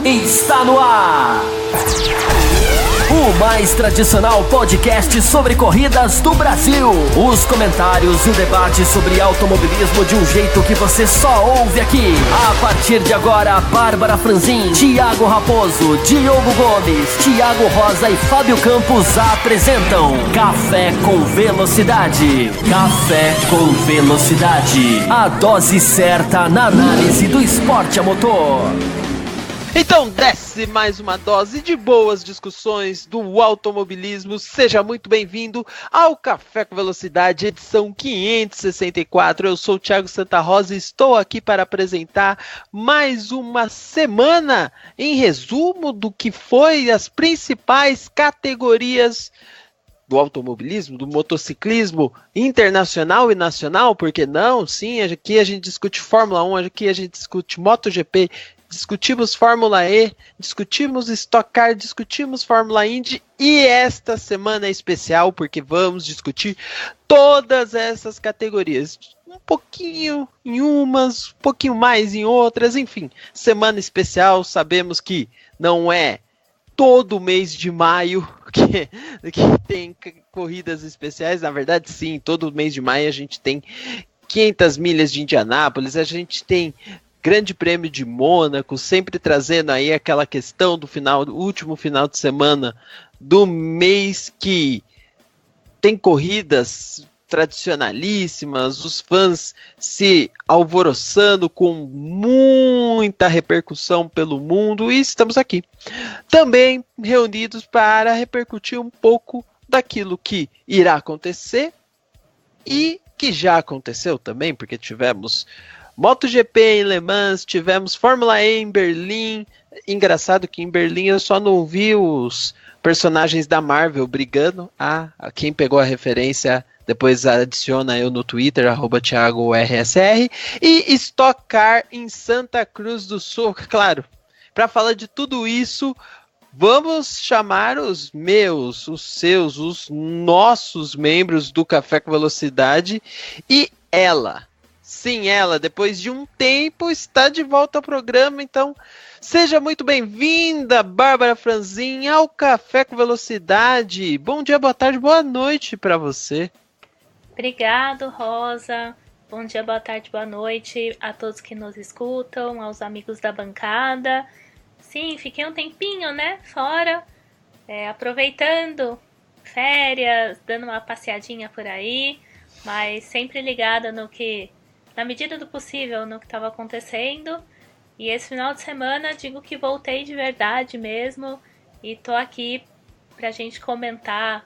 está no ar. O mais tradicional podcast sobre corridas do Brasil. Os comentários e o debate sobre automobilismo de um jeito que você só ouve aqui. A partir de agora, Bárbara Franzin, Thiago Raposo, Diogo Gomes, Thiago Rosa e Fábio Campos apresentam Café com Velocidade. Café com Velocidade. A dose certa na análise do esporte a motor. Então desce mais uma dose de boas discussões do automobilismo. Seja muito bem-vindo ao Café com Velocidade, edição 564. Eu sou o Thiago Santa Rosa e estou aqui para apresentar mais uma semana em resumo do que foi as principais categorias do automobilismo, do motociclismo internacional e nacional, por que não? Sim, aqui a gente discute Fórmula 1, aqui a gente discute MotoGP, discutimos Fórmula E, discutimos Stock Car, discutimos Fórmula Indy e esta semana é especial porque vamos discutir todas essas categorias. Um pouquinho em umas, um pouquinho mais em outras, enfim. Semana especial, sabemos que não é todo mês de maio que tem corridas especiais. Na verdade, sim, todo mês de maio a gente tem 500 milhas de Indianápolis, a gente tem Grande Prêmio de Mônaco, sempre trazendo aí aquela questão do último final de semana do mês que tem corridas tradicionalíssimas, os fãs se alvoroçando com muita repercussão pelo mundo, e estamos aqui também reunidos para repercutir um pouco daquilo que irá acontecer e que já aconteceu também, porque tivemos MotoGP em Le Mans, tivemos Fórmula E em Berlim. Engraçado que em Berlim eu só não vi os personagens da Marvel brigando. Quem pegou a referência depois adiciona eu no Twitter, @ThiagoRSR. E Stock Car em Santa Cruz do Sul. Claro, para falar de tudo isso, vamos chamar os meus, os seus, os nossos membros do Café com Velocidade. E ela, sim, ela, depois de um tempo, está de volta ao programa. Então, seja muito bem-vinda, Bárbara Franzin, ao Café com Velocidade. Bom dia, boa tarde, boa noite para você. Obrigado, Rosa. Bom dia, boa tarde, boa noite a todos que nos escutam, aos amigos da bancada. Sim, fiquei um tempinho, né, fora, aproveitando férias, dando uma passeadinha por aí, mas sempre ligada no que, na medida do possível, no que estava acontecendo. E esse final de semana digo que voltei de verdade mesmo e tô aqui pra gente comentar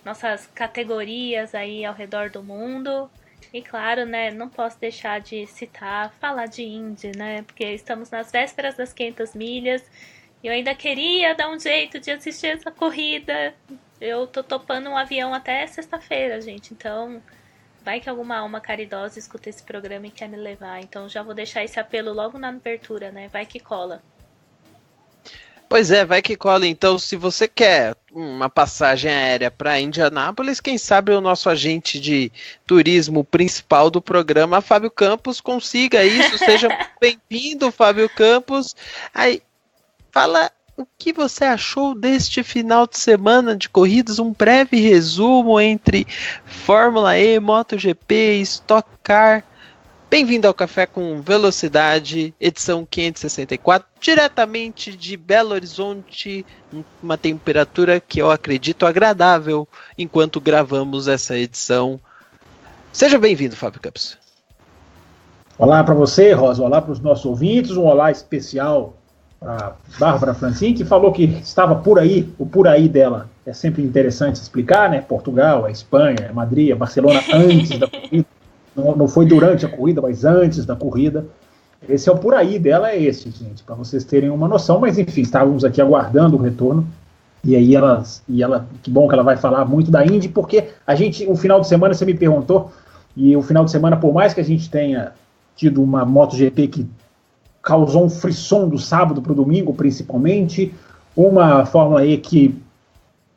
nossas categorias aí ao redor do mundo. E claro, né, não posso deixar de falar de Indy, né, porque estamos nas vésperas das 500 milhas e eu ainda queria dar um jeito de assistir essa corrida. Eu tô topando um avião até sexta-feira, gente, então vai que alguma alma caridosa escuta esse programa e quer me levar. Então já vou deixar esse apelo logo na abertura, né? Vai que cola. Pois é, vai que cola. Então, se você quer uma passagem aérea para Indianápolis, quem sabe o nosso agente de turismo principal do programa, Fábio Campos, consiga isso. Seja bem-vindo, Fábio Campos. Aí, fala o que você achou deste final de semana de corridas, um breve resumo entre Fórmula E, MotoGP, Stock Car. Bem-vindo ao Café com Velocidade, edição 564, diretamente de Belo Horizonte, uma temperatura que eu acredito agradável enquanto gravamos essa edição. Seja bem-vindo, Fábio Campos. Olá para você, Rosa, olá para os nossos ouvintes, um olá especial para Bárbara Franzin, que falou que estava por aí, o por aí dela é sempre interessante explicar, né? Portugal, a Espanha, a Madrid, a Barcelona antes da corrida. Não foi durante a corrida, mas antes da corrida. Esse é o por aí dela, é esse, gente, para vocês terem uma noção. Mas enfim, estávamos aqui aguardando o retorno. E aí ela, que bom que ela vai falar muito da Indy, porque o final de semana, você me perguntou, e o final de semana, por mais que a gente tenha tido uma MotoGP que causou um frisson do sábado para o domingo, principalmente, uma Fórmula E que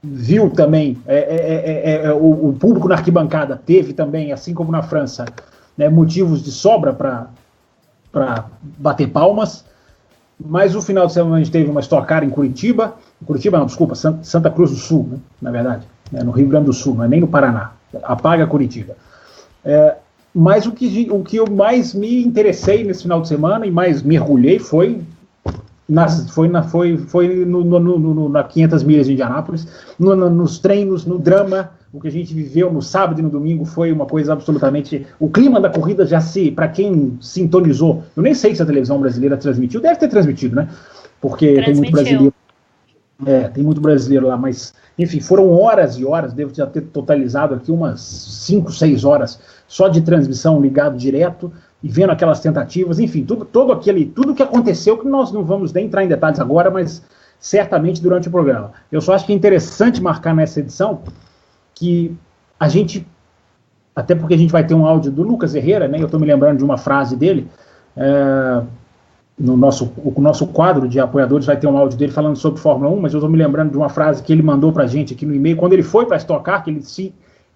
viu também, o público na arquibancada teve também, assim como na França, né, motivos de sobra para bater palmas. Mas o final de semana a gente teve uma Stock Car em Curitiba não, desculpa, Santa Cruz do Sul, né, na verdade, no Rio Grande do Sul, não é nem no Paraná, apaga Curitiba. Mas o que eu mais me interessei nesse final de semana e mais mergulhei foi na 500 milhas de Indianápolis, nos treinos, no drama. O que a gente viveu no sábado e no domingo foi uma coisa absolutamente... O clima da corrida para quem sintonizou, eu nem sei se a televisão brasileira transmitiu, deve ter transmitido, né? Porque tem muito brasileiro. Tem muito brasileiro lá, mas, enfim, foram horas e horas, devo já ter totalizado aqui umas 5, 6 horas só de transmissão ligado direto e vendo aquelas tentativas, enfim, tudo que aconteceu, que nós não vamos nem entrar em detalhes agora, mas certamente durante o programa. Eu só acho que é interessante marcar nessa edição que a gente, até porque a gente vai ter um áudio do Lucas Herrera, né, eu estou me lembrando de uma frase dele, o nosso quadro de apoiadores vai ter um áudio dele falando sobre Fórmula 1, mas eu estou me lembrando de uma frase que ele mandou para a gente aqui no e-mail, quando ele foi para a Stock Car, que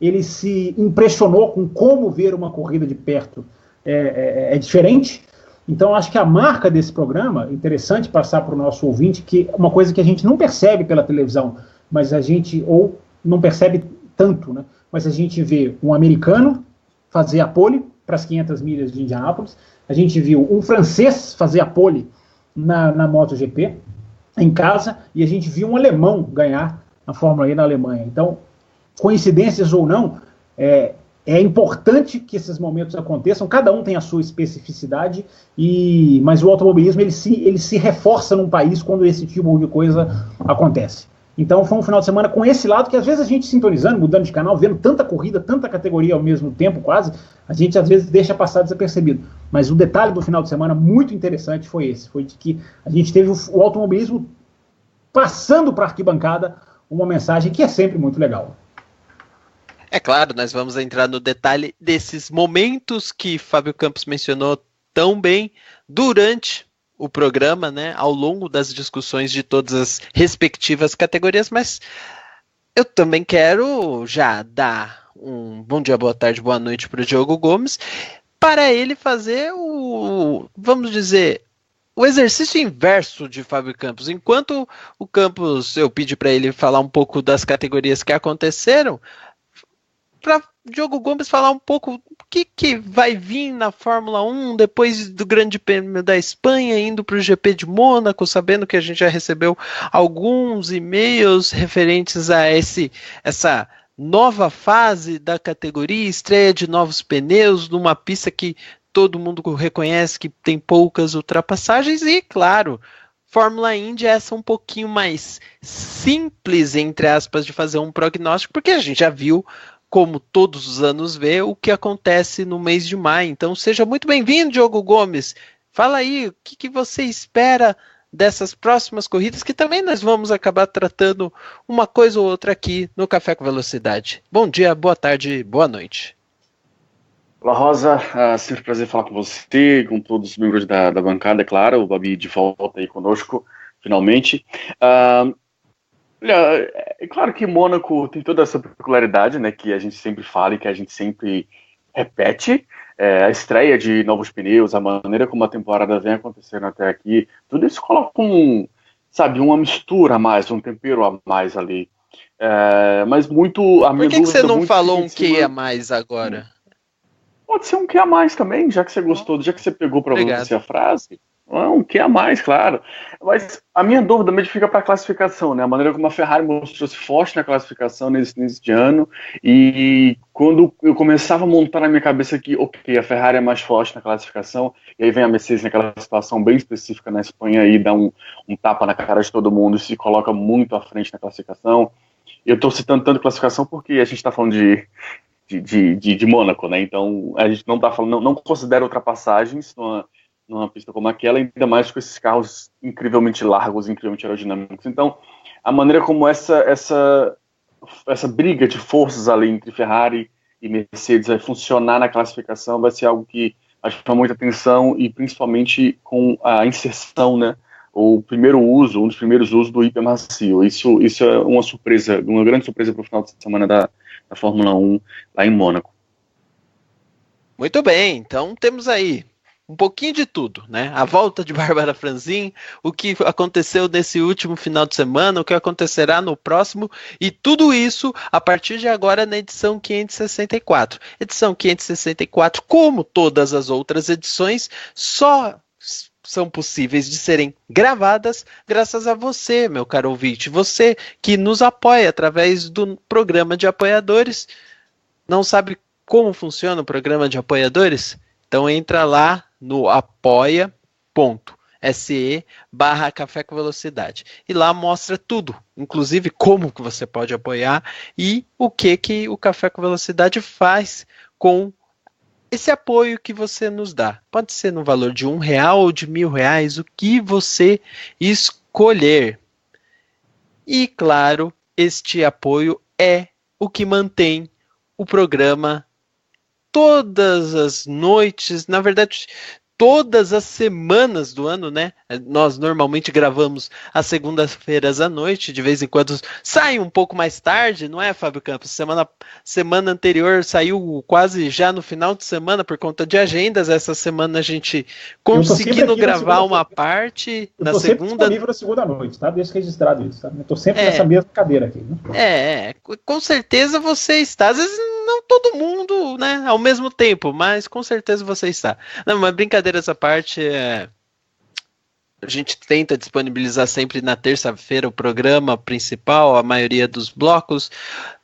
ele se impressionou com como ver uma corrida de perto é diferente. Então acho que a marca desse programa, interessante passar para o nosso ouvinte, que uma coisa que a gente não percebe pela televisão, mas ou não percebe tanto, né? Mas a gente vê um americano fazer a pole para as 500 milhas de Indianápolis, a gente viu um francês fazer a pole na MotoGP em casa, e a gente viu um alemão ganhar a Fórmula E na Alemanha. Então, coincidências ou não, é importante que esses momentos aconteçam, cada um tem a sua especificidade, mas o automobilismo ele se reforça num país quando esse tipo de coisa acontece. Então foi um final de semana com esse lado que às vezes a gente sintonizando, mudando de canal, vendo tanta corrida, tanta categoria ao mesmo tempo quase, a gente às vezes deixa passar desapercebido. Mas o detalhe do final de semana muito interessante foi de que a gente teve o automobilismo passando para a arquibancada uma mensagem que é sempre muito legal. É claro, nós vamos entrar no detalhe desses momentos que Fábio Campos mencionou tão bem durante o programa, né, ao longo das discussões de todas as respectivas categorias, mas eu também quero já dar um bom dia, boa tarde, boa noite para o Diogo Gomes, para ele fazer vamos dizer, o exercício inverso de Fábio Campos. Enquanto o Campos, eu pedi para ele falar um pouco das categorias que aconteceram, para Diogo Gomes falar um pouco o que vai vir na Fórmula 1 depois do Grande Prêmio da Espanha, indo para o GP de Mônaco, sabendo que a gente já recebeu alguns e-mails referentes a essa nova fase da categoria, estreia de novos pneus, numa pista que todo mundo reconhece que tem poucas ultrapassagens e, claro, Fórmula Indy é essa um pouquinho mais simples, entre aspas, de fazer um prognóstico, porque a gente já viu, como todos os anos vê, o que acontece no mês de maio. Então seja muito bem-vindo, Diogo Gomes. Fala aí, o que você espera dessas próximas corridas, que também nós vamos acabar tratando uma coisa ou outra aqui no Café com Velocidade. Bom dia, boa tarde, boa noite. Olá, Rosa. Sempre um prazer falar com você, com todos os membros da bancada, é claro, o Babi de volta aí conosco, finalmente. Olha, é claro que Mônaco tem toda essa peculiaridade, né, que a gente sempre fala e que a gente sempre repete, a estreia de novos pneus, a maneira como a temporada vem acontecendo até aqui, tudo isso coloca uma mistura a mais, um tempero a mais ali. Mas muito... Por que você não falou um que a mais agora? Pode ser um que a mais também, já que você gostou, já que você pegou para você a frase. Um que a mais, claro. Mas a minha dúvida mesmo fica para a classificação, né? A maneira como a Ferrari mostrou-se forte na classificação nesse início de ano. E quando eu começava a montar na minha cabeça que, ok, a Ferrari é mais forte na classificação, e aí vem a Mercedes naquela situação bem específica na Espanha e dá um tapa na cara de todo mundo e se coloca muito à frente na classificação. Eu estou citando tanto classificação porque a gente está falando de Mônaco, né? Então a gente não tá falando, não considera ultrapassagens numa pista como aquela, ainda mais com esses carros incrivelmente largos, incrivelmente aerodinâmicos. Então a maneira como essa briga de forças ali entre Ferrari e Mercedes vai funcionar na classificação vai ser algo que acho que chama muita atenção, e principalmente com a inserção, né? Um dos primeiros usos do hipermacio. Isso é uma surpresa, uma grande surpresa para o final de semana da Fórmula 1 lá em Mônaco. Muito bem, então temos aí um pouquinho de tudo, né? A volta de Bárbara Franzin, o que aconteceu nesse último final de semana, o que acontecerá no próximo, e tudo isso a partir de agora na edição 564. Edição 564, como todas as outras edições, só são possíveis de serem gravadas graças a você, meu caro ouvinte, você que nos apoia através do programa de apoiadores. Não sabe como funciona o programa de apoiadores? Então entra lá no apoia.se/Café com Velocidade. E lá mostra tudo, inclusive como que você pode apoiar e o que o Café com Velocidade faz com esse apoio que você nos dá. Pode ser no valor de R$1 ou de R$1.000, o que você escolher. E claro, este apoio é o que mantém o programa todas as noites, na verdade, todas as semanas do ano, né? Nós normalmente gravamos às segundas-feiras à noite, de vez em quando sai um pouco mais tarde, não é, Fábio Campos? Semana anterior saiu quase já no final de semana por conta de agendas. Essa semana a gente conseguindo gravar uma parte na segunda. Eu estou sempre disponível na segunda noite, tá? Deixa registrado isso, tá? Eu estou sempre nessa mesma cadeira aqui. Né? Com certeza você está. Às vezes não todo mundo, né, ao mesmo tempo, mas com certeza você está. Não, mas brincadeiras à parte, a gente tenta disponibilizar sempre na terça-feira o programa principal, a maioria dos blocos,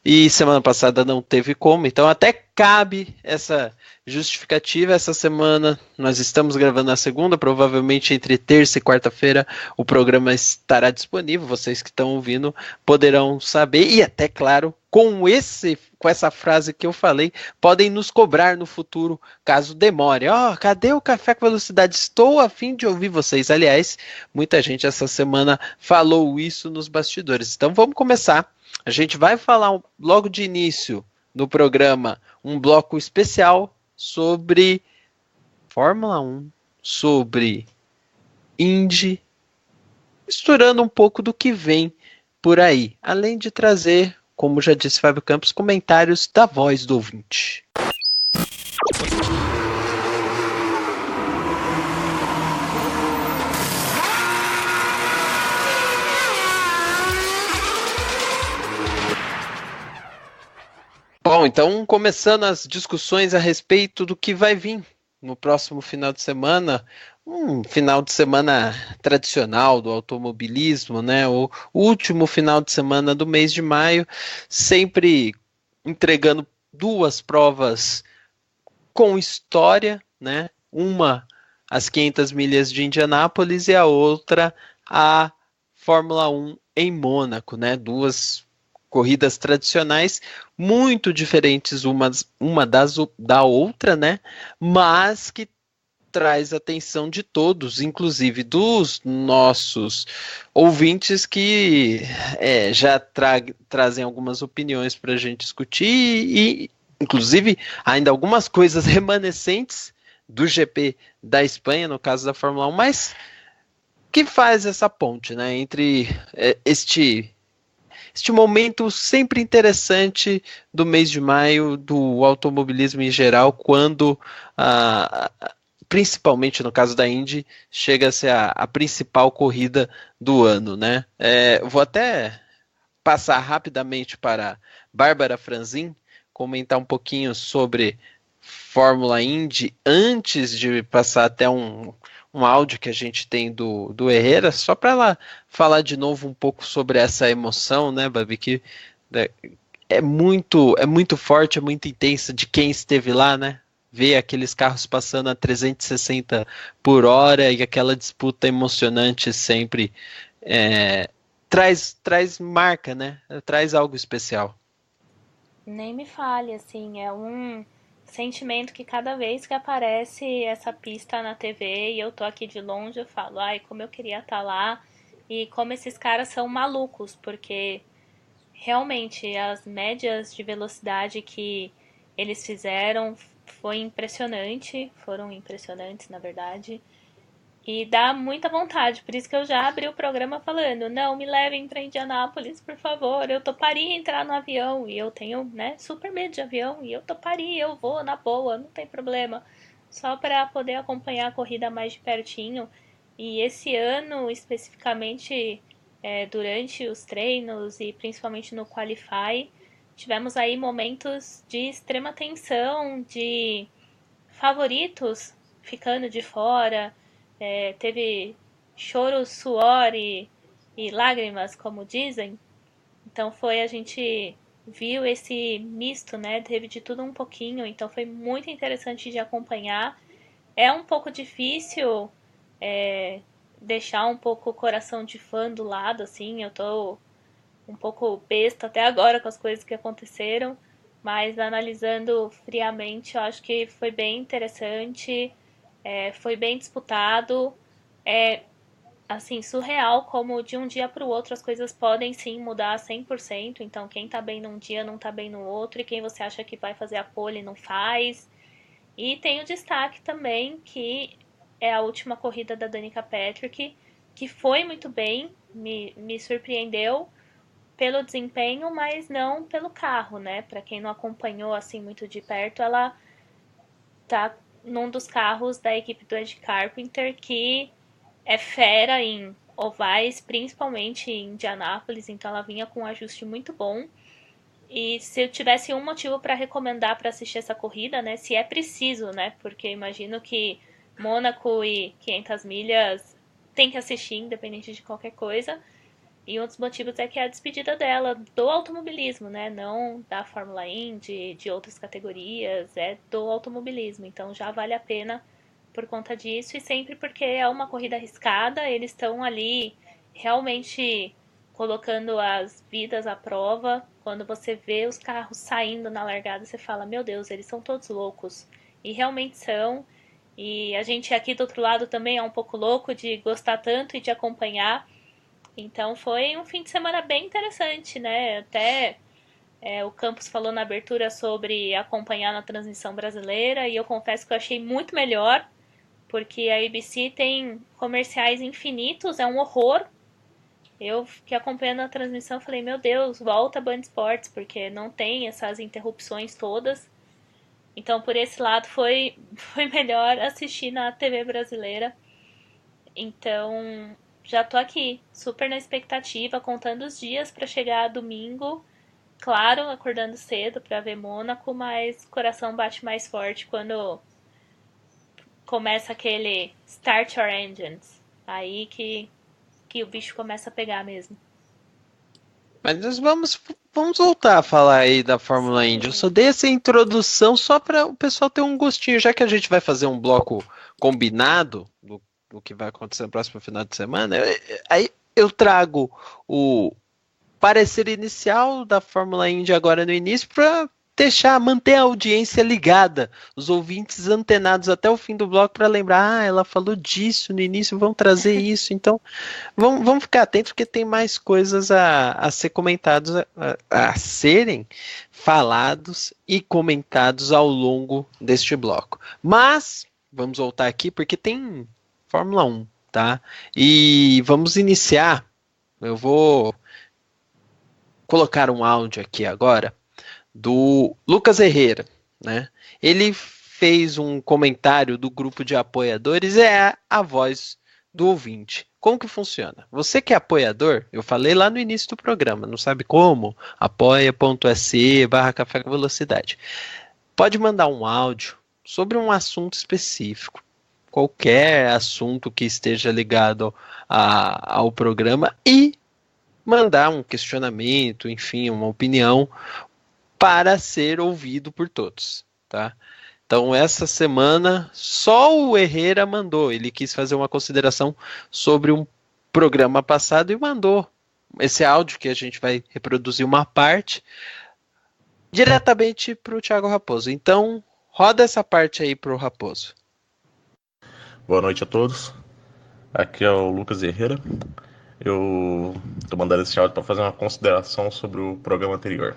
e semana passada não teve como, então até cabe essa justificativa. Essa semana nós estamos gravando na segunda, provavelmente entre terça e quarta-feira o programa estará disponível, vocês que estão ouvindo poderão saber, e até claro, com essa frase que eu falei, podem nos cobrar no futuro, caso demore. Cadê o Café com Velocidade? Estou a fim de ouvir vocês. Aliás, muita gente essa semana falou isso nos bastidores. Então vamos começar. A gente vai falar logo de início no programa um bloco especial sobre Fórmula 1, sobre Indy, misturando um pouco do que vem por aí, além de trazer, como já disse Fábio Campos, comentários da voz do ouvinte. Bom, então começando as discussões a respeito do que vai vir no próximo final de semana, um final de semana tradicional do automobilismo, né? O último final de semana do mês de maio, sempre entregando duas provas com história, né? Uma, as 500 milhas de Indianápolis, e a outra, a Fórmula 1 em Mônaco, né? Duas corridas tradicionais, muito diferentes uma da outra, né? Mas que traz a atenção de todos, inclusive dos nossos ouvintes que já trazem algumas opiniões para a gente discutir e, inclusive, ainda algumas coisas remanescentes do GP da Espanha, no caso da Fórmula 1, mas que faz essa ponte, né, entre este momento sempre interessante do mês de maio do automobilismo em geral, quando principalmente no caso da Indy, chega a ser a principal corrida do ano, né? Vou até passar rapidamente para Bárbara Franzin, comentar um pouquinho sobre Fórmula Indy, antes de passar até um áudio que a gente tem do Herrera, só para ela falar de novo um pouco sobre essa emoção, né, Babi, que é muito forte, é muito intensa de quem esteve lá, né? Ver aqueles carros passando a 360 por hora e aquela disputa emocionante sempre traz marca, né? Traz algo especial. Nem me fale, assim, é um sentimento que cada vez que aparece essa pista na TV e eu tô aqui de longe, eu falo, ai, como eu queria estar lá, e como esses caras são malucos, porque realmente as médias de velocidade que eles fizeram foram impressionantes, na verdade, e dá muita vontade, por isso que eu já abri o programa falando, não, me levem para Indianápolis, por favor, eu toparia entrar no avião, e eu tenho, né, super medo de avião, e eu toparia, eu vou na boa, não tem problema, só para poder acompanhar a corrida mais de pertinho. E esse ano, especificamente, durante os treinos e principalmente no Qualify, tivemos aí momentos de extrema tensão, de favoritos ficando de fora, teve choro, suor e lágrimas, como dizem. Então a gente viu esse misto, né? Teve de tudo um pouquinho, então foi muito interessante de acompanhar. É um pouco difícil deixar um pouco o coração de fã do lado, assim, eu tô um pouco besta até agora com as coisas que aconteceram, mas analisando friamente, eu acho que foi bem interessante, foi bem disputado, assim, surreal como de um dia para o outro as coisas podem sim mudar 100%, então quem tá bem num dia não tá bem no outro, e quem você acha que vai fazer a pole não faz. E tem o destaque também que é a última corrida da Danica Patrick, que foi muito bem, me surpreendeu pelo desempenho, mas não pelo carro, né? Para quem não acompanhou assim muito de perto, ela tá num dos carros da equipe do Ed Carpenter, que é fera em ovais, principalmente em Indianápolis, então ela vinha com um ajuste muito bom. E se eu tivesse um motivo para recomendar para assistir essa corrida, né, se é preciso, né, porque eu imagino que Mônaco e 500 milhas tem que assistir independente de qualquer coisa. E um dos motivos é que é a despedida dela do automobilismo, né, não da Fórmula Indy, de outras categorias, é do automobilismo. Então já vale a pena por conta disso, e sempre porque é uma corrida arriscada, eles estão ali realmente colocando as vidas à prova. Quando você vê os carros saindo na largada, você fala, meu Deus, eles são todos loucos. E realmente são. E a gente aqui do outro lado também é um pouco louco de gostar tanto e de acompanhar. Então foi um fim de semana bem interessante, né? Até o Campos falou na abertura sobre acompanhar na transmissão brasileira, e eu confesso que eu achei muito melhor, porque a ABC tem comerciais infinitos, é um horror. Eu fiquei acompanhando a transmissão e falei, meu Deus, volta a Band Esportes, porque não tem essas interrupções todas. Então, por esse lado, foi melhor assistir na TV brasileira. Então, já tô aqui, super na expectativa, contando os dias para chegar domingo. Claro, acordando cedo para ver Mônaco, mas o coração bate mais forte quando começa aquele Start Your Engines. Aí que o bicho começa a pegar mesmo. Mas nós vamos voltar a falar aí da Fórmula Indy. Eu só dei essa introdução só para o pessoal ter um gostinho, já que a gente vai fazer um bloco combinado do que vai acontecer no próximo final de semana. Aí eu trago o parecer inicial da Fórmula Indy agora no início para manter a audiência ligada, os ouvintes antenados até o fim do bloco para lembrar, ela falou disso no início, vão trazer isso, então vamos ficar atentos porque tem mais coisas a ser comentados, a serem falados e comentados ao longo deste bloco. Mas vamos voltar aqui porque tem Fórmula 1, tá? E vamos iniciar, eu vou colocar um áudio aqui agora do Lucas Herrera, né? Ele fez um comentário do grupo de apoiadores, é a voz do ouvinte. Como que funciona? Você que é apoiador, eu falei lá no início do programa, não sabe como? apoia.se/Café com Velocidade. Pode mandar um áudio sobre um assunto específico, qualquer assunto que esteja ligado ao programa, e mandar um questionamento, enfim, uma opinião, para ser ouvido por todos, tá? Então, essa semana, só o Herrera mandou. Ele quis fazer uma consideração sobre um programa passado e mandou esse áudio, que a gente vai reproduzir uma parte, diretamente para o Thiago Raposo. Então, roda essa parte aí para o Raposo. Boa noite a todos. Aqui é o Lucas Herrera. Eu estou mandando esse áudio para fazer uma consideração sobre o programa anterior.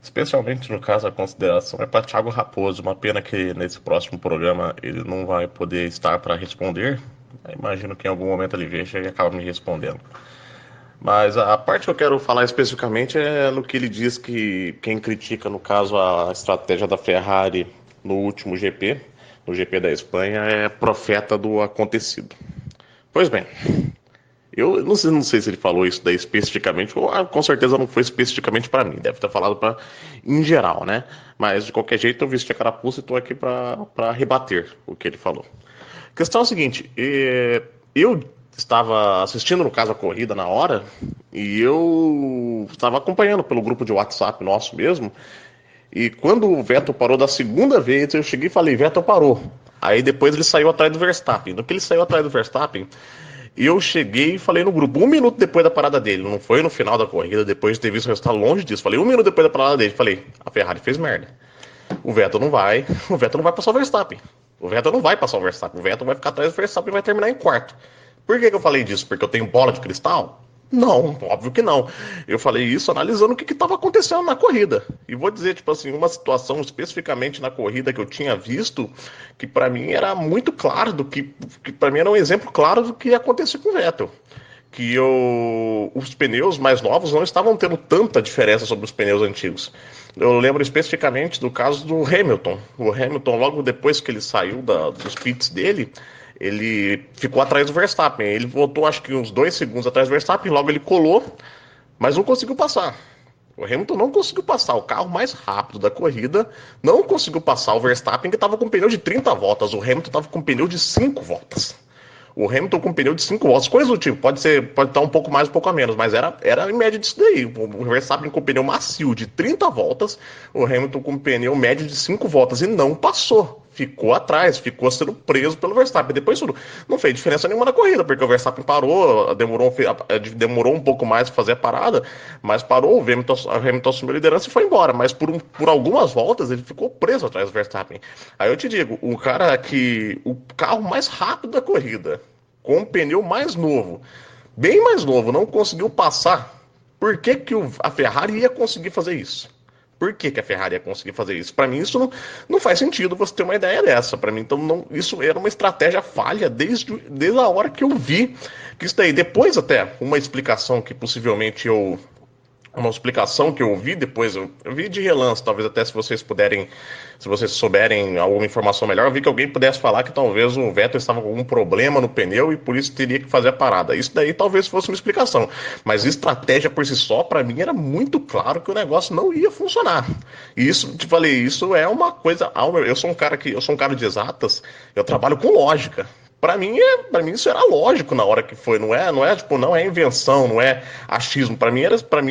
Especialmente, no caso, a consideração é para Thiago Raposo. Uma pena que nesse próximo programa ele não vai poder estar para responder. Eu imagino que em algum momento ele veja e acaba me respondendo. Mas a parte que eu quero falar especificamente é no que ele diz que quem critica, no caso, a estratégia da Ferrari no último GP, no GP da Espanha é profeta do acontecido. Pois bem, eu não sei se ele falou isso daí especificamente, ou com certeza não foi especificamente para mim, deve ter falado em geral, né? Mas de qualquer jeito eu vesti a carapuça e estou aqui para rebater o que ele falou. A questão é a seguinte, eu estava assistindo, no caso, a corrida na hora, e eu estava acompanhando pelo grupo de WhatsApp nosso mesmo, e quando o Vettel parou da segunda vez, eu cheguei e falei, Vettel parou. Aí depois ele saiu atrás do Verstappen. No que ele saiu atrás do Verstappen, eu cheguei e falei no grupo, 1 minuto depois da parada dele, não foi no final da corrida, depois de ter visto o resultado, longe disso, falei 1 minuto depois da parada dele, falei, a Ferrari fez merda. O Vettel não vai passar o Verstappen. O Vettel não vai passar o Verstappen, o Vettel vai ficar atrás do Verstappen e vai terminar em quarto. Por que eu falei disso? Porque eu tenho bola de cristal? Não, óbvio que não. Eu falei isso analisando o que estava acontecendo na corrida. E vou dizer, tipo assim, uma situação especificamente na corrida que eu tinha visto, que para mim era muito claro, que para mim era um exemplo claro do que ia acontecer com o Vettel. Que os pneus mais novos não estavam tendo tanta diferença sobre os pneus antigos. Eu lembro especificamente do caso do Hamilton. O Hamilton, logo depois que ele saiu dos pits dele, ele ficou atrás do Verstappen. Ele voltou, acho que uns 2 segundos atrás do Verstappen, logo ele colou, mas não conseguiu passar. O Hamilton não conseguiu passar. O carro mais rápido da corrida não conseguiu passar o Verstappen, que estava com pneu de 30 voltas. O Hamilton estava com pneu de 5 voltas. O Hamilton com pneu de 5 voltas, coisa do tipo, pode estar um pouco mais, um pouco a menos, mas era em média disso daí. O Verstappen com pneu macio de 30 voltas, o Hamilton com pneu médio de 5 voltas e não passou. Ficou atrás, ficou sendo preso pelo Verstappen. Depois isso não fez diferença nenhuma na corrida, porque o Verstappen parou, demorou um pouco mais para fazer a parada, mas parou, o Hamilton assumiu a liderança e foi embora. Mas por algumas voltas ele ficou preso atrás do Verstappen. Aí eu te digo, o carro mais rápido da corrida, com um pneu mais novo, bem mais novo, não conseguiu passar. Por que a Ferrari ia conseguir fazer isso? Por que a Ferrari ia conseguir fazer isso? Para mim, isso não faz sentido você ter uma ideia dessa. Para mim, então, isso era uma estratégia falha desde a hora que eu vi que isso daí. Depois, até, uma explicação que possivelmente uma explicação que eu ouvi depois, eu vi de relance, talvez até se vocês souberem alguma informação melhor, eu vi que alguém pudesse falar que talvez o Vettel estava com algum problema no pneu e por isso teria que fazer a parada. Isso daí talvez fosse uma explicação, mas estratégia por si só, para mim era muito claro que o negócio não ia funcionar. E isso, te falei, isso é uma coisa, eu sou um cara de exatas, eu trabalho com lógica. Para mim isso era lógico na hora que foi, não é invenção, não é achismo. Para mim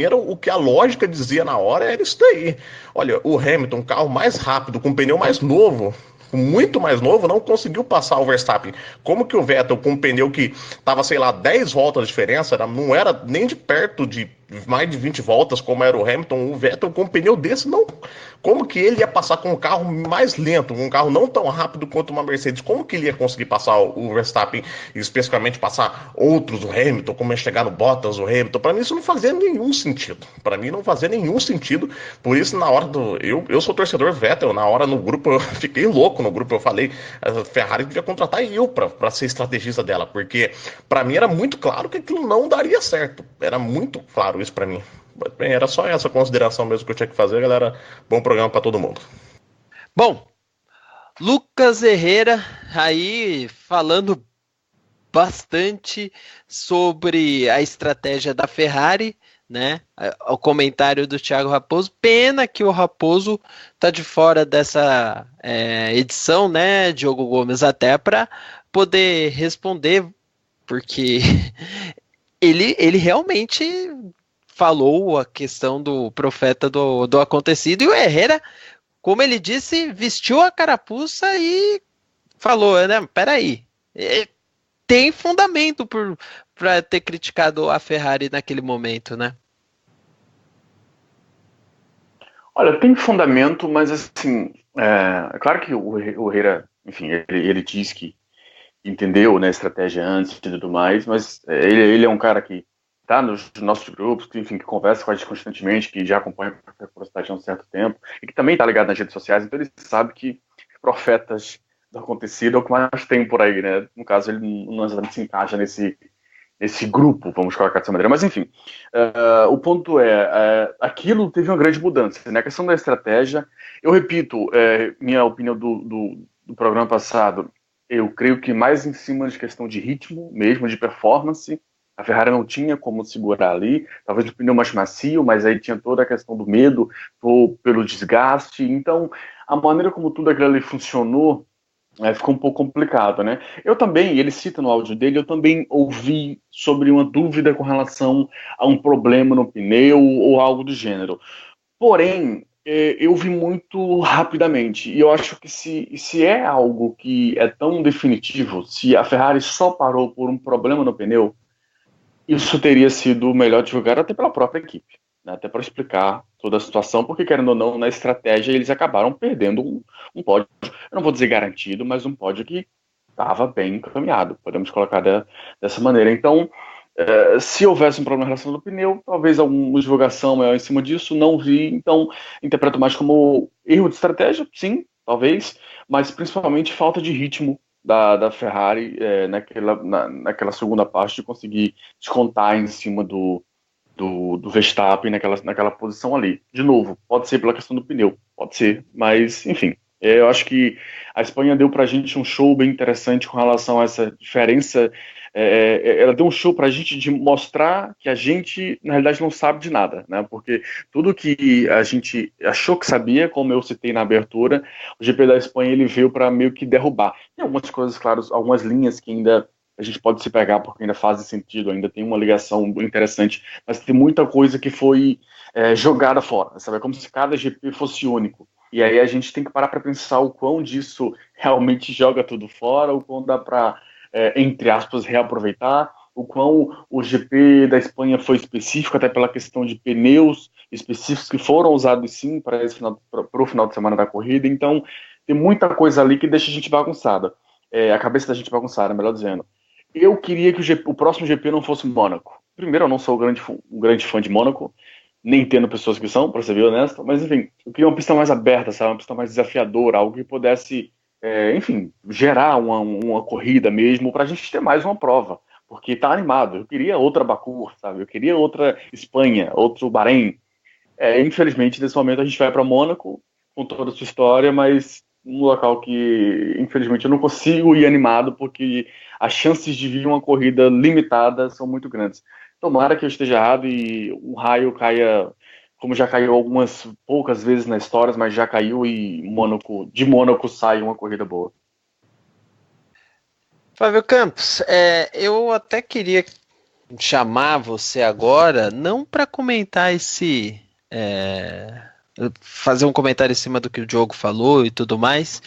era o que a lógica dizia na hora, era isso daí. Olha, o Hamilton, um carro mais rápido, com um pneu mais novo, muito mais novo, não conseguiu passar o Verstappen. Como que o Vettel, com um pneu que estava, 10 voltas de diferença, não era nem de perto de mais de 20 voltas, como era o Hamilton, o Vettel com um pneu desse, não. Como que ele ia passar com um carro mais lento, um carro não tão rápido quanto uma Mercedes? Como que ele ia conseguir passar o Verstappen, e especificamente passar outros, o Hamilton, como ia chegar no Bottas, o Hamilton? Para mim isso não fazia nenhum sentido. Por isso, na hora eu sou torcedor Vettel, na hora no grupo, eu fiquei louco no grupo, eu falei, a Ferrari devia contratar eu para ser estrategista dela, porque para mim era muito claro que aquilo não daria certo. Era muito claro isso para mim. Bem, era só essa consideração mesmo que eu tinha que fazer, galera. Bom programa para todo mundo. Bom, Lucas Herrera aí falando bastante sobre a estratégia da Ferrari, né? O comentário do Thiago Raposo. Pena que o Raposo tá de fora dessa edição, né, Diogo Gomes, até para poder responder, porque ele realmente falou a questão do profeta do acontecido, e o Herrera, como ele disse, vestiu a carapuça e falou, né, peraí, tem fundamento para ter criticado a Ferrari naquele momento, né? Olha, tem fundamento, mas assim, é claro que o Herrera, enfim, ele diz que entendeu, né, a estratégia antes e tudo mais, mas ele é um cara que tá nos nossos grupos, que, enfim, que conversa com a gente constantemente, que já acompanha a Velocidade há um certo tempo, e que também tá ligado nas redes sociais, então ele sabe que profetas do acontecido é o que mais tem por aí, né? No caso, ele não exatamente se encaixa nesse grupo, vamos colocar dessa maneira. Mas, enfim, o ponto aquilo teve uma grande mudança, né? A questão da estratégia, eu repito, minha opinião do do programa passado, eu creio que mais em cima de questão de ritmo mesmo, de performance. A Ferrari não tinha como segurar ali, talvez o pneu mais macio, mas aí tinha toda a questão do medo, pelo desgaste. Então, a maneira como tudo aquilo ali funcionou ficou um pouco complicado, né? Eu também, ele cita no áudio dele, eu também ouvi sobre uma dúvida com relação a um problema no pneu ou algo do gênero. Porém, eu vi muito rapidamente, e eu acho que se é algo que é tão definitivo, se a Ferrari só parou por um problema no pneu, isso teria sido melhor divulgado até pela própria equipe, né? Até para explicar toda a situação, porque querendo ou não, na estratégia eles acabaram perdendo um pódio, eu não vou dizer garantido, mas um pódio que estava bem encaminhado, podemos colocar dessa maneira. Então, se houvesse um problema em relação ao pneu, talvez alguma divulgação maior em cima disso, não vi, então interpreto mais como erro de estratégia, sim, talvez, mas principalmente falta de ritmo da Ferrari naquela segunda parte, de conseguir descontar em cima do Verstappen naquela posição ali. De novo, pode ser pela questão do pneu, pode ser, mas enfim, eu acho que a Espanha deu pra gente um show bem interessante com relação a essa diferença. Ela deu um show pra gente de mostrar que a gente, na realidade, não sabe de nada, né? Porque tudo que a gente achou que sabia, como eu citei na abertura, o GP da Espanha ele veio para meio que derrubar. Tem algumas coisas, claro, algumas linhas que ainda a gente pode se pegar porque ainda fazem sentido, ainda tem uma ligação interessante, mas tem muita coisa que foi jogada fora, sabe? É como se cada GP fosse único. E aí a gente tem que parar para pensar o quão disso realmente joga tudo fora, o quão dá para entre aspas, reaproveitar, o quão o GP da Espanha foi específico, até pela questão de pneus específicos que foram usados sim para o final de semana da corrida. Então, tem muita coisa ali que deixa a gente bagunçada. A cabeça da gente bagunçada, melhor dizendo. Eu queria que o próximo GP não fosse Mônaco. Primeiro, eu não sou um grande fã de Mônaco, nem tendo pessoas que são, para ser bem honesto, mas enfim, eu queria uma pista mais aberta, sabe? Uma pista mais desafiadora, algo que pudesse enfim, gerar uma corrida mesmo, para a gente ter mais uma prova, porque tá animado. Eu queria outra Baku, sabe? Eu queria outra Espanha, outro Bahrein. Infelizmente, nesse momento a gente vai para Mônaco, com toda a sua história, mas um local que, infelizmente, eu não consigo ir animado, porque as chances de vir uma corrida limitada são muito grandes. Tomara que eu esteja errado e um raio caia, como já caiu algumas poucas vezes na história, mas já caiu e de Mônaco sai uma corrida boa. Fábio Campos, eu até queria chamar você agora, não para comentar fazer um comentário em cima do que o Diogo falou e tudo mais,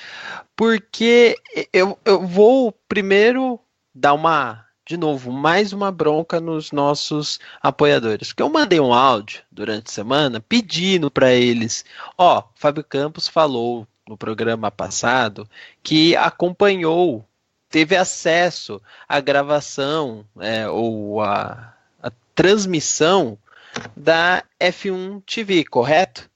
porque eu vou primeiro dar de novo, mais uma bronca nos nossos apoiadores. Porque eu mandei um áudio durante a semana pedindo para eles, Fábio Campos falou no programa passado que acompanhou, teve acesso à gravação ou a transmissão da F1 TV, correto?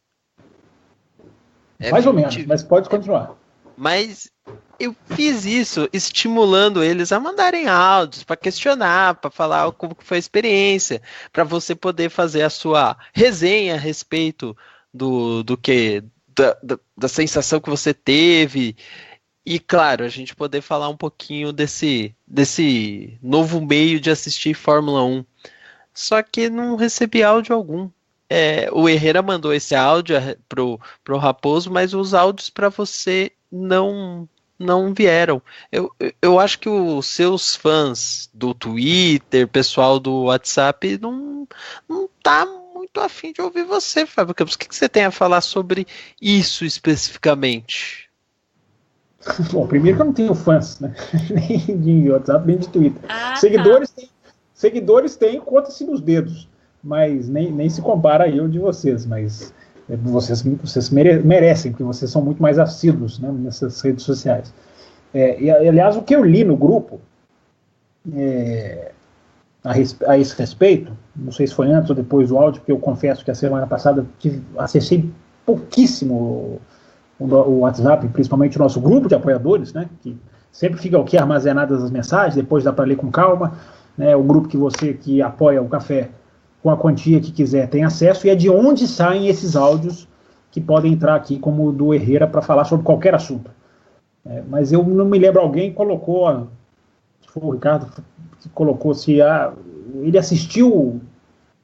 Mais ou menos, mas pode continuar. Mas eu fiz isso estimulando eles a mandarem áudios para questionar, para falar como foi a experiência, para você poder fazer a sua resenha a respeito da sensação que você teve. E claro, a gente poder falar um pouquinho desse novo meio de assistir Fórmula 1. Só que não recebi áudio algum. O Herrera mandou esse áudio pro Raposo, mas os áudios para você não vieram. Eu acho que os seus fãs do Twitter, pessoal do WhatsApp, não tá muito afim de ouvir você, Fábio Campos. O que você tem a falar sobre isso especificamente? Bom, primeiro que eu não tenho fãs, né? Nem de WhatsApp, nem de Twitter. Seguidores têm, conta-se nos dedos, mas nem se compara a eu de vocês, mas vocês merecem, porque vocês são muito mais assíduos, né, nessas redes sociais. E, aliás, o que eu li no grupo a esse respeito, não sei se foi antes ou depois do áudio, porque eu confesso que a semana passada acessei pouquíssimo o WhatsApp, principalmente o nosso grupo de apoiadores, né, que sempre fica aqui armazenadas as mensagens, depois dá para ler com calma, né, o grupo que você que apoia o café com a quantia que quiser tem acesso, e é de onde saem esses áudios que podem entrar aqui, como o do Herrera, para falar sobre qualquer assunto. Mas eu não me lembro, alguém colocou, foi o Ricardo que colocou se ele assistiu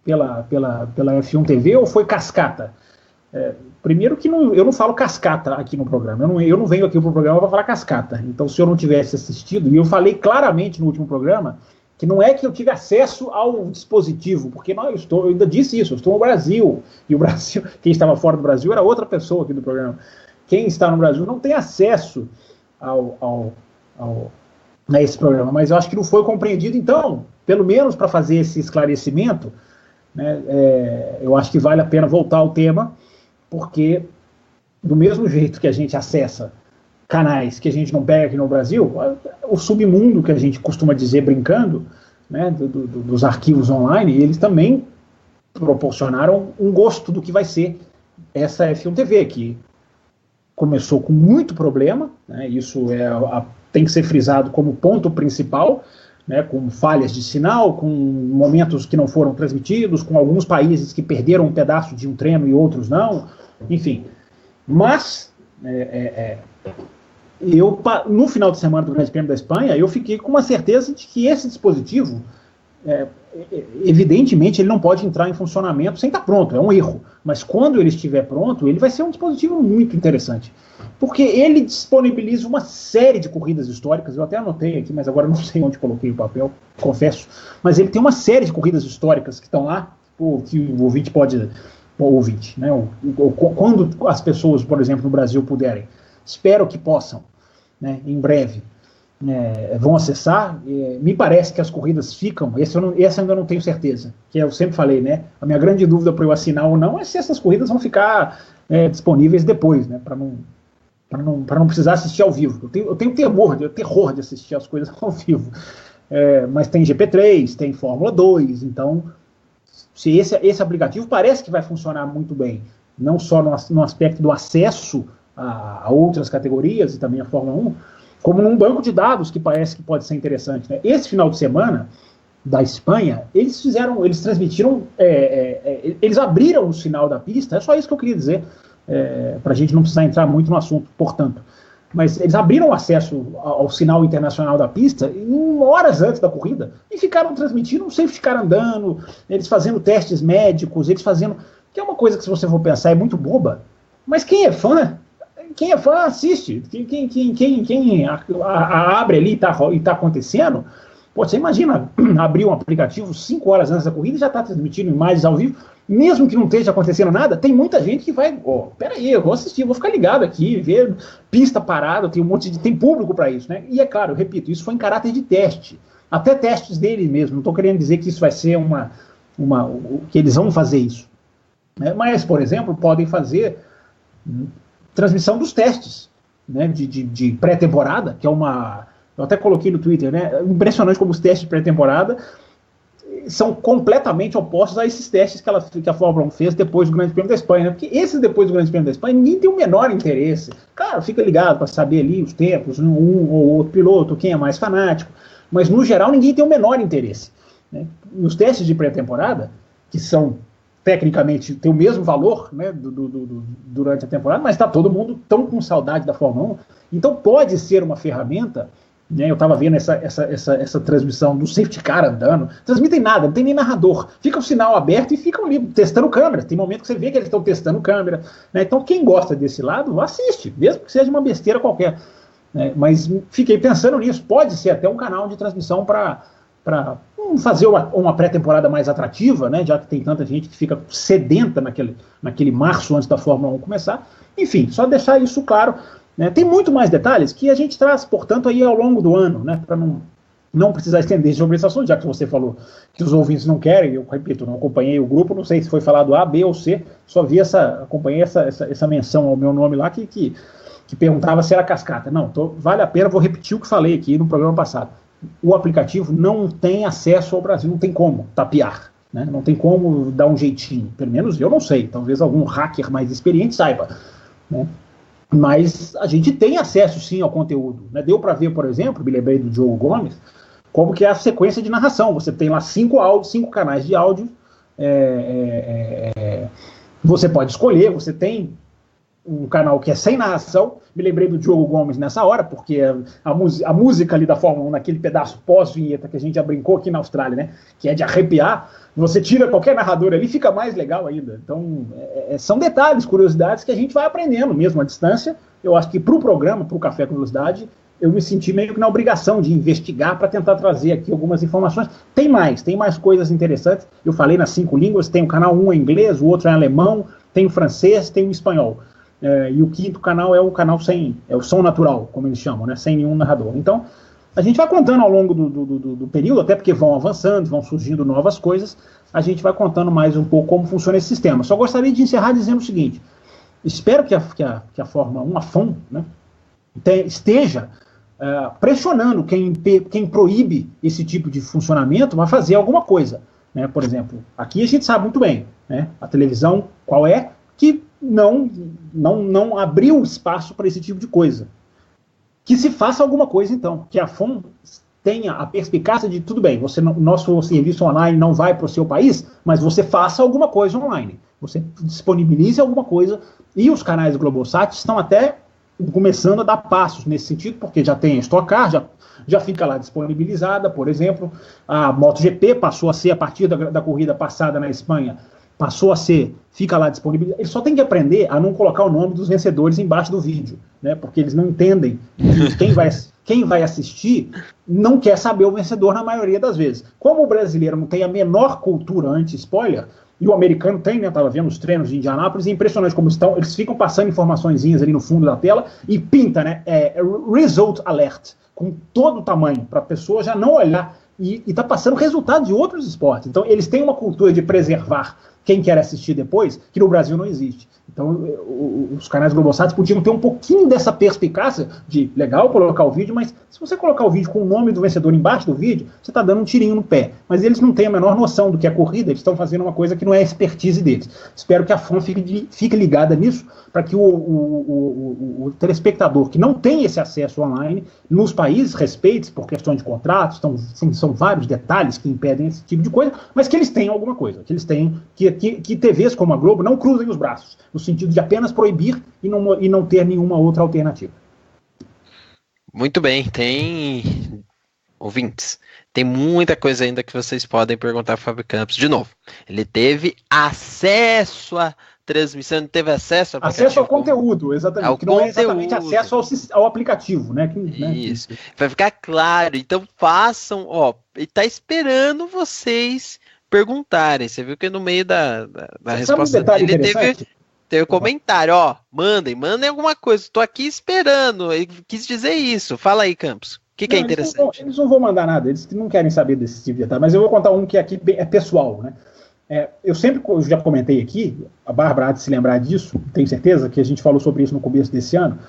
pela F1 TV ou foi cascata? Primeiro que eu não falo cascata aqui no programa, eu não venho aqui para o programa para falar cascata. Então, se eu não tivesse assistido, e eu falei claramente no último programa, que não é que eu tive acesso ao dispositivo, porque não, eu ainda disse isso, eu estou no Brasil, e o Brasil, quem estava fora do Brasil era outra pessoa aqui do programa. Quem está no Brasil não tem acesso a esse programa, mas eu acho que não foi compreendido. Então, pelo menos para fazer esse esclarecimento, né, eu acho que vale a pena voltar ao tema, porque do mesmo jeito que a gente acessa canais que a gente não pega aqui no Brasil, o submundo que a gente costuma dizer brincando, né, dos arquivos online, eles também proporcionaram um gosto do que vai ser essa F1 TV, que começou com muito problema, né, isso tem que ser frisado como ponto principal, né, com falhas de sinal, com momentos que não foram transmitidos, com alguns países que perderam um pedaço de um treino e outros não, enfim. Mas no final de semana do Grande Prêmio da Espanha, eu fiquei com uma certeza de que esse dispositivo, evidentemente, ele não pode entrar em funcionamento sem estar pronto, é um erro. Mas quando ele estiver pronto, ele vai ser um dispositivo muito interessante. Porque ele disponibiliza uma série de corridas históricas, eu até anotei aqui, mas agora não sei onde coloquei o papel, confesso. Mas ele tem uma série de corridas históricas que estão lá, que o ouvinte pode... ouvinte, né? Quando as pessoas, por exemplo, no Brasil puderem, espero que possam, né, em breve, vão acessar, me parece que as corridas ficam, essa eu ainda não tenho certeza, que eu sempre falei, né, a minha grande dúvida para eu assinar ou não é se essas corridas vão ficar disponíveis depois, né, para não precisar assistir ao vivo. Eu tenho terror de assistir as coisas ao vivo, mas tem GP3, tem Fórmula 2, então se esse aplicativo parece que vai funcionar muito bem, não só no aspecto do acesso a outras categorias e também a Fórmula 1, como num banco de dados que parece que pode ser interessante, né? Esse final de semana da Espanha, eles transmitiram, eles abriram o sinal da pista, é só isso que eu queria dizer, para a gente não precisar entrar muito no assunto, portanto. Mas eles abriram o acesso ao sinal internacional da pista horas antes da corrida e ficaram transmitindo um safety car andando, eles fazendo testes médicos, que é uma coisa que, se você for pensar, é muito boba, mas quem é fã assiste. Quem abre ali e tá acontecendo, pô, você imagina abrir um aplicativo 5 horas antes da corrida e já está transmitindo imagens ao vivo, mesmo que não esteja acontecendo nada, tem muita gente que vai, peraí, eu vou assistir, vou ficar ligado aqui, ver pista parada, tem público para isso, né? E é claro, eu repito, isso foi em caráter de teste, até testes dele mesmo, não estou querendo dizer que isso vai ser que eles vão fazer isso, né? Mas, por exemplo, podem fazer transmissão dos testes, né, de pré-temporada, que é eu até coloquei no Twitter, né, impressionante como os testes de pré-temporada são completamente opostos a esses testes que a Fórmula 1 fez depois do Grande Prêmio da Espanha, né, porque esses depois do Grande Prêmio da Espanha, ninguém tem o menor interesse, claro, fica ligado para saber ali os tempos, um ou outro piloto, quem é mais fanático, mas no geral ninguém tem o menor interesse, né. Nos testes de pré-temporada, que são tecnicamente tem o mesmo valor, né, durante a temporada, mas está todo mundo tão com saudade da Fórmula 1, então pode ser uma ferramenta, né, eu estava vendo essa transmissão do safety car andando, transmitem nada, não tem nem narrador, fica o sinal aberto e ficam ali testando câmera, tem momento que você vê que eles estão testando câmera, né, então quem gosta desse lado, assiste, mesmo que seja uma besteira qualquer, né, mas fiquei pensando nisso, pode ser até um canal de transmissão para fazer uma pré-temporada mais atrativa, né, já que tem tanta gente que fica sedenta naquele março antes da Fórmula 1 começar. Enfim, só deixar isso claro, né. Tem muito mais detalhes que a gente traz, portanto, aí ao longo do ano, né, para não precisar estender sobre esse assunto, já que você falou que os ouvintes não querem, eu repito, não acompanhei o grupo, não sei se foi falado A, B ou C, só acompanhei essa menção ao meu nome lá que perguntava se era cascata. Não, vale a pena, vou repetir o que falei aqui no programa passado. O aplicativo não tem acesso ao Brasil, não tem como tapear, né? Não tem como dar um jeitinho, pelo menos eu não sei, talvez algum hacker mais experiente saiba, né? Mas a gente tem acesso sim ao conteúdo, né? Deu para ver, por exemplo, me lembrei do Diogo Gomes, como que é a sequência de narração, você tem lá 5 canais de áudio, você pode escolher, você tem um canal que é sem narração. Me lembrei do Diogo Gomes nessa hora, porque a música ali da Fórmula 1, naquele pedaço pós-vinheta que a gente já brincou aqui na Austrália, né, que é de arrepiar, você tira qualquer narrador ali, fica mais legal ainda. Então, são detalhes, curiosidades que a gente vai aprendendo mesmo à distância. Eu acho que para o programa, para o Café com Velocidade, eu me senti meio que na obrigação de investigar para tentar trazer aqui algumas informações. Tem mais coisas interessantes. Eu falei nas 5 línguas, tem o canal, um é inglês, o outro é alemão, tem o francês, tem o espanhol. E o 5º canal é o canal é o som natural, como eles chamam, né, sem nenhum narrador. Então, a gente vai contando ao longo do período, até porque vão avançando, vão surgindo novas coisas, a gente vai contando mais um pouco como funciona esse sistema. Só gostaria de encerrar dizendo o seguinte: espero que a Fórmula 1, a FOM, né, esteja pressionando quem proíbe esse tipo de funcionamento a fazer alguma coisa. Né? Por exemplo, aqui a gente sabe muito bem, né, a televisão, qual é, que não abriu espaço para esse tipo de coisa. Que se faça alguma coisa, então. Que a FOM tenha a perspicácia de, tudo bem, nosso serviço online não vai para o seu país, mas você faça alguma coisa online. Você disponibilize alguma coisa, e os canais Globosat estão até começando a dar passos nesse sentido, porque já tem a Stock Car, já fica lá disponibilizada. Por exemplo, a MotoGP passou a ser, a partir da corrida passada na Espanha, fica lá disponível. Eles só têm que aprender a não colocar o nome dos vencedores embaixo do vídeo, né? Porque eles não entendem que quem vai assistir não quer saber o vencedor na maioria das vezes. Como o brasileiro não tem a menor cultura anti-spoiler, e o americano tem, né? Eu estava vendo os treinos de Indianápolis, é impressionante como eles ficam passando informaçõezinhas ali no fundo da tela e pinta, né? Result Alert, com todo o tamanho, para a pessoa já não olhar, e está passando resultado de outros esportes. Então, eles têm uma cultura de preservar quem quer assistir depois, que no Brasil não existe. Então, os canais Globosat podiam ter um pouquinho dessa perspicácia de, legal colocar o vídeo, mas se você colocar o vídeo com o nome do vencedor embaixo do vídeo, você está dando um tirinho no pé. Mas eles não têm a menor noção do que é corrida, eles estão fazendo uma coisa que não é expertise deles. Espero que a FOM fique ligada nisso, para que o telespectador que não tem esse acesso online, nos países, respeite por questões de contratos, são vários detalhes que impedem esse tipo de coisa, mas que eles tenham alguma coisa, que eles tenham, que TVs como a Globo não cruzem os braços, no sentido de apenas proibir e não ter nenhuma outra alternativa. Muito bem, tem ouvintes. Tem muita coisa ainda que vocês podem perguntar para o Fábio Campos. De novo, ele teve acesso à transmissão, não teve acesso ao aplicativo. Acesso ao conteúdo, exatamente. Ao que não conteúdo. É exatamente acesso ao aplicativo, né? Isso. Vai ficar claro. Então façam, ele está esperando vocês perguntarem. Você viu que no meio da resposta dele teve comentário, mandem alguma coisa. Estou aqui esperando. Ele quis dizer isso. Fala aí, Campos. O que é interessante? Eles não vão mandar nada, eles não querem saber desse tipo de detalhe, mas eu vou contar um que aqui é pessoal, né? Eu já comentei aqui, a Bárbara há de se lembrar disso, tenho certeza que a gente falou sobre isso no começo desse ano,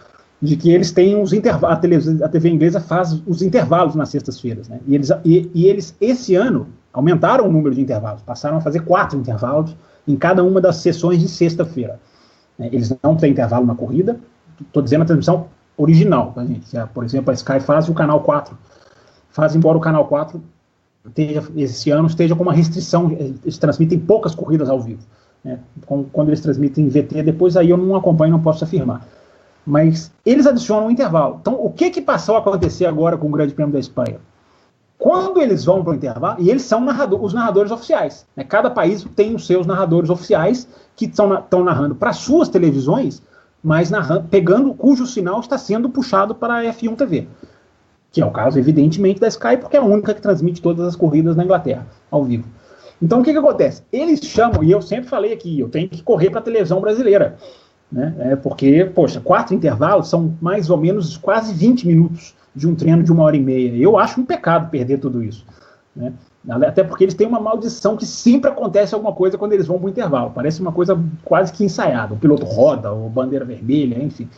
de que eles têm os intervalos, a TV inglesa faz os intervalos nas sextas-feiras, né? E eles, esse ano, aumentaram o número de intervalos, passaram a fazer 4 intervalos em cada uma das sessões de sexta-feira. Eles não têm intervalo na corrida, estou dizendo a transmissão original, tá, gente? Por exemplo, a Sky faz o canal 4, faz embora o canal 4 esse ano esteja com uma restrição, eles transmitem poucas corridas ao vivo, né? Quando eles transmitem VT, depois aí eu não acompanho, não posso afirmar. Mas eles adicionam um intervalo. Então, o que passou a acontecer agora com o Grande Prêmio da Espanha? Quando eles vão para o intervalo, e eles são os narradores oficiais, né? Cada país tem os seus narradores oficiais que estão narrando para suas televisões, mas cujo sinal está sendo puxado para a F1 TV. Que é o caso, evidentemente, da Sky, porque é a única que transmite todas as corridas na Inglaterra, ao vivo. Então, o que acontece? Eles chamam, e eu sempre falei aqui, eu tenho que correr para a televisão brasileira, né? Porque, 4 intervalos são mais ou menos quase 20 minutos de um treino de 1h30. Eu acho um pecado perder tudo isso, né? Até porque eles têm uma maldição que sempre acontece alguma coisa quando eles vão para o intervalo. Parece uma coisa quase que ensaiada. O piloto roda, ou bandeira vermelha, enfim.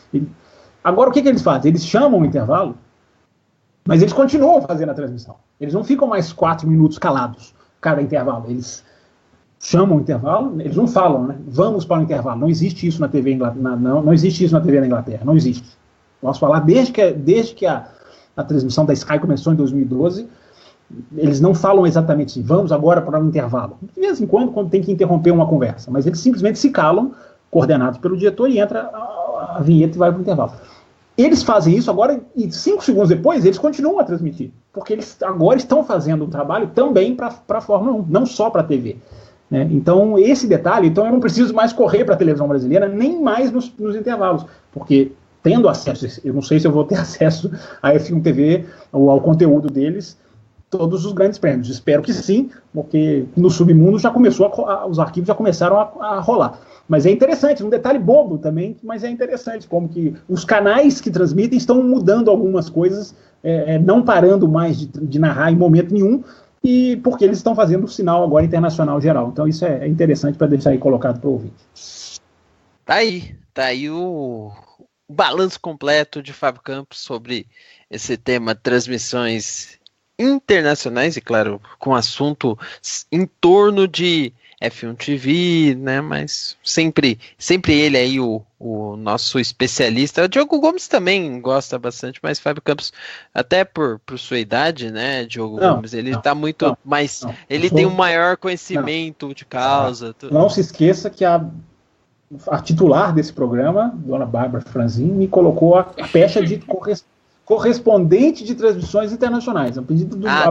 Agora, o que eles fazem? Eles chamam o intervalo, mas eles continuam fazendo a transmissão. Eles não ficam mais 4 minutos calados, cada intervalo. Eles chamam o intervalo, eles não falam, né? Vamos para o intervalo. Não existe isso na TV não existe isso na TV na Inglaterra. Não existe. Posso falar desde que a transmissão da Sky começou em 2012, eles não falam exatamente assim, vamos agora para um intervalo. De vez em quando tem que interromper uma conversa, mas eles simplesmente se calam, coordenados pelo diretor, e entra a vinheta e vai para o intervalo. Eles fazem isso agora e 5 segundos depois eles continuam a transmitir, porque eles agora estão fazendo um trabalho também para a Fórmula 1, não só para a TV. Né? Então, esse detalhe, então eu não preciso mais correr para a televisão brasileira, nem mais nos intervalos, porque tendo acesso, eu não sei se eu vou ter acesso à F1 TV ou ao conteúdo deles, todos os grandes prêmios. Espero que sim, porque no submundo já começou os arquivos já começaram a rolar. Mas é interessante, um detalhe bobo também, mas é interessante como que os canais que transmitem estão mudando algumas coisas, não parando mais de narrar em momento nenhum, e porque eles estão fazendo o sinal agora internacional geral. Então isso é interessante para deixar aí colocado para o ouvinte. Tá aí o balanço completo de Fábio Campos sobre esse tema transmissões internacionais, e claro, com assunto em torno de F1 TV, né, mas sempre ele aí, o nosso especialista. O Diogo Gomes também gosta bastante, mas Fábio Campos, até por sua idade, né, Diogo Gomes, ele tá muito mais, ele tem um maior conhecimento de causa. Não se esqueça que a titular desse programa, dona Bárbara Franzin, me colocou a pecha de correspondente de transmissões internacionais.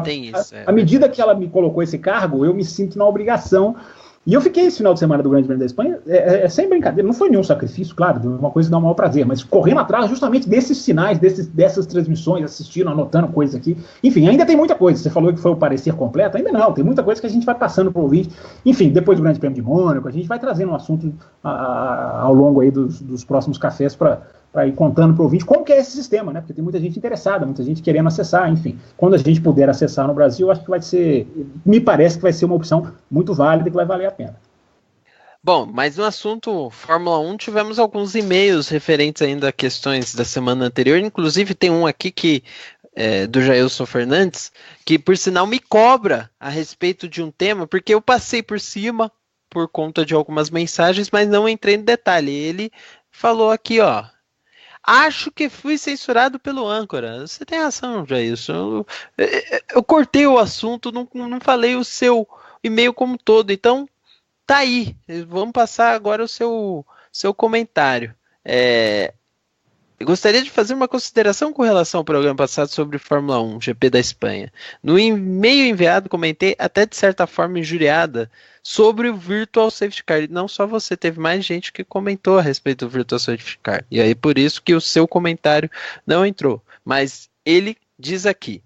Tem isso. À medida que ela me colocou esse cargo, eu me sinto na obrigação. E eu fiquei esse final de semana do Grande Prêmio da Espanha, sem brincadeira, não foi nenhum sacrifício, claro, uma coisa que dá um maior prazer, mas correndo atrás justamente desses sinais, dessas transmissões, assistindo, anotando coisas aqui. Enfim, ainda tem muita coisa. Você falou que foi o parecer completo, ainda não, tem muita coisa que a gente vai passando para o ouvinte. Enfim, depois do Grande Prêmio de Mônaco, a gente vai trazendo um assunto ao longo aí dos próximos cafés para ir contando para o ouvinte como que é esse sistema, né? Porque tem muita gente interessada, muita gente querendo acessar, enfim. Quando a gente puder acessar no Brasil, acho que me parece que vai ser uma opção muito válida e que vai valer a pena. Bom, mas no assunto Fórmula 1 tivemos alguns e-mails referentes ainda a questões da semana anterior, inclusive tem um aqui do Jailson Fernandes, que por sinal me cobra a respeito de um tema, porque eu passei por cima por conta de algumas mensagens, mas não entrei no detalhe. Ele falou aqui, ó: acho que fui censurado pelo âncora. Você tem razão, Jailson. Eu cortei o assunto, não falei o seu e-mail como todo. Então, tá aí. Vamos passar agora o seu comentário. Eu gostaria de fazer uma consideração com relação ao programa passado sobre Fórmula 1, GP da Espanha. No e-mail enviado, comentei, até de certa forma injuriada, sobre o Virtual Safety Car. E não só você, teve mais gente que comentou a respeito do Virtual Safety Car. E aí por isso que o seu comentário não entrou. Mas ele diz aqui: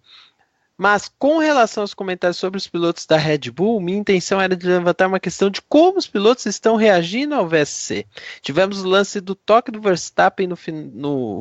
mas com relação aos comentários sobre os pilotos da Red Bull, minha intenção era de levantar uma questão de como os pilotos estão reagindo ao VSC. Tivemos o lance do toque do Verstappen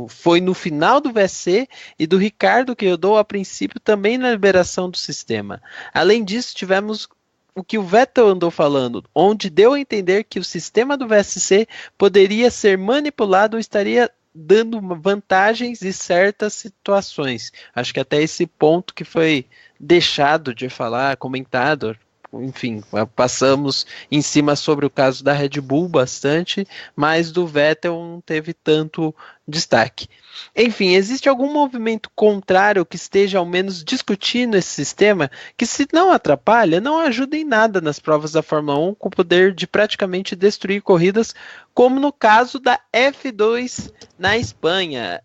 foi no final do VSC e do Ricardo, que eu dou a princípio também na liberação do sistema. Além disso, tivemos o que o Vettel andou falando, onde deu a entender que o sistema do VSC poderia ser manipulado ou estaria dando vantagens em certas situações. Acho que até esse ponto que foi deixado de falar, comentado, enfim, passamos em cima sobre o caso da Red Bull bastante, mas do Vettel não teve tanto destaque. Enfim, existe algum movimento contrário que esteja ao menos discutindo esse sistema, que se não atrapalha, não ajuda em nada nas provas da Fórmula 1, com o poder de praticamente destruir corridas, como no caso da F2 na Espanha.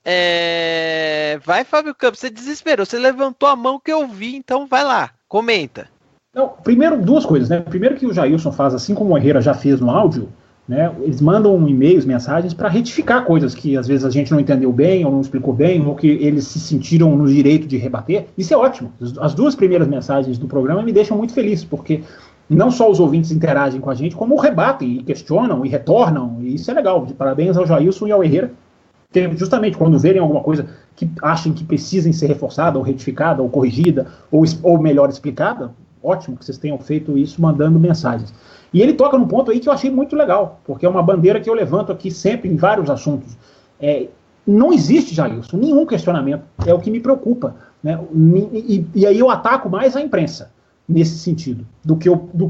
Vai, Fábio Campos, você desesperou, você levantou a mão que eu vi, então vai lá, comenta. Não, primeiro, duas coisas, né? Primeiro que o Jailson faz, assim como o Herrera já fez no áudio, né? Eles mandam e-mails, mensagens para retificar coisas que às vezes a gente não entendeu bem, ou não explicou bem, ou que eles se sentiram no direito de rebater. Isso é ótimo. As duas primeiras mensagens do programa me deixam muito feliz, porque não só os ouvintes interagem com a gente, como rebatem, e questionam, e retornam, e isso é legal. Parabéns ao Jailson e ao Herrera, que justamente quando verem alguma coisa que achem que precisem ser reforçada, ou retificada, ou corrigida, ou melhor explicada, ótimo que vocês tenham feito isso mandando mensagens. E ele toca num ponto aí que eu achei muito legal, porque é uma bandeira que eu levanto aqui sempre em vários assuntos. Não existe, Jailson, nenhum questionamento, é o que me preocupa, né? E aí eu ataco mais a imprensa, nesse sentido, do que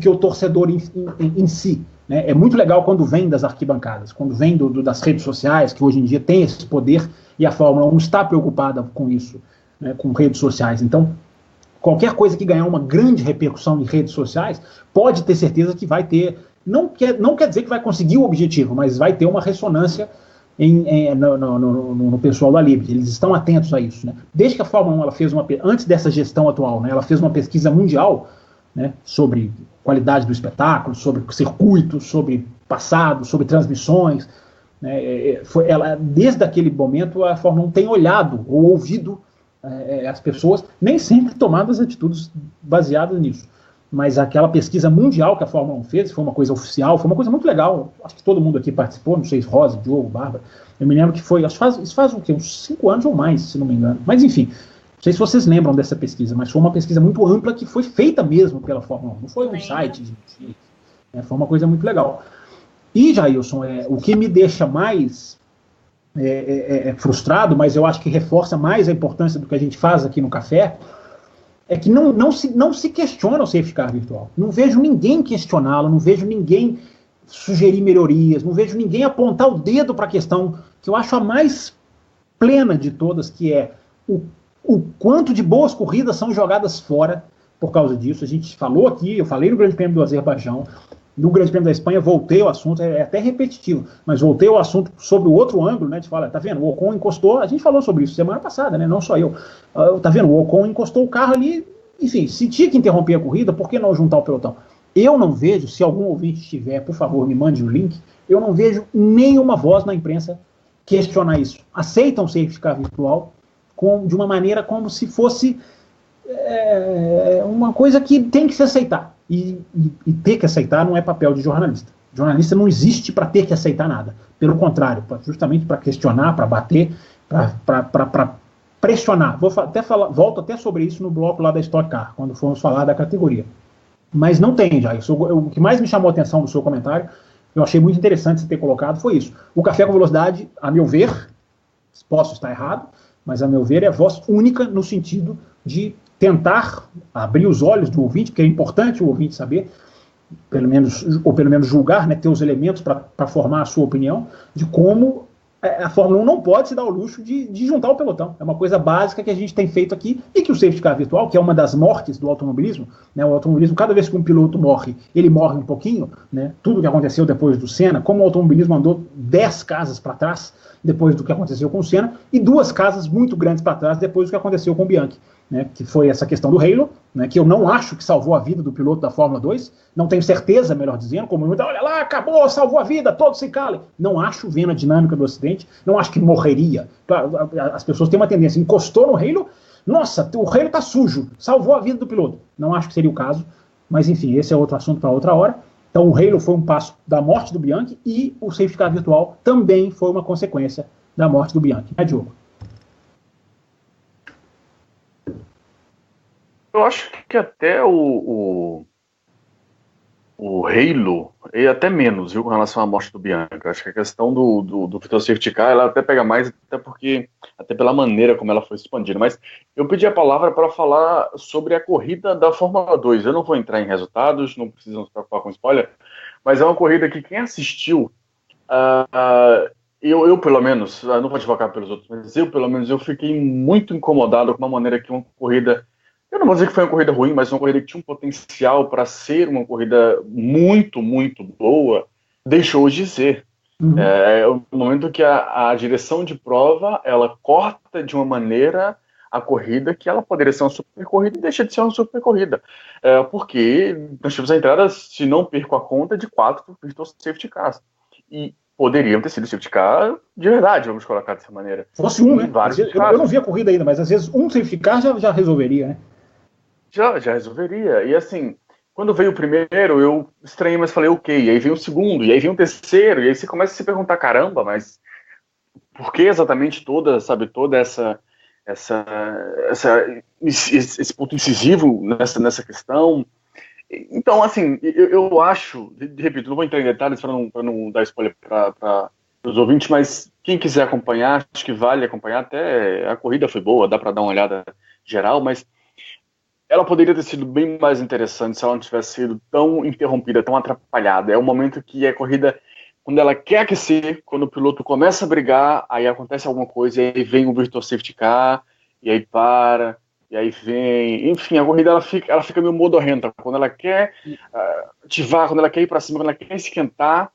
o torcedor em si. Né? É muito legal quando vem das arquibancadas, quando vem das redes sociais, que hoje em dia tem esse poder, e a Fórmula 1 está preocupada com isso, né, com redes sociais. Então, qualquer coisa que ganhar uma grande repercussão em redes sociais, pode ter certeza que vai ter, não quer dizer que vai conseguir o objetivo, mas vai ter uma ressonância no pessoal da Liberty. Eles estão atentos a isso, né? Desde que a Fórmula 1 ela fez antes dessa gestão atual, né, ela fez uma pesquisa mundial, né, sobre qualidade do espetáculo, sobre circuitos, sobre passado, sobre transmissões, né, desde aquele momento a Fórmula 1 tem olhado ou ouvido as pessoas, nem sempre tomado as atitudes baseadas nisso. Mas aquela pesquisa mundial que a Fórmula 1 fez, foi uma coisa oficial, foi uma coisa muito legal. Acho que todo mundo aqui participou, não sei, Rosa, Diogo, Bárbara. Eu me lembro que foi, isso faz o quê? Uns 5 anos ou mais, se não me engano. Mas enfim, não sei se vocês lembram dessa pesquisa, mas foi uma pesquisa muito ampla que foi feita mesmo pela Fórmula 1. Não foi um site, foi uma coisa muito legal. E, Jailson, o que me deixa mais frustrado, mas eu acho que reforça mais a importância do que a gente faz aqui no Café, é que não se questiona o safety car virtual. Não vejo ninguém questioná-lo, não vejo ninguém sugerir melhorias, não vejo ninguém apontar o dedo para a questão que eu acho a mais plena de todas, que é o quanto de boas corridas são jogadas fora por causa disso. A gente falou aqui, eu falei no Grande Prêmio do Azerbaijão, no Grande Prêmio da Espanha, voltei ao assunto, é até repetitivo, mas voltei ao assunto sobre o outro ângulo, né, de falar, tá vendo, o Ocon encostou, a gente falou sobre isso semana passada, né, não só eu, tá vendo, o Ocon encostou o carro ali, enfim, se tinha que interromper a corrida, por que não juntar o pelotão? Eu não vejo, se algum ouvinte tiver, por favor, me mande o link, eu não vejo nenhuma voz na imprensa questionar isso. Aceitam o safety car virtual de uma maneira como se fosse uma coisa que tem que se aceitar. E ter que aceitar não é papel de jornalista. Jornalista não existe para ter que aceitar nada. Pelo contrário, justamente para questionar, para bater, para pressionar. Volto até sobre isso no bloco lá da Stock Car, quando formos falar da categoria. Mas não tem, já. O que mais me chamou a atenção do seu comentário, eu achei muito interessante você ter colocado, foi isso. O Café com Velocidade, a meu ver, posso estar errado, mas a meu ver é voz única no sentido de tentar abrir os olhos do ouvinte, porque é importante o ouvinte saber, pelo menos julgar, né, ter os elementos para formar a sua opinião, de como a Fórmula 1 não pode se dar o luxo de juntar o pelotão. É uma coisa básica que a gente tem feito aqui, e que o safety car virtual, que é uma das mortes do automobilismo, né, o automobilismo, cada vez que um piloto morre, ele morre um pouquinho, né, tudo que aconteceu depois do Senna, como o automobilismo andou 10 casas para trás, depois do que aconteceu com o Senna, e 2 casas muito grandes para trás depois do que aconteceu com o Bianchi, né, que foi essa questão do Halo, né, que eu não acho que salvou a vida do piloto da Fórmula 2, não tenho certeza, melhor dizendo, como muita, olha lá, acabou, salvou a vida, todos se calem. Não acho, vendo a dinâmica do acidente, não acho que morreria. As pessoas têm uma tendência, encostou no Halo, nossa, o Halo está sujo, salvou a vida do piloto. Não acho que seria o caso, mas enfim, esse é outro assunto para outra hora. Então o Halo foi um passo da morte do Bianchi, e o safety car virtual também foi uma consequência da morte do Bianchi, né, Diogo? Eu acho que até o Halo, e até menos, viu, com relação à morte do Bianchi. Eu acho que a questão do Virtual Safety Car, ela até pega mais, até pela maneira como ela foi expandida. Mas eu pedi a palavra para falar sobre a corrida da Fórmula 2. Eu não vou entrar em resultados, não precisam se preocupar com spoiler, mas é uma corrida que quem assistiu, eu pelo menos, não vou advogar pelos outros, mas eu pelo menos, eu fiquei muito incomodado com a maneira que uma corrida... Eu não vou dizer que foi uma corrida ruim, mas uma corrida que tinha um potencial para ser uma corrida muito, muito boa, deixou de ser. Uhum. É o momento que a direção de prova, ela corta de uma maneira a corrida que ela poderia ser uma super corrida e deixa de ser uma super corrida. Porque nós tivemos a entrada, se não perco a conta, de 4 Virtual Safety Cars. E poderiam ter sido safety car de verdade, vamos colocar dessa maneira. Fosse um, né? Eu não vi a corrida ainda, mas às vezes um safety car já resolveria, né? Já resolveria. E assim, quando veio o primeiro, eu estranhei, mas falei, ok. E aí vem o segundo, e aí vem o terceiro, e aí você começa a se perguntar, caramba, mas por que exatamente esse ponto incisivo nessa questão? Então, assim, eu acho, repito, não vou entrar em detalhes para não dar spoiler para os ouvintes, mas quem quiser acompanhar, acho que vale acompanhar. Até a corrida foi boa, dá para dar uma olhada geral, mas ela poderia ter sido bem mais interessante se ela não tivesse sido tão interrompida, tão atrapalhada. É o momento que a corrida, quando ela quer aquecer, quando o piloto começa a brigar, aí acontece alguma coisa, e aí vem o Virtual Safety Car, e aí para, e aí vem... Enfim, a corrida ela fica meio modorrenta. Quando ela quer ativar, quando ela quer ir para cima, quando ela quer esquentar,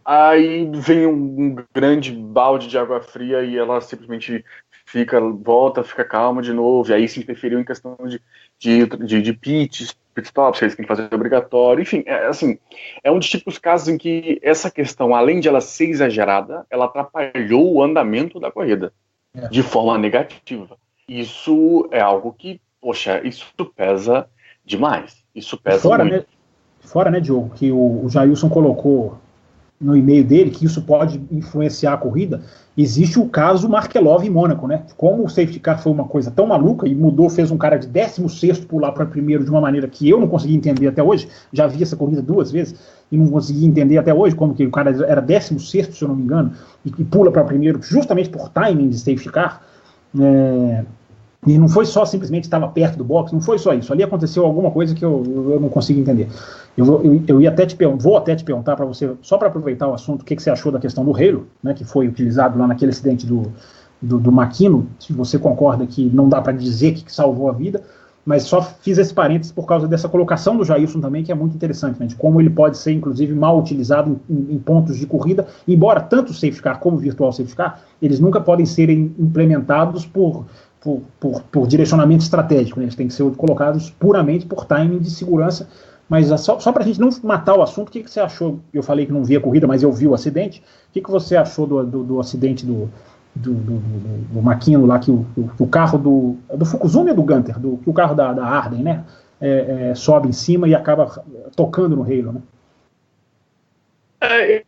Aí vem um grande balde de água fria e ela simplesmente volta, fica calma de novo, e aí se interferiu em questão de pitstops, que eles têm que fazer obrigatório, enfim, assim, é um dos tipos casos em que essa questão, além de ela ser exagerada, ela atrapalhou o andamento da corrida, de forma negativa. Isso é algo que, poxa, isso pesa demais, isso pesa muito. Fora, né, Diogo, que o Jailson colocou no e-mail dele, que isso pode influenciar a corrida, existe o caso Markelov em Mônaco, né? Como o safety car foi uma coisa tão maluca e mudou, fez um cara de 16º pular para primeiro de uma maneira que eu não consegui entender até hoje, já vi essa corrida 2 vezes e não consegui entender até hoje como que o cara era 16º, se eu não me engano, e pula para primeiro justamente por timing de safety car. E não foi só simplesmente estava perto do box, não foi só isso. Ali aconteceu alguma coisa que eu não consigo entender. Eu ia até vou até te perguntar para você, só para aproveitar o assunto, o que você achou da questão do Halo, né, que foi utilizado lá naquele acidente do Makino, se você concorda que não dá para dizer que salvou a vida, mas só fiz esse parênteses por causa dessa colocação do Jailson também, que é muito interessante, né, de como ele pode ser, inclusive, mal utilizado em pontos de corrida, embora tanto o safety car como o virtual safety car, eles nunca podem ser implementados por direcionamento estratégico, né? Eles têm que ser colocados puramente por timing de segurança, mas só para a gente não matar o assunto, o que você achou? Eu falei que não vi a corrida, mas eu vi o acidente. O que você achou do acidente do Makino lá, que o carro do Fukuzumi ou do Gunter? Que o carro da Arden, né? Sobe em cima e acaba tocando no Halo, né?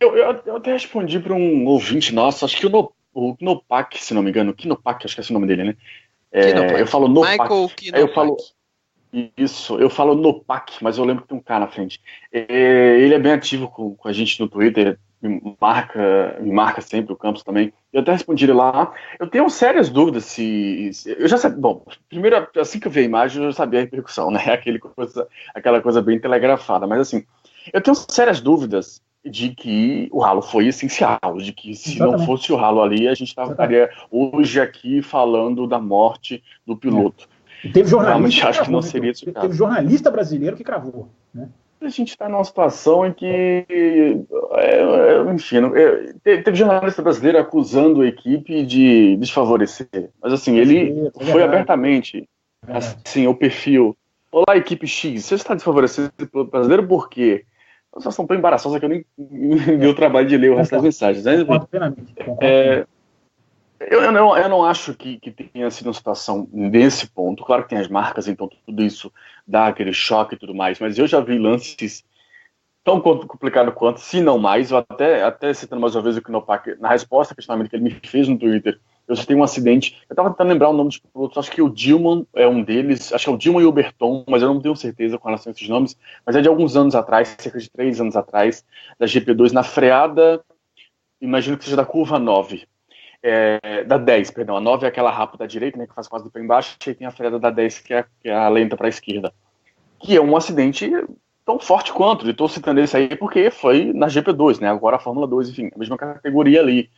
Eu até respondi para um ouvinte nosso, acho que o Knopak, se não me engano, Knopak, acho que é esse o nome dele, né? Eu falo Knopak. Eu falo Knopak, mas eu lembro que tem um K na frente. Ele é bem ativo com a gente no Twitter, me marca sempre, o Campos também. Eu até respondi ele lá. Eu tenho sérias dúvidas se eu já sabia. Bom, primeiro, assim que eu vi a imagem, eu já sabia a repercussão, né? Aquela coisa bem telegrafada. Mas assim, eu tenho sérias dúvidas de que o Halo foi essencial, de que se não fosse o Halo ali, a gente estaria hoje aqui falando da morte do piloto. E teve jornalista acho que não seria esse caso. Teve jornalista brasileiro que cravou, né? A gente está numa situação em que, enfim, teve jornalista brasileiro acusando a equipe de desfavorecer, mas assim, ele foi abertamente, assim, o perfil: olá, equipe X, você está desfavorecendo o piloto brasileiro por quê? Uma situação tão embaraçosa que eu nem vi o trabalho de ler o resto das mensagens. Eu não acho que tenha sido uma situação nesse ponto. Claro que tem as marcas, então tudo isso dá aquele choque e tudo mais, mas eu já vi lances tão complicado quanto, se não mais. Eu até citando mais uma vez o Knopak, na resposta ao questionamento que ele me fez no Twitter, eu citei um acidente, eu estava tentando lembrar o nome dos pilotos, acho que o Dillman é um deles, acho que é o Dillman e o Berton, mas eu não tenho certeza com relação a esses nomes, mas é de alguns anos atrás, cerca de 3 anos atrás, da GP2, na freada, imagino que seja da curva 9, da 10, perdão, a 9 é aquela rápida da direita, né, que faz quase do pé embaixo, e tem a freada da 10, que é a lenta para a esquerda, que é um acidente tão forte quanto. Eu estou citando esse aí porque foi na GP2, né, agora a Fórmula 2, enfim, a mesma categoria ali.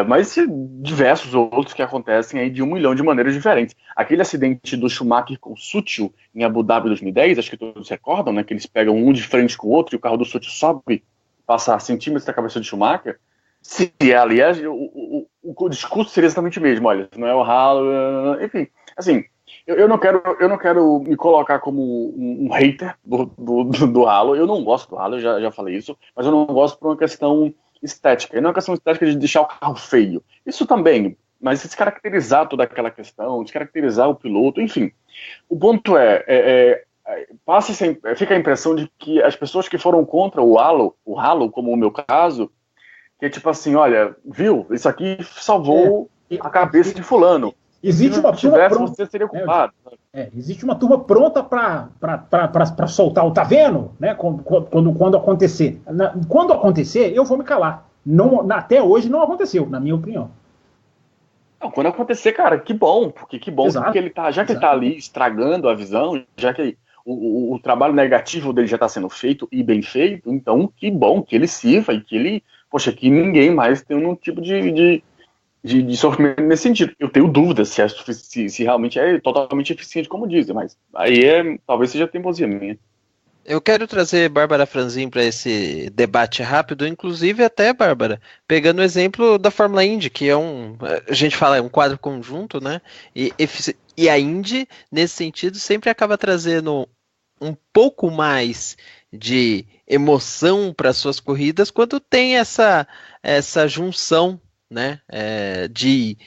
Mas diversos outros que acontecem aí de 1 milhão de maneiras diferentes. Aquele acidente do Schumacher com o Sutil em Abu Dhabi 2010, acho que todos recordam, né, que eles pegam um de frente com o outro e o carro do Sutil sobe, passa centímetros da cabeça do Schumacher. Se aliás, o discurso seria exatamente o mesmo: olha, não é o Halo, enfim, assim, eu não quero me colocar como um hater do Halo. Eu não gosto do Halo, eu já falei isso, mas eu não gosto por uma questão estética, e não é uma questão estética de deixar o carro feio, isso também, mas descaracterizar toda aquela questão, descaracterizar o piloto, enfim. O ponto fica a impressão de que as pessoas que foram contra o Halo, como o meu caso, que é tipo assim: olha, viu, isso aqui salvou a cabeça de fulano. Existe uma turma pronta, você seria culpado. Existe uma turma pronta para soltar o tá vendo, né? Quando acontecer. Quando acontecer, eu vou me calar. Não, até hoje não aconteceu, na minha opinião. Não, quando acontecer, cara, que bom, porque ele tá, já que ele tá ali estragando a visão, já que o trabalho negativo dele já está sendo feito e bem feito, então que bom que ele sirva e que ele, poxa, que ninguém mais tem um tipo de sofrimento nesse sentido. Eu tenho dúvidas se realmente é totalmente eficiente, como dizem, mas aí talvez seja teimosia minha. Eu quero trazer Bárbara Franzin para esse debate rápido, inclusive até, Bárbara, pegando o exemplo da Fórmula Indy, que a gente fala, é um quadro conjunto, né? E a Indy, nesse sentido, sempre acaba trazendo um pouco mais de emoção para suas corridas quando tem essa junção, né, de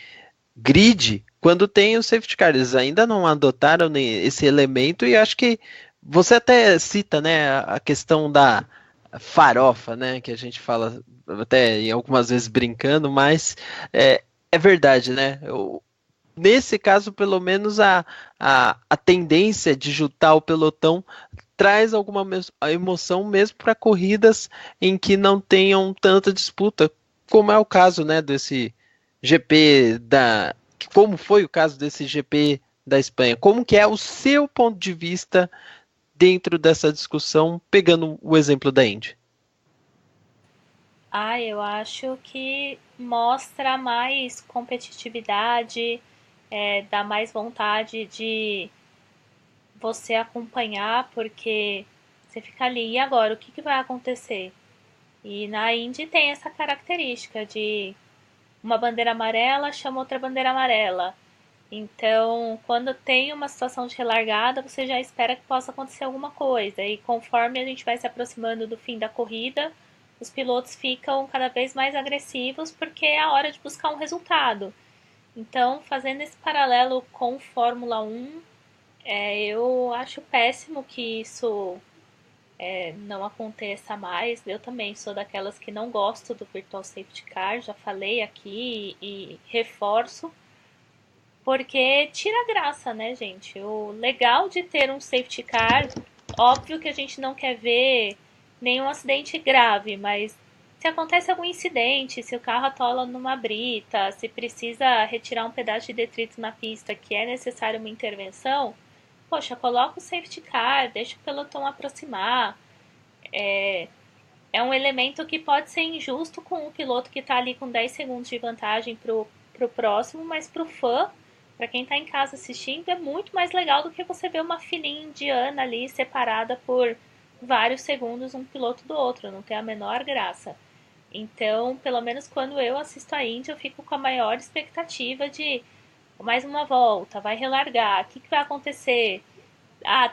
grid, quando tem o safety car. Eles ainda não adotaram esse elemento e acho que você até cita, né, a questão da farofa, né, que a gente fala até em algumas vezes brincando, mas é verdade, né? Nesse caso, pelo menos a tendência de juntar o pelotão traz alguma emoção mesmo para corridas em que não tenham tanta disputa, como é o caso, né, desse GP como foi o caso desse GP da Espanha. Como que é o seu ponto de vista dentro dessa discussão, pegando o exemplo da Indy? Eu acho que mostra mais competitividade, dá mais vontade de você acompanhar, porque você fica ali, e agora, o que vai acontecer? E na Indy tem essa característica de uma bandeira amarela chama outra bandeira amarela. Então, quando tem uma situação de relargada, você já espera que possa acontecer alguma coisa. E conforme a gente vai se aproximando do fim da corrida, os pilotos ficam cada vez mais agressivos porque é a hora de buscar um resultado. Então, fazendo esse paralelo com Fórmula 1, eu acho péssimo que isso não aconteça mais. Eu também sou daquelas que não gosto do Virtual Safety Car, já falei aqui e reforço. Porque tira a graça, né, gente? O legal de ter um safety car, óbvio que a gente não quer ver nenhum acidente grave, mas se acontece algum incidente, se o carro atola numa brita, se precisa retirar um pedaço de detrito na pista que é necessário uma intervenção, poxa, coloca o safety car, deixa o pelotão aproximar. É um elemento que pode ser injusto com o piloto que está ali com 10 segundos de vantagem pro próximo, mas pro fã, para quem está em casa assistindo, é muito mais legal do que você ver uma filinha indiana ali separada por vários segundos um piloto do outro, não tem a menor graça. Então, pelo menos quando eu assisto a Indy, eu fico com a maior expectativa de mais uma volta, vai relargar, o que vai acontecer?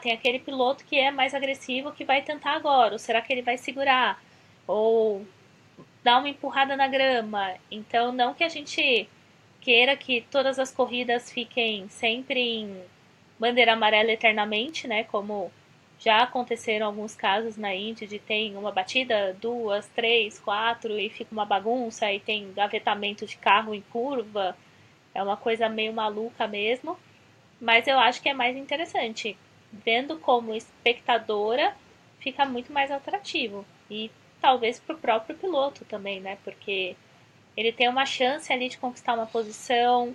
Tem aquele piloto que é mais agressivo que vai tentar agora, ou será que ele vai segurar? Ou dar uma empurrada na grama? Então, não que a gente queira que todas as corridas fiquem sempre em bandeira amarela eternamente, né? Como já aconteceram alguns casos na Indy de tem uma batida, 2, 3, 4 e fica uma bagunça e tem gavetamento de carro em curva. É uma coisa meio maluca mesmo. Mas eu acho que é mais interessante. Vendo como espectadora, fica muito mais atrativo. E talvez pro próprio piloto também, né? Porque ele tem uma chance ali de conquistar uma posição.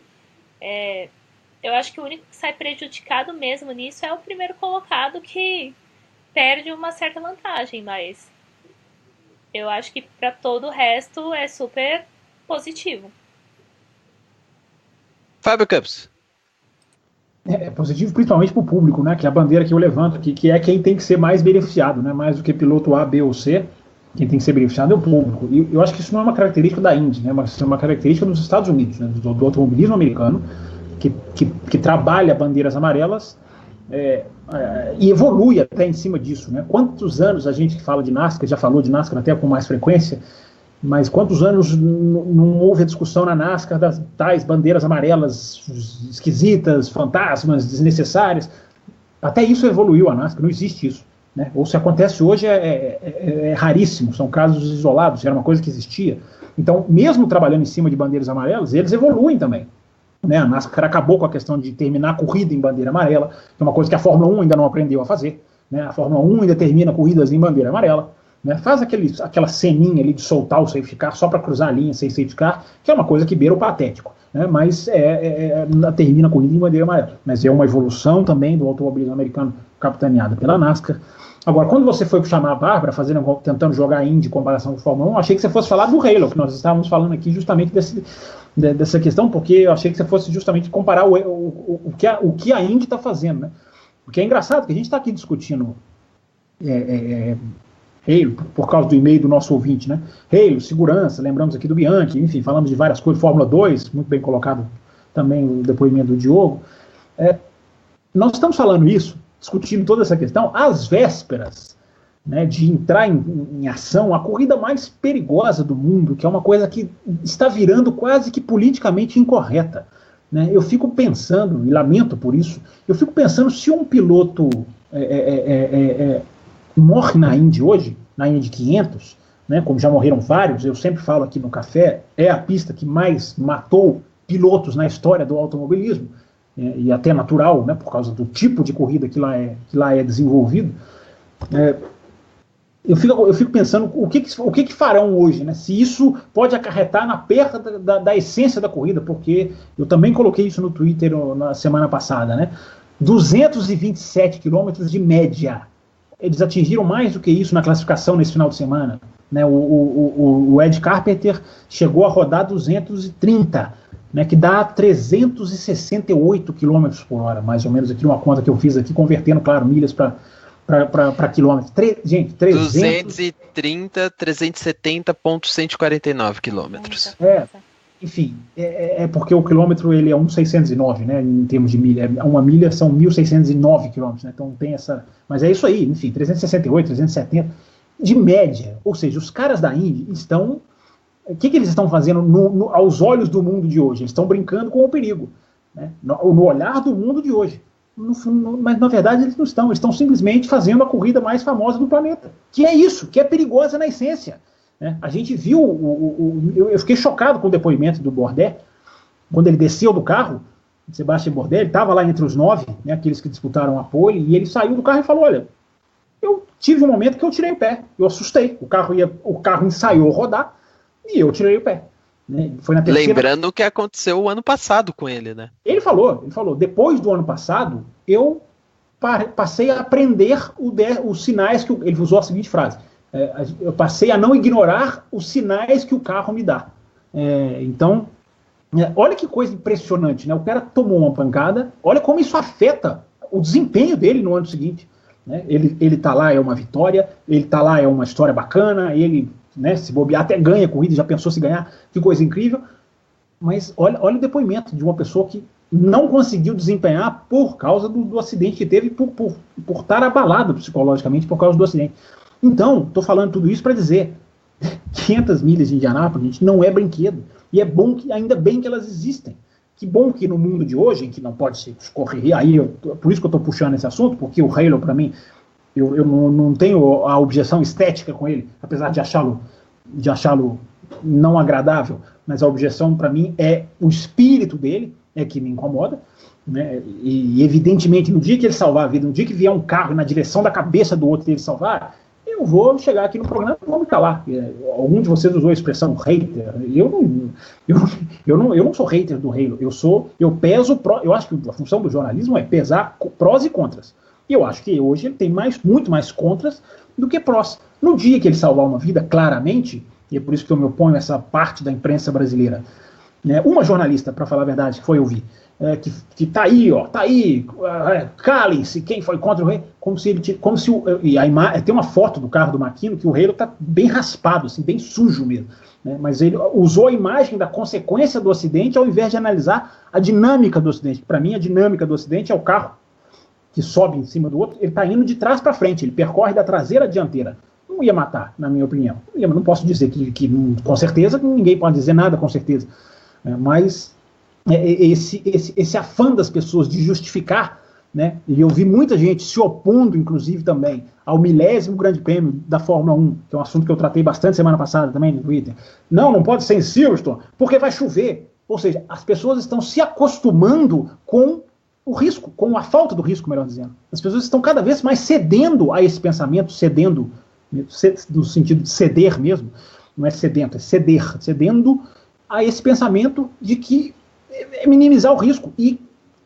Eu acho que o único que sai prejudicado mesmo nisso é o primeiro colocado, que perde uma certa vantagem, mas eu acho que para todo o resto é super positivo. Fábio Campos. É positivo principalmente para o público, né? Que é a bandeira que eu levanto, que é quem tem que ser mais beneficiado, né? Mais do que piloto A, B ou C. Quem tem que ser beneficiado é o público. E eu acho que isso não é uma característica da Indy, né? Mas é uma característica dos Estados Unidos, né? Do automobilismo americano, que trabalha bandeiras amarelas e evolui até em cima disso, né? Quantos anos a gente que fala de NASCAR, já falou de NASCAR até com mais frequência, mas quantos anos não houve a discussão na NASCAR das tais bandeiras amarelas esquisitas, fantasmas, desnecessárias? Até isso evoluiu a NASCAR, não existe isso. Né? Ou se acontece hoje é raríssimo, são casos isolados, era uma coisa que existia. Então, mesmo trabalhando em cima de bandeiras amarelas, eles evoluem também. Né? A NASCAR acabou com a questão de terminar a corrida em bandeira amarela, que é uma coisa que a Fórmula 1 ainda não aprendeu a fazer. Né? A Fórmula 1 ainda termina corridas em bandeira amarela. Né? Faz aquela ceninha ali de soltar o safety car só para cruzar a linha sem safety car, que é uma coisa que beira o patético. Né? Mas termina a corrida em bandeira amarela. Mas é uma evolução também do automobilismo americano capitaneada pela NASCAR. Agora, quando você foi chamar a Bárbara, tentando jogar a Indy em comparação com a Fórmula 1, achei que você fosse falar do Halo, que nós estávamos falando aqui justamente dessa questão, porque eu achei que você fosse justamente comparar o que a Indy está fazendo. Né? Porque é engraçado que a gente está aqui discutindo Halo, por causa do e-mail do nosso ouvinte, né? Halo, segurança, lembramos aqui do Bianchi, enfim, falamos de várias coisas, Fórmula 2, muito bem colocado também o depoimento do Diogo. Nós estamos falando isso, discutindo toda essa questão, às vésperas, né, de entrar em ação a corrida mais perigosa do mundo, que é uma coisa que está virando quase que politicamente incorreta. Né? Eu fico pensando, e lamento por isso, eu fico pensando se um piloto morre na Indy hoje, na Indy 500, né, como já morreram vários, eu sempre falo aqui no Café, é a pista que mais matou pilotos na história do automobilismo, e até natural, né, por causa do tipo de corrida que lá é desenvolvido. Eu fico pensando o que farão hoje, né, se isso pode acarretar na perda da essência da corrida, porque eu também coloquei isso no Twitter na semana passada, né, 227 quilômetros de média. Eles atingiram mais do que isso na classificação nesse final de semana. Né? O Ed Carpenter chegou a rodar 230, né, que dá 368 km por hora, mais ou menos, aqui uma conta que eu fiz aqui, convertendo, claro, milhas para quilômetros. Gente, 230, 370,149 quilômetros. Enfim, porque o quilômetro ele é 1.609, né, em termos de milha. Uma milha são 1.609 quilômetros, né, então tem essa... Mas é isso aí, enfim, 368, 370, de média. Ou seja, os caras da Indy estão... O que eles estão fazendo aos olhos do mundo de hoje? Eles estão brincando com o perigo, né, no olhar do mundo de hoje. Mas, na verdade, eles não estão. Eles estão simplesmente fazendo a corrida mais famosa do planeta. Que é isso, que é perigosa na essência. A gente viu, eu fiquei chocado com o depoimento do Bourdais, quando ele desceu do carro, Sebastian Bourdais, ele estava lá entre os 9, né, aqueles que disputaram a pole, e ele saiu do carro e falou, olha, eu tive um momento que eu tirei o pé, eu assustei, o carro ensaiou rodar, e eu tirei o pé. Né? Foi na terceira... Lembrando o que aconteceu o ano passado com ele, né? Ele falou, depois do ano passado, eu passei a aprender os sinais que ele usou a seguinte frase, eu passei a não ignorar os sinais que o carro me dá. Então, olha que coisa impressionante, né? O cara tomou uma pancada, olha como isso afeta o desempenho dele no ano seguinte. Né? Ele tá lá, é uma vitória, ele tá lá, é uma história bacana, ele, né, se bobear até ganha a corrida, já pensou se ganhar, que coisa incrível. Mas olha o depoimento de uma pessoa que não conseguiu desempenhar por causa do acidente que teve, por estar abalado psicologicamente por causa do acidente. Então, estou falando tudo isso para dizer 500 milhas de Indianápolis, gente, não é brinquedo. E é bom ainda bem que elas existem. Que bom que no mundo de hoje, em que não pode se correr, por isso que eu estou puxando esse assunto, porque o Halo, para mim, eu não tenho a objeção estética com ele, apesar de achá-lo não agradável, mas a objeção para mim é o espírito dele, que me incomoda. Né? E evidentemente, no dia que ele salvar a vida, no dia que vier um carro na direção da cabeça do outro e ele salvar, eu vou chegar aqui no programa e vou me calar. Algum de vocês usou a expressão hater. Eu não sou hater do Halo. Eu peso, eu acho que a função do jornalismo é pesar prós e contras. E eu acho que hoje ele tem muito mais contras do que prós. No dia que ele salvar uma vida, claramente, e é por isso que eu me oponho a essa parte da imprensa brasileira, né, uma jornalista, para falar a verdade, que foi ouvir, que tá aí, calem-se, quem foi contra o rei, tem uma foto do carro do Makino que o Halo tá bem raspado, assim, bem sujo mesmo, né, mas ele usou a imagem da consequência do acidente ao invés de analisar a dinâmica do acidente. Para mim, a dinâmica do acidente é o carro que sobe em cima do outro, ele tá indo de trás para frente, ele percorre da traseira à dianteira. Não ia matar, na minha opinião. Não posso dizer que com certeza, ninguém pode dizer nada com certeza, mas esse afã das pessoas de justificar, né, e eu vi muita gente se opondo, inclusive também, ao 10º Grande Prêmio da Fórmula 1, que é um assunto que eu tratei bastante semana passada também no Twitter. Não pode ser em Silverstone, porque vai chover. Ou seja, as pessoas estão se acostumando com o risco, com a falta do risco, melhor dizendo. As pessoas estão cada vez mais cedendo a esse pensamento, cedendo no sentido de ceder mesmo, não é sedento, é cedendo a esse pensamento de que é minimizar o risco, e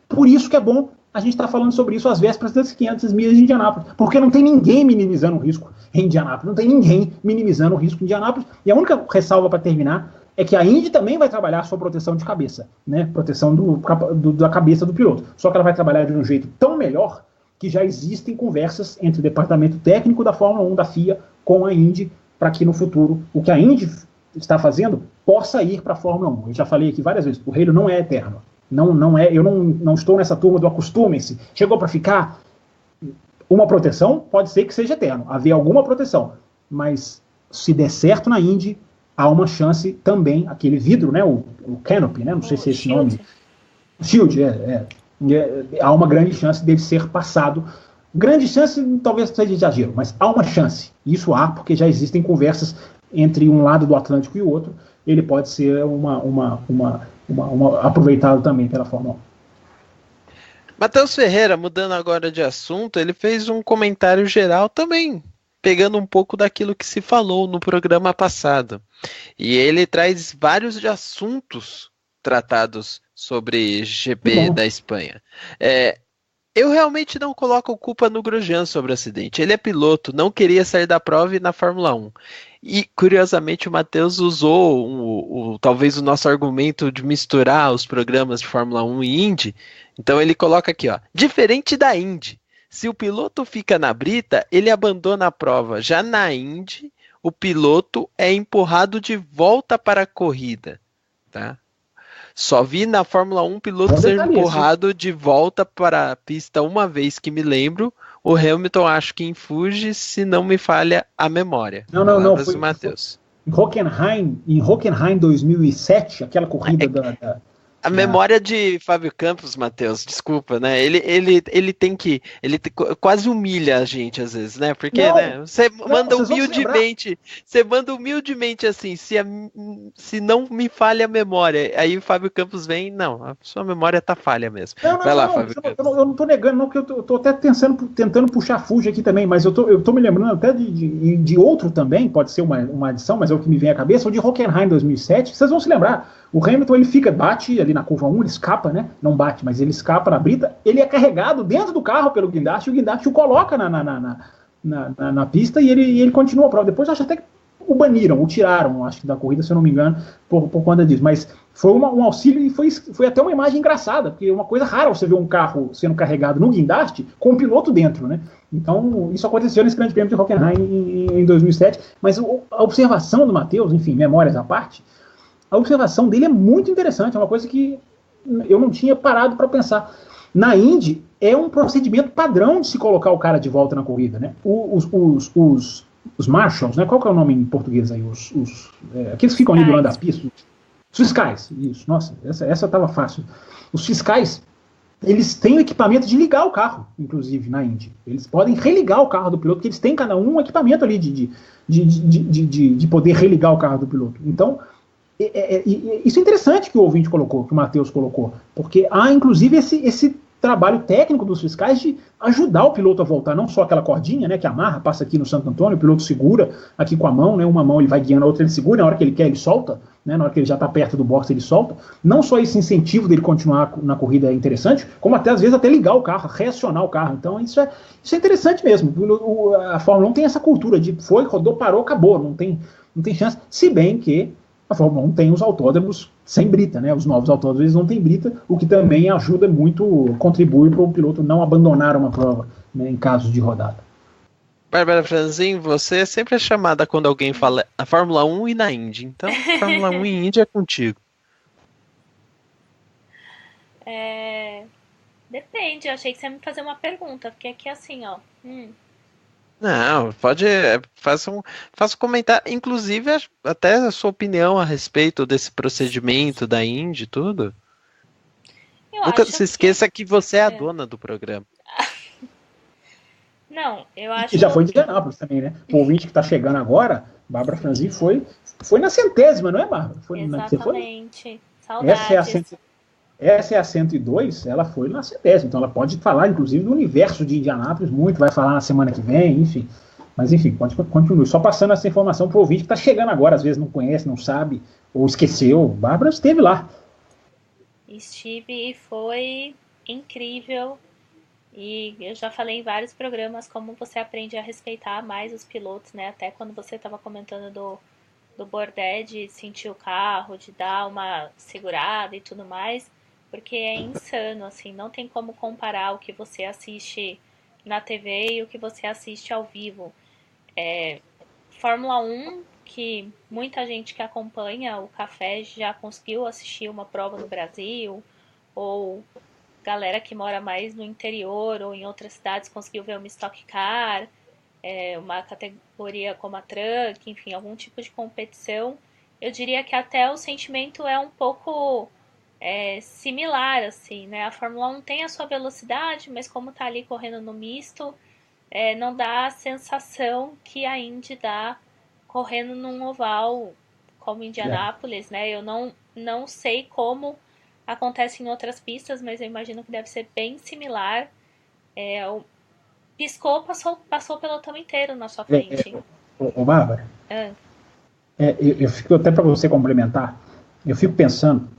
por isso que é bom a gente estar falando sobre isso às vésperas das 500 milhas de Indianápolis, porque não tem ninguém minimizando o risco em Indianápolis, não tem ninguém minimizando o risco em Indianápolis, e a única ressalva para terminar é que a Indy também vai trabalhar a sua proteção de cabeça, né? Proteção da cabeça do piloto, só que ela vai trabalhar de um jeito tão melhor que já existem conversas entre o departamento técnico da Fórmula 1 da FIA com a Indy, para que no futuro o que a Indy está fazendo possa ir para a Fórmula 1. Eu já falei aqui várias vezes, o Halo não é eterno. Eu não estou nessa turma do acostumem-se. Chegou para ficar uma proteção, pode ser que seja eterno, haver alguma proteção, mas se der certo na Indy, há uma chance também, aquele vidro, né, o canopy, né, não sei se é esse Shield. nome, Shield, há uma grande chance dele ser passado. Grande chance, talvez seja exagero, mas há uma chance. Isso há, porque já existem conversas entre um lado do Atlântico e o outro. Ele pode ser aproveitado também pela Fórmula 1. Matheus Ferreira, mudando agora de assunto, ele fez um comentário geral também, pegando um pouco daquilo que se falou no programa passado. E ele traz vários de assuntos tratados sobre GP da Espanha. Eu realmente não coloco culpa no Grosjean sobre o acidente. Ele é piloto, não queria sair da prova e ir na Fórmula 1. E, curiosamente, o Matheus usou talvez o nosso argumento de misturar os programas de Fórmula 1 e Indy. Então ele coloca aqui, ó, diferente da Indy. Se o piloto fica na brita, ele abandona a prova. Já na Indy, o piloto é empurrado de volta para a corrida. Tá? Só vi na Fórmula 1 piloto ser empurrado de volta para a pista uma vez que me lembro. O Hamilton acho que em Fuji, se não me falha a memória. Não. Foi, Matheus. Em Hockenheim 2007, aquela corrida A memória de Fábio Campos, Matheus, desculpa, né? Ele tem que. Ele quase humilha a gente às vezes, né? Porque, né? Você manda humildemente assim, se não me falha a memória. Aí o Fábio Campos vem, não, a sua memória tá falha mesmo. Vai lá, Fábio Campos. Eu não tô negando, não, que eu tô até tentando puxar Fuji aqui também, mas eu tô me lembrando até de outro também, pode ser uma adição, mas é o que me vem à cabeça, o de Hockenheim 2007, vocês vão se lembrar. O Hamilton, ele bate ali na curva 1, ele escapa, né? Não bate, mas ele escapa na brita. Ele é carregado dentro do carro pelo guindaste, e o guindaste o coloca na pista e ele continua a prova. Depois, eu acho até que o baniram, o tiraram, acho que da corrida, se eu não me engano, por conta disso. Mas foi um auxílio e foi até uma imagem engraçada, porque é uma coisa rara você ver um carro sendo carregado no guindaste com o piloto dentro, né? Então, isso aconteceu nesse Grande Prêmio de Hockenheim em 2007. Mas a observação do Matheus, enfim, memórias à parte, a observação dele é muito interessante, é uma coisa que eu não tinha parado para pensar. Na Indy, é um procedimento padrão de se colocar o cara de volta na corrida, né? Os marshals, né? Qual que é o nome em português aí? Aqueles que ficam ali durante a pista. Os fiscais, isso. Nossa, essa estava fácil. Os fiscais, eles têm o equipamento de ligar o carro, inclusive, na Indy. Eles podem religar o carro do piloto, porque eles têm cada um equipamento ali de poder religar o carro do piloto. Então, isso é interessante que o ouvinte colocou, que o Matheus colocou, porque há inclusive esse trabalho técnico dos fiscais de ajudar o piloto a voltar, não só aquela cordinha, né, que amarra, passa aqui no Santo Antônio, o piloto segura aqui com a mão, né, uma mão ele vai guiando, a outra ele segura, na hora que ele quer ele solta, né, na hora que ele já está perto do box ele solta. Não só esse incentivo dele continuar na corrida é interessante, como até às vezes até ligar o carro, reacionar o carro. Então isso é interessante mesmo. A Fórmula 1 tem essa cultura de foi, rodou, parou, acabou, não tem chance, se bem que a Fórmula 1 tem os autódromos sem brita, né? Os novos autódromos eles não têm brita, o que também ajuda muito, contribui para o piloto não abandonar uma prova, né, em caso de rodada. Bárbara Franzin, você sempre é chamada quando alguém fala na Fórmula 1 e na Indy. Então, Fórmula 1 e Indy é contigo. Depende, eu achei que você ia me fazer uma pergunta, porque aqui é assim, ó. Não, pode, faça um comentário, inclusive até a sua opinião a respeito desse procedimento da Indy e tudo. Nunca se esqueça que você é a dona do programa. Não, eu acho que já foi de Indianápolis também, né? O ouvinte que está chegando agora, Bárbara Franzin foi na 100ª, não é, Bárbara? Exatamente. Saudades. Essa é a 102, ela foi na 100ª, então ela pode falar, inclusive, do universo de Indianápolis, muito, vai falar na semana que vem, enfim. Mas, enfim, continue. Só passando essa informação para o ouvinte que está chegando agora, às vezes não conhece, não sabe, ou esqueceu. Bárbara esteve lá. Estive e foi incrível. E eu já falei em vários programas como você aprende a respeitar mais os pilotos, né? Até quando você estava comentando do Bourdais, de sentir o carro, de dar uma segurada e tudo mais, porque é insano, assim, não tem como comparar o que você assiste na TV e o que você assiste ao vivo. Fórmula 1, que muita gente que acompanha o Café já conseguiu assistir uma prova no Brasil, ou galera que mora mais no interior ou em outras cidades conseguiu ver uma Stock Car, uma categoria como a Truck, enfim, algum tipo de competição. Eu diria que até o sentimento é um pouco similar, assim, né? A Fórmula 1 tem a sua velocidade, mas como tá ali correndo no misto, não dá a sensação que a Indy dá correndo num oval como Indianápolis, né? Eu não sei como acontece em outras pistas, mas eu imagino que deve ser bem similar. Piscou, passou o pelotão inteiro na sua frente. Bárbara, eu fico, até para você complementar, eu fico pensando,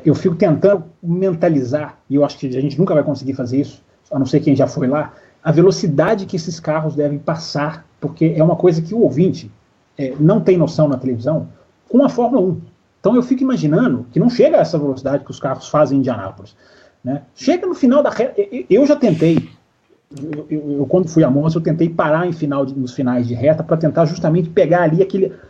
eu fico tentando mentalizar, e eu acho que a gente nunca vai conseguir fazer isso, a não ser quem já foi lá, a velocidade que esses carros devem passar, porque é uma coisa que o ouvinte não tem noção na televisão, com a Fórmula 1. Então eu fico imaginando que não chega a essa velocidade que os carros fazem em Indianápolis, né? Chega no final da reta, eu já tentei, eu quando fui a Monza, eu tentei parar nos finais de reta para tentar justamente pegar ali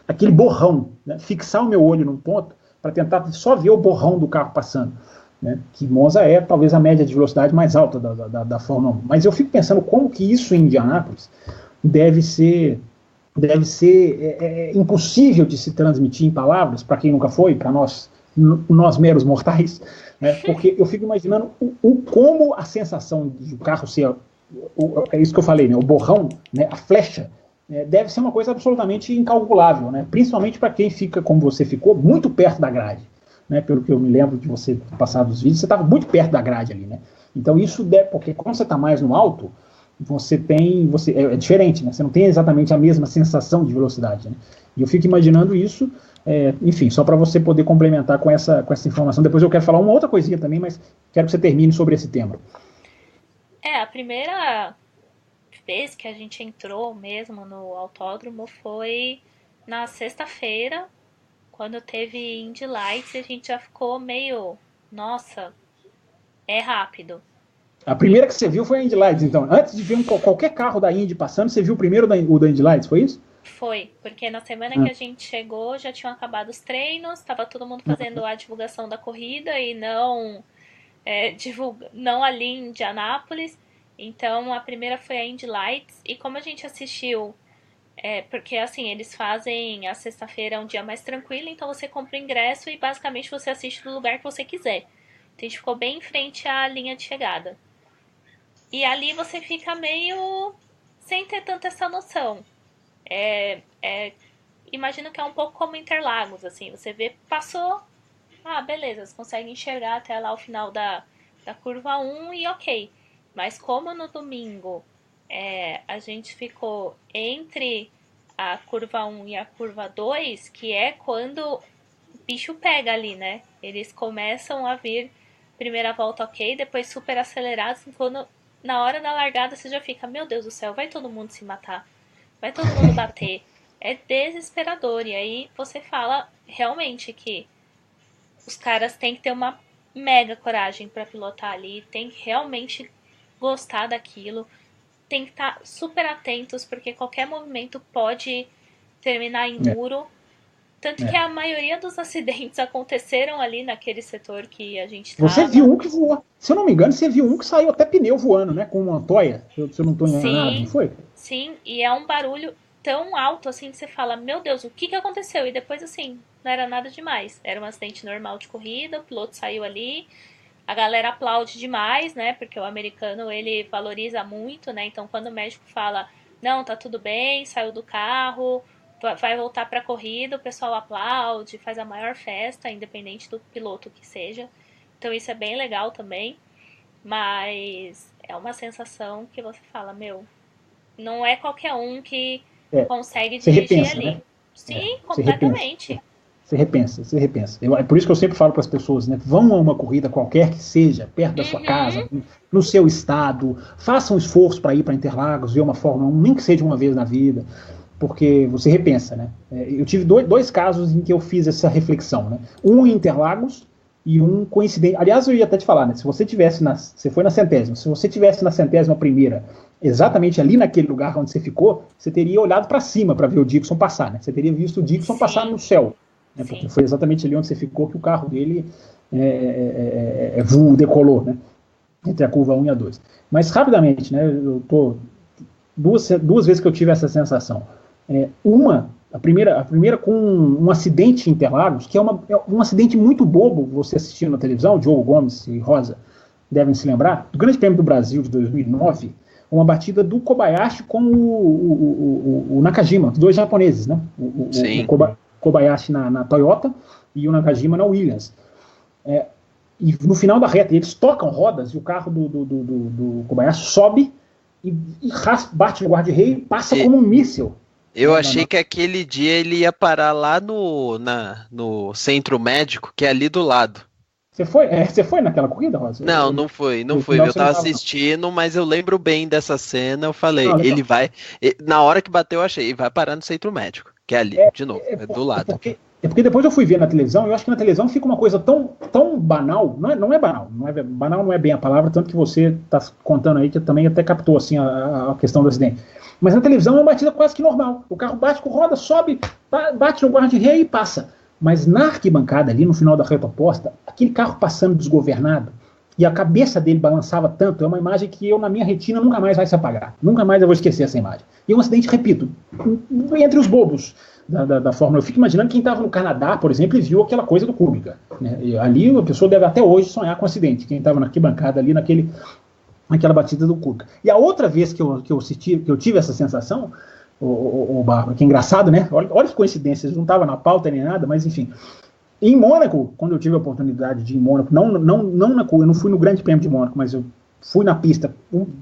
aquele borrão, né? Fixar o meu olho num ponto para tentar só ver o borrão do carro passando. Né, que Monza é talvez a média de velocidade mais alta da Fórmula 1. Mas eu fico pensando como que isso em Indianápolis deve ser impossível de se transmitir em palavras, para quem nunca foi, para nós meros mortais, né, porque eu fico imaginando como a sensação de o carro ser, é isso que eu falei, né, o borrão, né, a flecha, deve ser uma coisa absolutamente incalculável, né, principalmente para quem fica, como você ficou, muito perto da grade. Né, pelo que eu me lembro de você passar dos vídeos, você estava muito perto da grade ali, né? Então isso deve, porque quando você está mais no alto, é diferente, né? Você não tem exatamente a mesma sensação de velocidade, né? E eu fico imaginando isso, enfim, só para você poder complementar com essa informação. Depois eu quero falar uma outra coisinha também, mas quero que você termine sobre esse tema. A primeira vez que a gente entrou mesmo no autódromo foi na sexta-feira, quando teve Indy Lights, a gente já ficou meio, nossa, é rápido. A primeira que você viu foi a Indy Lights, então. Antes de ver qualquer carro da Indy passando, você viu primeiro o da Indy Lights, foi isso? Foi, porque na semana que a gente chegou, já tinham acabado os treinos, estava todo mundo fazendo a divulgação da corrida e não ali em Indianápolis. Então, a primeira foi a Indy Lights, e como a gente assistiu... porque assim, eles fazem a sexta-feira um dia mais tranquilo, então você compra o ingresso e basicamente você assiste do lugar que você quiser. Então a gente ficou bem em frente à linha de chegada. E ali você fica meio sem ter tanta essa noção. Imagino que é um pouco como Interlagos, assim, você vê, passou, beleza, você consegue enxergar até lá o final da curva 1 e ok. Mas como no domingo... a gente ficou entre a curva 1 e a curva 2, que é quando o bicho pega ali, né? Eles começam a vir, primeira volta ok, depois super acelerados, quando na hora da largada você já fica, meu Deus do céu, vai todo mundo se matar, vai todo mundo bater. É desesperador, e aí você fala realmente que os caras têm que ter uma mega coragem para pilotar ali, tem que realmente gostar daquilo, tem que estar super atentos, porque qualquer movimento pode terminar em muro. Tanto que a maioria dos acidentes aconteceram ali naquele setor que a gente estava. Você viu um que voou. Se eu não me engano, você viu um que saiu até pneu voando, né? Com uma toia, se eu não estou enganado, não foi? Sim, e é um barulho tão alto assim que você fala, meu Deus, o que aconteceu? E depois assim, não era nada demais. Era um acidente normal de corrida, o piloto saiu ali. A galera aplaude demais, né? Porque o americano, ele valoriza muito, né? Então, quando o médico fala, não, tá tudo bem, saiu do carro, vai voltar pra corrida, o pessoal aplaude, faz a maior festa, independente do piloto que seja. Então, isso é bem legal também. Mas é uma sensação que você fala, meu, não é qualquer um que consegue dirigir repensa, ali. Né? Sim, completamente. Você repensa. É por isso que eu sempre falo para as pessoas, né? Vão a uma corrida qualquer que seja, perto da sua casa, no seu estado, façam um esforço para ir para Interlagos, ver uma Fórmula 1, nem que seja uma vez na vida, porque você repensa, né? Eu tive dois casos em que eu fiz essa reflexão, né? Um em Interlagos e um coincidente. Aliás, eu ia até te falar, né? Se você foi na 100ª, se você tivesse na 100ª primeira exatamente ali naquele lugar onde você ficou, você teria olhado para cima para ver o Dixon passar, né? Você teria visto o Dixon passar no céu, né? Porque foi exatamente ali onde você ficou que o carro dele decolou, né? Entre a curva 1 e a 2. Mas rapidamente, né? Eu tô duas vezes que eu tive essa sensação. A primeira com um acidente em Interlagos, que é um acidente muito bobo, você assistindo na televisão, Diogo Gomes e Rosa devem se lembrar, do Grande Prêmio do Brasil de 2009, uma batida do Kobayashi com o Nakajima, os dois japoneses, né? O Kobayashi na Toyota e o Nakajima na Williams. E no final da reta, eles tocam rodas e o carro do Kobayashi sobe e bate no guarda-reio e passa como um míssil. Eu achei que aquele dia ele ia parar lá no centro médico, que é ali do lado. Você foi naquela corrida, Rosa? Não fui. Eu tava assistindo, mas eu lembro bem dessa cena. Eu falei, ele vai. Na hora que bateu, eu achei, ele vai parar no centro médico, que é ali, de novo, do lado. Porque depois eu fui ver na televisão, eu acho que na televisão fica uma coisa tão banal, não é banal, banal não é bem a palavra, tanto que você está contando aí, que também até captou assim, a questão do acidente. Mas na televisão é uma batida quase que normal. O carro bate com roda, sobe, bate no guarda-reio e passa. Mas na arquibancada, ali no final da reta oposta, aquele carro passando desgovernado, e a cabeça dele balançava tanto, é uma imagem que na minha retina, nunca mais vai se apagar. Nunca mais eu vou esquecer essa imagem. E é um acidente, repito, entre os bobos da Fórmula. Eu fico imaginando quem estava no Canadá, por exemplo, e viu aquela coisa do Kubica, né? E ali a pessoa deve até hoje sonhar com um acidente. Quem estava na arquibancada ali naquela batida do Kubica. E a outra vez que eu tive essa sensação, o Bárbara, que é engraçado, né? Olha que coincidências, não estava na pauta nem nada, mas enfim. Em Mônaco, quando eu tive a oportunidade de ir em Mônaco, eu não fui no Grande Prêmio de Mônaco, mas eu fui na pista,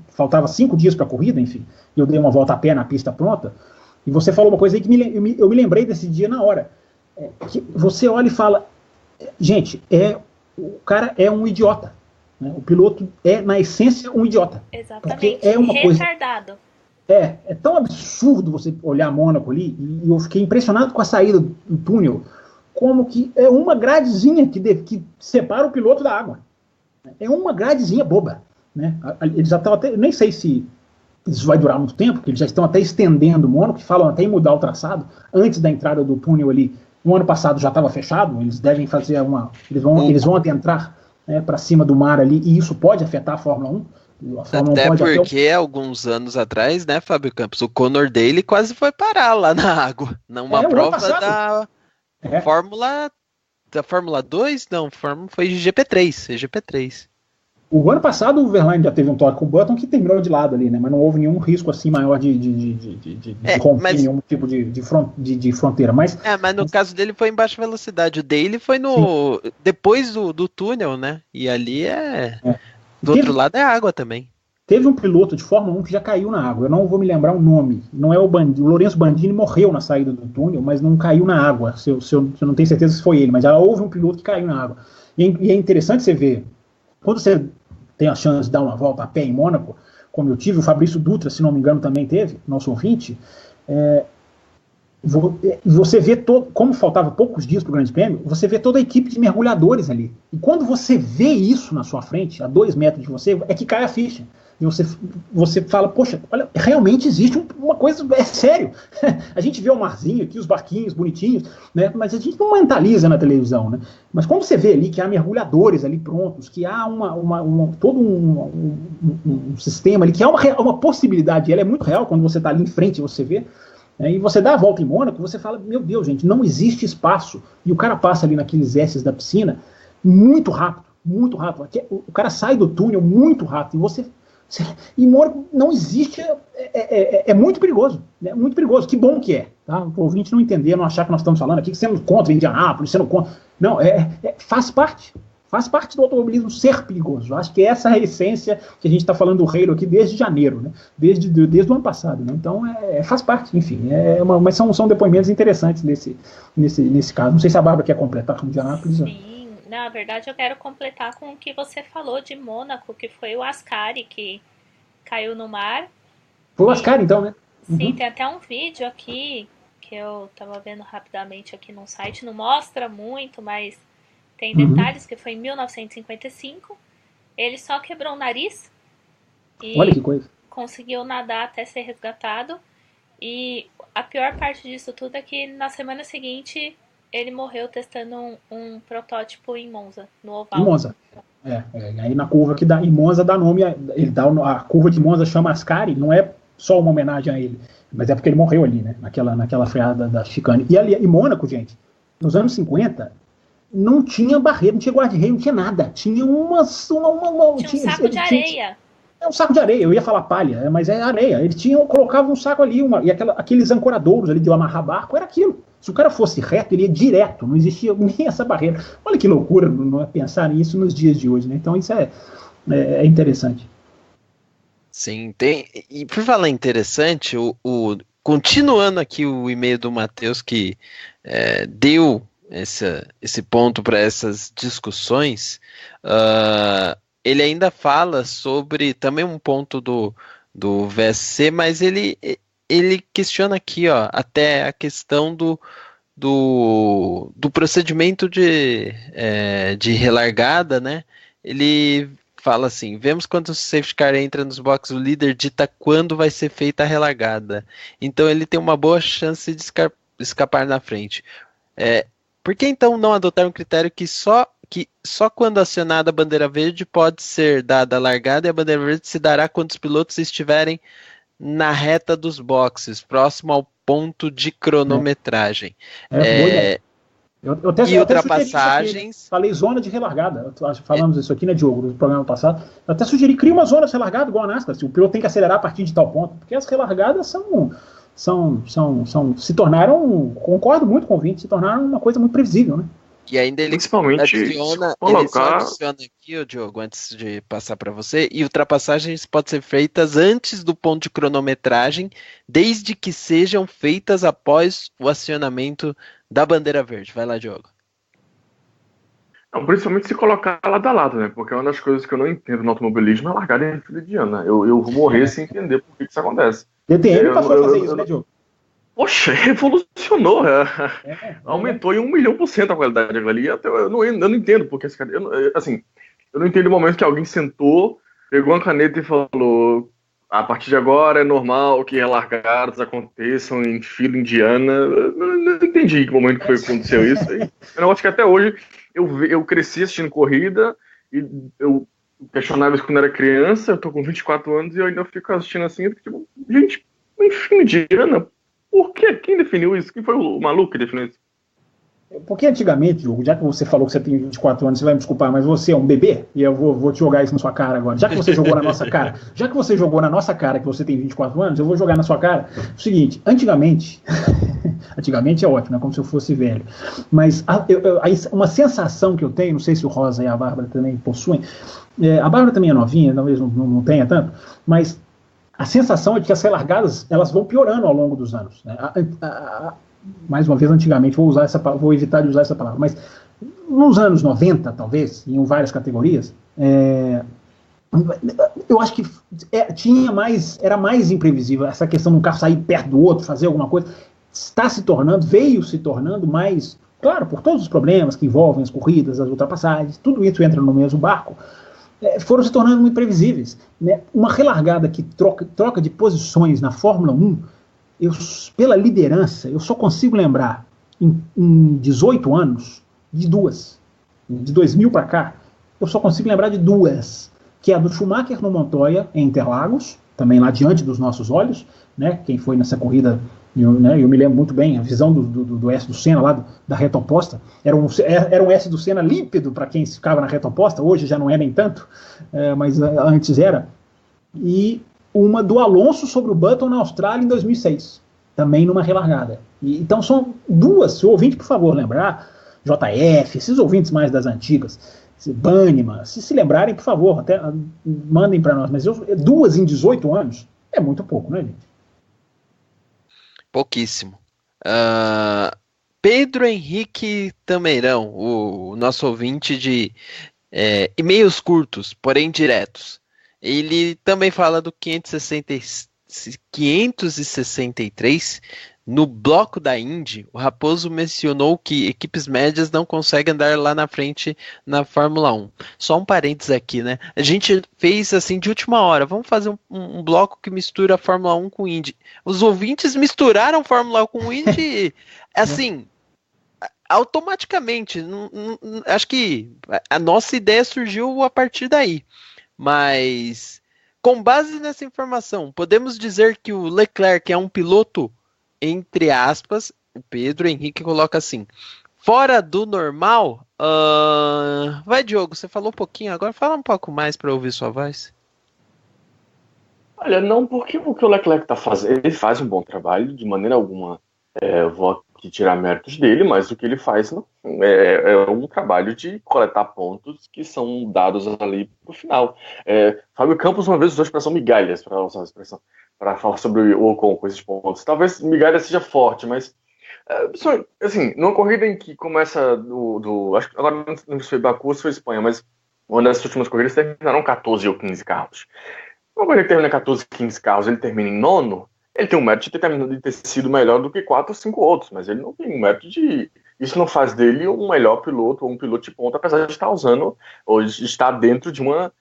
faltava 5 dias para a corrida, enfim, e eu dei uma volta a pé na pista pronta, e você falou uma coisa aí que eu me lembrei desse dia na hora. Que você olha e fala, gente, o cara é um idiota. Né? O piloto é, na essência, um idiota. Exatamente, é uma retardado. É tão absurdo você olhar Mônaco ali, e eu fiquei impressionado com a saída do túnel, como que é uma gradezinha que separa o piloto da água. É uma gradezinha boba. Né? Eles já estão até, nem sei se isso vai durar muito tempo, porque eles já estão até estendendo o Mônaco, que falam até em mudar o traçado, antes da entrada do túnel ali. No ano passado já estava fechado, eles devem fazer eles vão adentrar, né, para cima do mar ali, e isso pode afetar a Fórmula 1. Até porque alguns anos atrás, né, Fábio Campos, o Conor Daly quase foi parar lá na água, numa prova da Fórmula 2, não, foi GP3. O ano passado o Verlaine já teve um toque com o Button que terminou de lado ali, né, mas não houve nenhum risco assim maior de romper nenhum tipo de fronteira. Mas no caso dele foi em baixa velocidade, o dele foi depois do túnel, né, e ali do outro lado é água também. Teve um piloto de Fórmula 1 que já caiu na água, eu não vou me lembrar o nome, não é o Lourenço Bandini, morreu na saída do túnel, mas não caiu na água, eu não tenho certeza se foi ele, mas já houve um piloto que caiu na água. E é interessante você ver, quando você tem a chance de dar uma volta a pé em Mônaco, como eu tive, o Fabrício Dutra, se não me engano, também teve, nosso ouvinte, você vê como faltava poucos dias para o Grande Prêmio, você vê toda a equipe de mergulhadores ali. E quando você vê isso na sua frente, a 2 metros de você, é que cai a ficha. E você fala, poxa, olha, realmente existe uma coisa, é sério. A gente vê o marzinho aqui, os barquinhos bonitinhos, né, mas a gente não mentaliza na televisão. Né? Mas quando você vê ali que há mergulhadores ali prontos, que há todo um sistema ali, que há uma possibilidade, ela é muito real quando você está ali em frente e você vê, e você dá a volta em Mônaco, você fala, meu Deus, gente, não existe espaço. E o cara passa ali naqueles S's da piscina muito rápido, muito rápido. O cara sai do túnel muito rápido. E Mônaco não existe, é muito perigoso. É muito perigoso. Que bom que é. Tá? O ouvinte não entender, não achar que nós estamos falando aqui, que sendo contra Indianápolis, sendo contra. Não, faz parte. Faz parte do automobilismo ser perigoso. Eu acho que essa é a essência que a gente está falando do Halo aqui desde janeiro, né? Desde o ano passado. Né? Então, faz parte, enfim. Mas são depoimentos interessantes nesse caso. Não sei se a Bárbara quer completar com o Indianápolis. Sim, na verdade eu quero completar com o que você falou de Mônaco, que foi o Ascari que caiu no mar. Foi o Ascari, então, né? Sim, tem até um vídeo aqui que eu estava vendo rapidamente aqui no site. Não mostra muito, mas tem detalhes, que foi em 1955. Ele só quebrou o nariz. E olha que coisa. conseguiu nadar até ser resgatado. E a pior parte disso tudo é que na semana seguinte ele morreu testando um protótipo em Monza, no oval. Em Monza. Aí na curva que dá, em Monza dá nome, ele dá a curva de Monza chama Ascari, não é só uma homenagem a ele, mas é porque ele morreu ali, né, naquela freada da chicane. E ali, em Mônaco, gente, nos anos 50, não tinha barreira, não tinha guarda-reio, não tinha nada. Tinha tinha um saco de areia. É um saco de areia, eu ia falar palha, mas é areia. Eles colocavam um saco ali, e aqueles ancoradouros ali de amarrar barco, era aquilo. Se o cara fosse reto, ele ia direto, não existia nem essa barreira. Olha que loucura não é pensar nisso nos dias de hoje, né? Então isso é interessante. Sim, e por falar interessante, continuando aqui o e-mail do Matheus que deu esse ponto para essas discussões, ele ainda fala sobre também um ponto do VSC, mas ele questiona aqui, ó, até a questão do procedimento de relargada, né? Ele fala assim: vemos quando o safety car entra nos boxes, o líder dita quando vai ser feita a relargada. Então ele tem uma boa chance de escapar na frente. Por que então não adotar um critério que só quando acionada a bandeira verde pode ser dada a largada, e a bandeira verde se dará quando os pilotos estiverem na reta dos boxes, próximo ao ponto de cronometragem? Eu até ultrapassagens. Falei zona de relargada. Falamos isso aqui, né, Diogo, no programa passado. Eu até sugeri, cria uma zona de relargada igual a NASCAR. Se o piloto tem que acelerar a partir de tal ponto, porque as relargadas se tornaram, concordo muito com o ouvinte, se tornaram uma coisa muito previsível, né? E ainda ele principalmente adiciona aqui, Diogo, antes de passar para você, e ultrapassagens podem ser feitas antes do ponto de cronometragem, desde que sejam feitas após o acionamento da bandeira verde. Vai lá, Diogo. Não, principalmente se colocar lado a lado, né? Porque uma das coisas que eu não entendo no automobilismo é a largada intermediana. Eu vou morrer sem entender por que isso acontece. DTM passou a fazer isso, né, Diogo? Poxa, revolucionou. Aumentou em 1.000.000% a qualidade daquilo ali. Eu não entendo porque esse cara. Eu não entendo o momento que alguém sentou, pegou uma caneta e falou: a partir de agora é normal que relargadas aconteçam em fila indiana. Eu não entendi que momento que aconteceu isso. Eu acho que até hoje eu cresci assistindo corrida e eu questionava isso quando era criança. Eu tô com 24 anos e eu ainda fico assistindo assim. Tipo, gente, em fila indiana. Por quê? Quem definiu isso? Quem foi o maluco que definiu isso? Porque antigamente, Diogo, já que você falou que você tem 24 anos, você vai me desculpar, mas você é um bebê, e eu vou te jogar isso na sua cara agora. Já que você jogou na nossa cara, que você tem 24 anos, eu vou jogar na sua cara o seguinte: antigamente é ótimo, é como se eu fosse velho, mas uma sensação que eu tenho, não sei se o Rosa e a Bárbara também possuem, a Bárbara também é novinha, talvez não tenha tanto, mas a sensação é de que as relargadas elas vão piorando ao longo dos anos, né? Mais uma vez, antigamente, vou evitar de usar essa palavra, mas nos anos 90, talvez, em várias categorias, eu acho que era mais imprevisível essa questão de um carro sair perto do outro, fazer alguma coisa. Veio se tornando mais, claro, por todos os problemas que envolvem as corridas, as ultrapassagens, tudo isso entra no mesmo barco, foram se tornando muito previsíveis, né? Uma relargada que troca de posições na Fórmula 1, pela liderança, eu só consigo lembrar em 18 anos de duas. De 2000 para cá, eu só consigo lembrar de duas, que é a do Schumacher no Montoya, em Interlagos, também lá diante dos nossos olhos, né? Quem foi nessa corrida, eu me lembro muito bem, a visão do S do Senna lá da reta oposta, era um S do Senna límpido para quem ficava na reta oposta, hoje já não é nem tanto, mas antes era, e uma do Alonso sobre o Button na Austrália em 2006, também numa relargada. Então são duas, se o ouvinte, por favor, lembrar, JF, esses ouvintes mais das antigas, Banniman, se lembrarem, por favor, até mandem para nós, mas duas em 18 anos é muito pouco, né, gente? Pouquíssimo. Pedro Henrique Tameirão, o nosso ouvinte de e-mails curtos, porém diretos. Ele também fala do 563 No bloco da Indy, o Raposo mencionou que equipes médias não conseguem andar lá na frente na Fórmula 1. Só um parênteses aqui, né? A gente fez assim de última hora. Vamos fazer um bloco que mistura a Fórmula 1 com Indy. Os ouvintes misturaram Fórmula 1 com Indy, assim, automaticamente. Acho que a nossa ideia surgiu a partir daí. Mas, com base nessa informação, podemos dizer que o Leclerc é um piloto, entre aspas, o Pedro Henrique coloca assim, fora do normal. Vai, Diogo, você falou um pouquinho, agora fala um pouco mais para ouvir sua voz. Olha, não, porque o que o Leclerc está fazendo, ele faz um bom trabalho, de maneira alguma vou aqui tirar méritos dele, mas o que ele faz não, é um trabalho de coletar pontos que são dados ali para o final. Fábio Campos uma vez usou a expressão migalhas, para usar a expressão, para falar sobre o Ocon com esses pontos. Talvez migalha seja forte, mas assim, numa corrida em que começa acho que agora não sei se foi Baku ou se foi Espanha, mas uma das últimas corridas terminaram 14 ou 15 carros. Uma corrida que termina 14, 15 carros, ele termina em nono, ele tem um mérito de ter sido melhor do que 4 ou 5 outros, mas ele não tem um mérito de... Isso não faz dele um melhor piloto ou um piloto de ponta, apesar de estar usando, ou de estar dentro de uma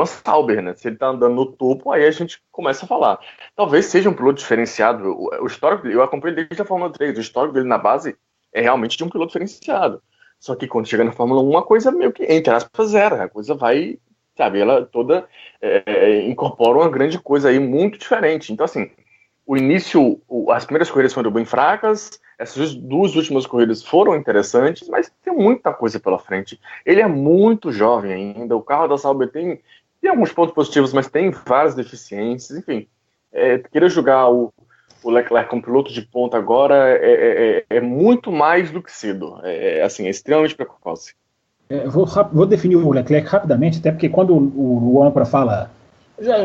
Sauber, né? Se ele está andando no topo, aí a gente começa a falar. Talvez seja um piloto diferenciado. O histórico dele, eu acompanho desde a Fórmula 3, o histórico dele na base é realmente de um piloto diferenciado. Só que quando chega na Fórmula 1, a coisa meio que, entre aspas, zero. A coisa vai, sabe, ela toda incorpora uma grande coisa aí muito diferente. Então, assim, o início, as primeiras corridas foram bem fracas, essas 2 últimas corridas foram interessantes, mas tem muita coisa pela frente. Ele é muito jovem ainda, o carro da Sauber tem alguns pontos positivos, mas tem várias deficiências, enfim. Querer julgar o Leclerc como piloto de ponta agora é muito mais do que cedo, é extremamente precoce. Vou definir o Leclerc rapidamente, até porque quando o âncora fala...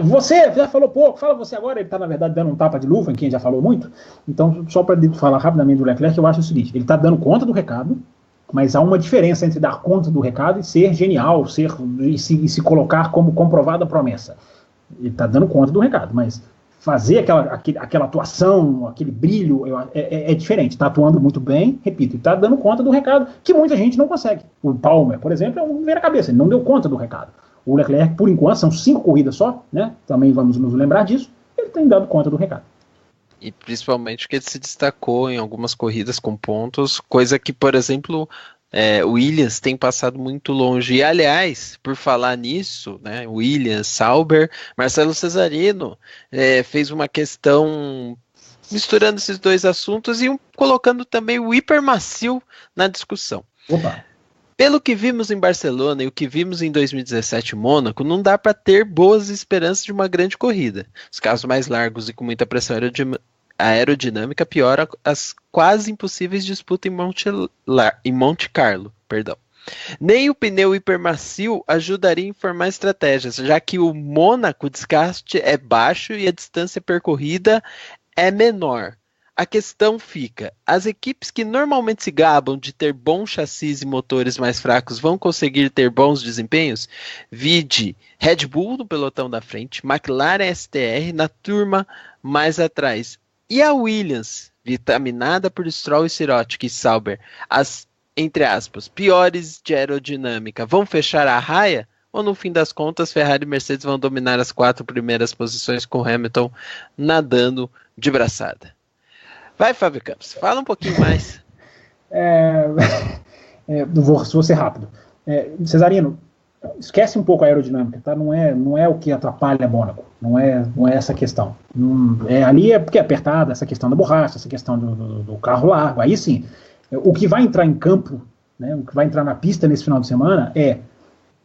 Você já falou pouco, fala você agora, ele está na verdade dando um tapa de luva em quem já falou muito. Então, só para falar rapidamente do Leclerc, eu acho o seguinte, ele está dando conta do recado, mas há uma diferença entre dar conta do recado e ser genial, e se colocar como comprovada promessa. Ele está dando conta do recado, mas fazer aquela atuação, aquele brilho, é diferente. Está atuando muito bem, repito, e está dando conta do recado, que muita gente não consegue. O Palmer, por exemplo, é um vira-cabeça, ele não deu conta do recado. O Leclerc, por enquanto, são 5 corridas só, né? Também vamos nos lembrar disso. Ele tem dado conta do recado. E principalmente que ele se destacou em algumas corridas com pontos, coisa que, por exemplo, o Williams tem passado muito longe. E, aliás, por falar nisso, né, Williams, Sauber, Marcelo Cesarino fez uma questão misturando esses dois assuntos e colocando também o hipermacio na discussão. Opa! Pelo que vimos em Barcelona e o que vimos em 2017 em Mônaco, não dá para ter boas esperanças de uma grande corrida. Os carros mais largos e com muita pressão aerodinâmica pioram as quase impossíveis disputas em Monte Carlo. Nem o pneu hipermacio ajudaria a informar estratégias, já que o Mônaco, o desgaste é baixo e a distância percorrida é menor. A questão fica, as equipes que normalmente se gabam de ter bons chassis e motores mais fracos vão conseguir ter bons desempenhos? Vide Red Bull no pelotão da frente, McLaren STR na turma mais atrás. E a Williams, vitaminada por Stroll e Sirotkin e Sauber, as, entre aspas, piores de aerodinâmica, vão fechar a raia? Ou no fim das contas, Ferrari e Mercedes vão dominar as 4 primeiras posições com Hamilton nadando de braçada? Vai, Fábio Campos, fala um pouquinho mais. Vou ser rápido. Cesarino, esquece um pouco a aerodinâmica, tá? Não é o que atrapalha Mônaco, não é essa questão. Ali é porque é apertada, essa questão da borracha, essa questão do carro largo. Aí sim, o que vai entrar em campo, né, o que vai entrar na pista nesse final de semana é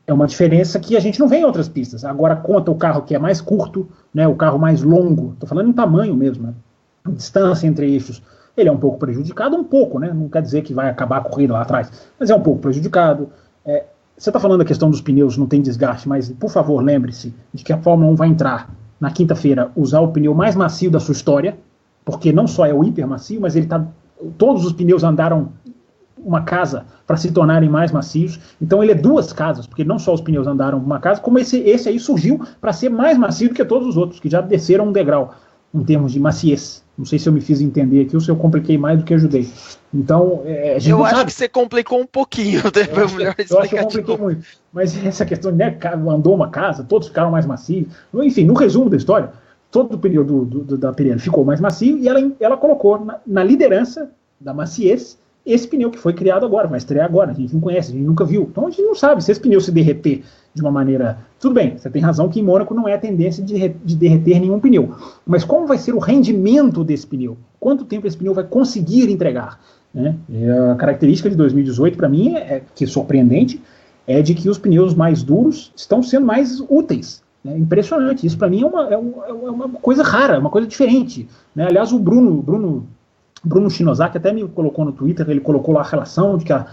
uma diferença que a gente não vê em outras pistas. Agora conta o carro que é mais curto, né, o carro mais longo, estou falando em tamanho mesmo, né? Distância entre eixos, ele é um pouco prejudicado, né? Não quer dizer que vai acabar a corrida lá atrás, mas é um pouco prejudicado. Você está falando da questão dos pneus, não tem desgaste, mas por favor lembre-se de que a Fórmula 1 vai entrar na quinta-feira, usar o pneu mais macio da sua história, porque não só é o hiper macio, mas todos os pneus andaram uma casa para se tornarem mais macios, então ele é 2 casas, porque não só os pneus andaram uma casa, como esse aí surgiu para ser mais macio do que todos os outros, que já desceram um degrau em termos de maciez. Não sei se eu me fiz entender aqui ou se eu compliquei mais do que ajudei. Então, a gente eu não acho sabe. que você complicou um pouquinho, foi o melhor Eu acho que eu compliquei muito. Mas essa questão, né, andou uma casa, todos ficaram mais macios. Enfim, no resumo da história, todo o pneu da Pirelli ficou mais macio e ela colocou na liderança da maciez esse pneu que foi criado agora, vai estrear agora, a gente não conhece, a gente nunca viu. Então a gente não sabe se esse pneu se derreter de uma maneira... Tudo bem, você tem razão que em Mônaco não é a tendência de derreter nenhum pneu. Mas como vai ser o rendimento desse pneu? Quanto tempo esse pneu vai conseguir entregar? Né? A característica de 2018, para mim, que é surpreendente, é de que os pneus mais duros estão sendo mais úteis. É impressionante. Isso, para mim, é uma coisa rara, uma coisa diferente. Né? Aliás, o Bruno Shinozaki até me colocou no Twitter, ele colocou lá a relação de que a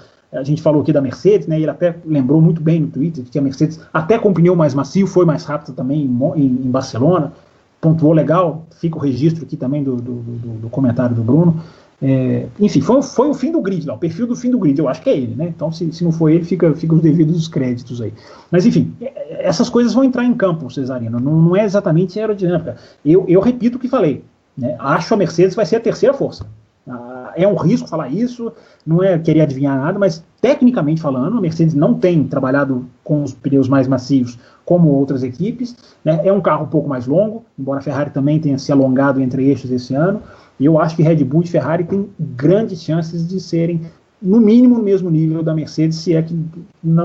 gente falou aqui da Mercedes, né, ele até lembrou muito bem no Twitter que a Mercedes, até com pneu mais macio, foi mais rápida também em Barcelona, pontuou legal, fica o registro aqui também do comentário do Bruno. Enfim, foi o fim do grid, lá, o perfil do fim do grid, eu acho que é ele, né? Então, se não for ele, fica os devidos créditos aí. Mas, enfim, essas coisas vão entrar em campo, Cesarino, não é exatamente aerodinâmica. Eu repito o que falei, né? Acho a Mercedes vai ser a terceira força. É um risco falar isso, não é querer adivinhar nada, mas tecnicamente falando, a Mercedes não tem trabalhado com os pneus mais macios como outras equipes, né? É um carro um pouco mais longo, embora a Ferrari também tenha se alongado entre eixos esse ano, e eu acho que Red Bull e Ferrari têm grandes chances de serem, no mínimo, no mesmo nível da Mercedes, se é que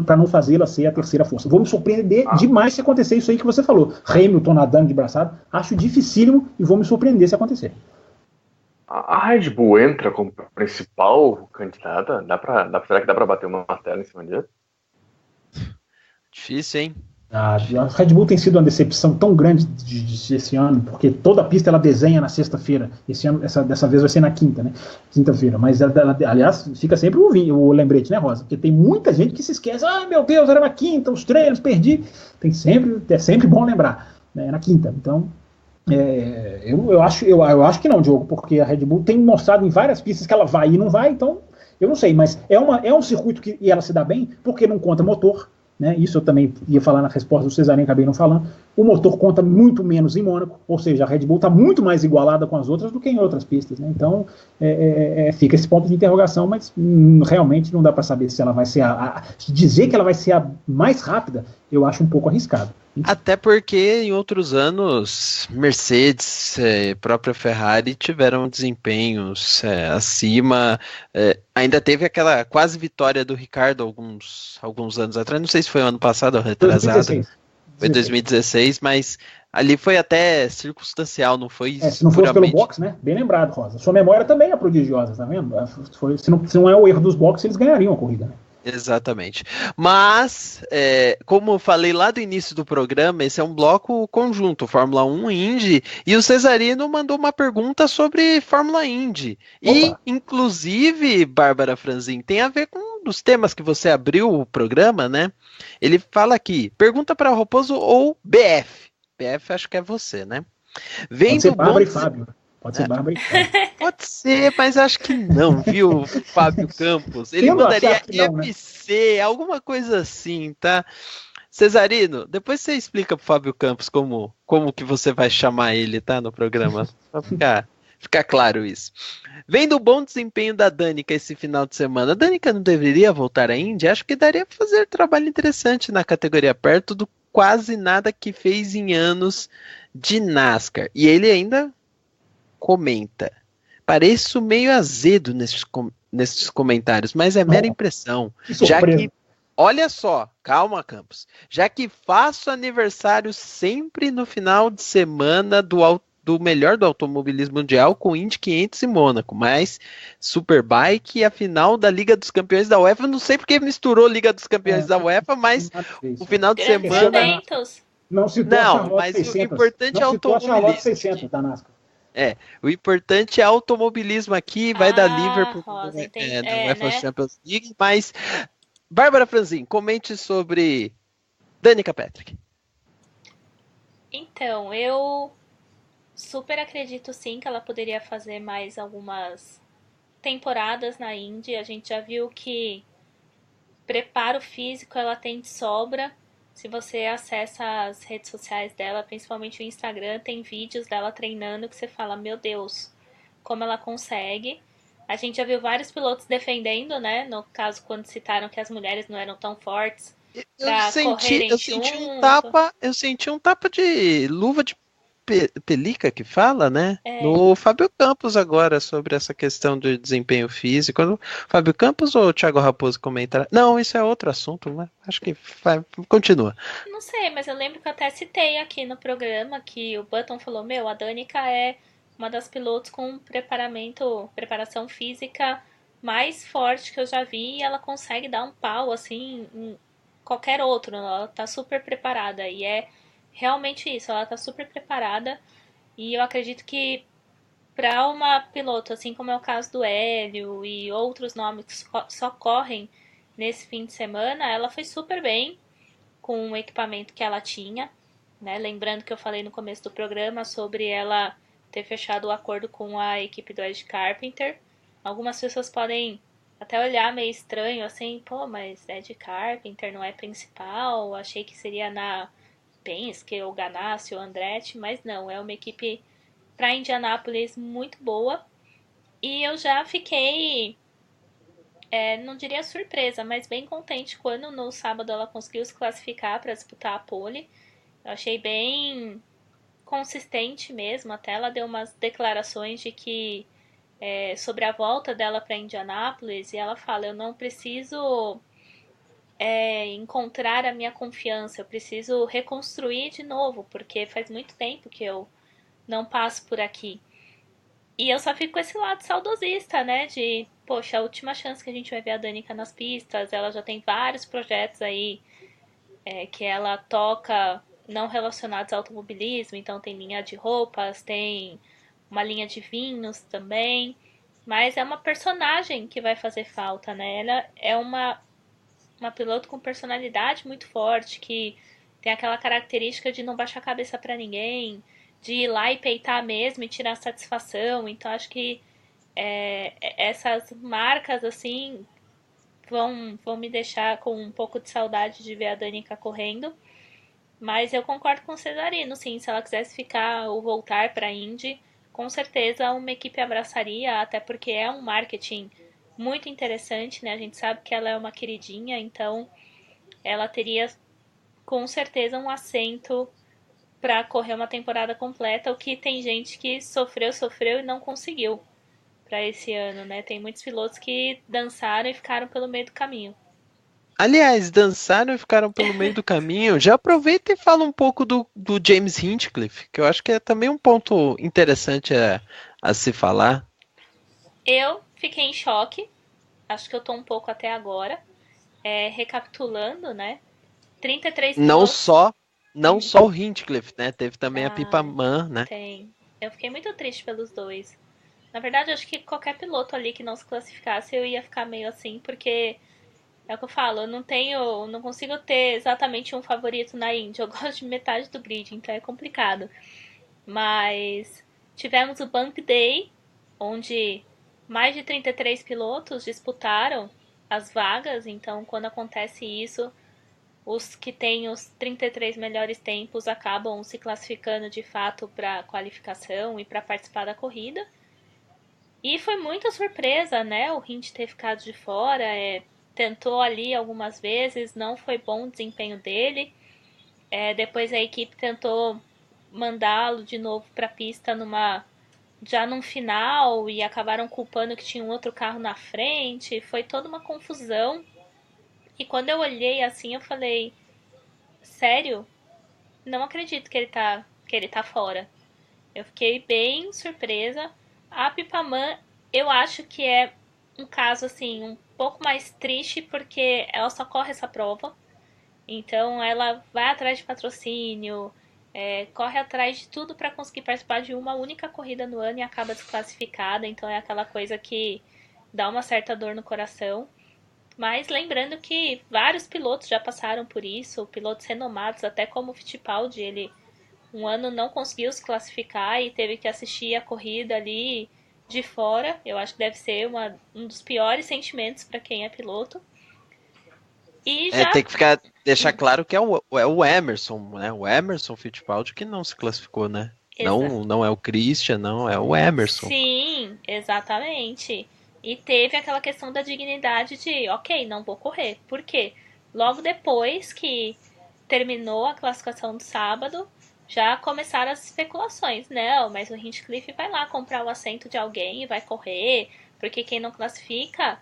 para não fazê-la ser a terceira força. Vou me surpreender demais se acontecer isso aí que você falou. Hamilton nadando de braçada, acho dificílimo e vou me surpreender se acontecer. A Red Bull entra como principal candidata? Será que dá pra bater uma martela em cima disso? Difícil, hein? A Red Bull tem sido uma decepção tão grande esse ano, porque toda a pista ela desenha na sexta-feira. Esse ano, dessa vez vai ser na quinta, né? Quinta-feira. Mas, aliás, fica sempre o lembrete, né, Rosa? Porque tem muita gente que se esquece. Ah, meu Deus, era na quinta, os treinos, perdi. É sempre bom lembrar, né? É na quinta. Então, eu acho que não, Diogo, porque a Red Bull tem mostrado em várias pistas que ela vai e não vai, então, eu não sei. Mas é um circuito que ela se dá bem, porque não conta motor. Né, isso eu também ia falar na resposta do Cesarino, acabei não falando. O motor conta muito menos em Mônaco, ou seja, a Red Bull está muito mais igualada com as outras do que em outras pistas. Né? Então, fica esse ponto de interrogação, mas realmente não dá para saber se ela vai ser dizer que ela vai ser a mais rápida, eu acho um pouco arriscado. Até porque em outros anos, Mercedes, própria Ferrari tiveram desempenhos acima. Ainda teve aquela quase vitória do Ricardo alguns anos atrás. Não sei se foi ano passado ou retrasado. 2016. Foi 2016, mas ali foi até circunstancial, não foi se não fosse pelo box, né? Bem lembrado, Rosa. Sua memória também é prodigiosa, tá vendo? Se não é o erro dos boxes, eles ganhariam a corrida, né? Exatamente. Mas, como eu falei lá do início do programa, esse é um bloco conjunto, Fórmula 1 e Indy, e o Cesarino mandou uma pergunta sobre Fórmula Indy. Opa. E, inclusive, Bárbara Franzin, tem a ver com um dos temas que você abriu o programa, né? Ele fala aqui, pergunta para Raposo ou BF. BF acho que é você, né? Pode ser Bárbara e Fábio. Pode ser Bárbara e Fábio. Pode ser, mas acho que não, viu, Fábio Campos? Ele mandaria FC, né? Alguma coisa assim, tá? Cesarino, depois você explica pro Fábio Campos como que você vai chamar ele, tá, no programa, pra ficar claro isso. Vendo o bom desempenho da Danica esse final de semana, a Danica não deveria voltar à Indy? Acho que daria pra fazer trabalho interessante na categoria, perto do quase nada que fez em anos de NASCAR. E ele ainda comenta: pareço meio azedo nesses comentários, mas é mera impressão. Já que, olha só, calma, Campos, já que faço aniversário sempre no final de semana do melhor do automobilismo mundial com Indy 500 e Mônaco, mas Superbike e a final da Liga dos Campeões da UEFA, não sei porque misturou Liga dos Campeões da UEFA, mas o final de semana... Não, mas 600. O importante é automobilismo. 600 da NASCAR. O importante é automobilismo aqui, vai dar Liverpool do UEFA Champions League, mas Bárbara Franzin, comente sobre Danica Patrick. Então, eu super acredito sim que ela poderia fazer mais algumas temporadas na Indy. A gente já viu que preparo físico ela tem de sobra. Se você acessa as redes sociais dela, principalmente o Instagram, tem vídeos dela treinando que você fala, meu Deus, como ela consegue. A gente já viu vários pilotos defendendo, né? No caso, quando citaram que as mulheres não eram tão fortes. Eu senti um tapa de luva de pelica que fala, né? No Fábio Campos agora, sobre essa questão do desempenho físico. Fábio Campos ou o Thiago Raposo comentaram? Não, isso é outro assunto, mas acho que continua. Não sei, mas eu lembro que eu até citei aqui no programa que o Button falou, a Danica é uma das pilotos com preparação física mais forte que eu já vi, e ela consegue dar um pau, assim, em qualquer outro, ela tá super preparada, e é realmente isso, ela tá super preparada, e eu acredito que para uma piloto, assim como é o caso do Hélio e outros nomes que só correm nesse fim de semana, ela foi super bem com o equipamento que ela tinha, né? Lembrando que eu falei no começo do programa sobre ela ter fechado o acordo com a equipe do Ed Carpenter. Algumas pessoas podem até olhar meio estranho, assim, mas Ed Carpenter não é principal, achei que seria na Penske, ou Ganassi, ou Andretti, mas não, é uma equipe para Indianápolis muito boa. E eu já fiquei, não diria surpresa, mas bem contente quando no sábado ela conseguiu se classificar para disputar a pole. Eu achei bem consistente mesmo, até ela deu umas declarações de que sobre a volta dela para Indianápolis, e ela fala, eu não preciso encontrar a minha confiança, eu preciso reconstruir de novo, porque faz muito tempo que eu não passo por aqui. E eu só fico com esse lado saudosista, né, de, poxa, a última chance que a gente vai ver a Danica nas pistas, ela já tem vários projetos aí que ela toca não relacionados ao automobilismo, então tem linha de roupas, tem uma linha de vinhos também, mas é uma personagem que vai fazer falta, né, ela é uma piloto com personalidade muito forte, que tem aquela característica de não baixar a cabeça para ninguém, de ir lá e peitar mesmo e tirar satisfação. Então acho que essas marcas assim vão me deixar com um pouco de saudade de ver a Danica correndo. Mas eu concordo com o Cesarino, sim, se ela quisesse ficar ou voltar para a Indy, com certeza uma equipe abraçaria, até porque é um marketing muito interessante, né? A gente sabe que ela é uma queridinha, então ela teria com certeza um assento para correr uma temporada completa, o que tem gente que sofreu e não conseguiu para esse ano, né? Tem muitos pilotos que dançaram e ficaram pelo meio do caminho. Aliás, dançaram e ficaram pelo meio do caminho. Já aproveita e fala um pouco do James Hinchcliffe, que eu acho que é também um ponto interessante a se falar. Eu fiquei em choque, acho que eu tô um pouco até agora. Recapitulando, né? 33 pilotos. Não só o Hinchcliffe, né? Teve também a Pippa Mann, né? Tem. Eu fiquei muito triste pelos dois. Na verdade, acho que qualquer piloto ali que não se classificasse, eu ia ficar meio assim, porque é o que eu falo, eu não consigo ter exatamente um favorito na Indy. Eu gosto de metade do grid, então é complicado. Mas tivemos o Bump Day, onde mais de 33 pilotos disputaram as vagas, então quando acontece isso, os que têm os 33 melhores tempos acabam se classificando de fato para qualificação e para participar da corrida. E foi muita surpresa, né, o Hint ter ficado de fora, tentou ali algumas vezes, não foi bom o desempenho dele. Depois a equipe tentou mandá-lo de novo para a pista já num final, e acabaram culpando que tinha um outro carro na frente. Foi toda uma confusão. E quando eu olhei assim, eu falei, sério? Não acredito que ele tá fora. Eu fiquei bem surpresa. A Pippa Mann, eu acho que é um caso assim um pouco mais triste, porque ela só corre essa prova. Então ela vai atrás de patrocínio, corre atrás de tudo para conseguir participar de uma única corrida no ano e acaba desclassificada. Então é aquela coisa que dá uma certa dor no coração. Mas lembrando que vários pilotos já passaram por isso, pilotos renomados, até como o Fittipaldi, ele um ano não conseguiu se classificar e teve que assistir a corrida ali de fora. Eu acho que deve ser um dos piores sentimentos para quem é piloto. E já... Tem que deixar claro que é o Emerson, né? O Emerson Fittipaldi que não se classificou, né? Não é o Christian, não, é o Emerson. Sim, Exatamente. E teve aquela questão da dignidade de, ok, não vou correr. Por quê? Logo depois que terminou a classificação do sábado, já começaram as especulações. Não, mas o Hinchcliffe vai lá comprar o assento de alguém e vai correr, porque quem não classifica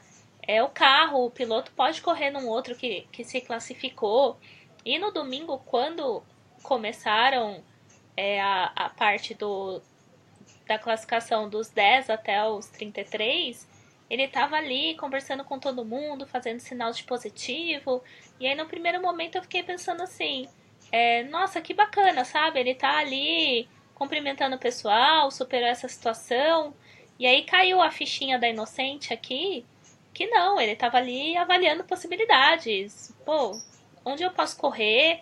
é o carro, o piloto pode correr num outro que se classificou. E no domingo, quando começaram a parte da classificação dos 10 até os 33, ele estava ali conversando com todo mundo, fazendo sinal de positivo. E aí no primeiro momento eu fiquei pensando assim, nossa, que bacana, sabe? Ele tá ali cumprimentando o pessoal, superou essa situação. E aí caiu a fichinha da inocente aqui, que não, ele tava ali avaliando possibilidades. Pô, onde eu posso correr,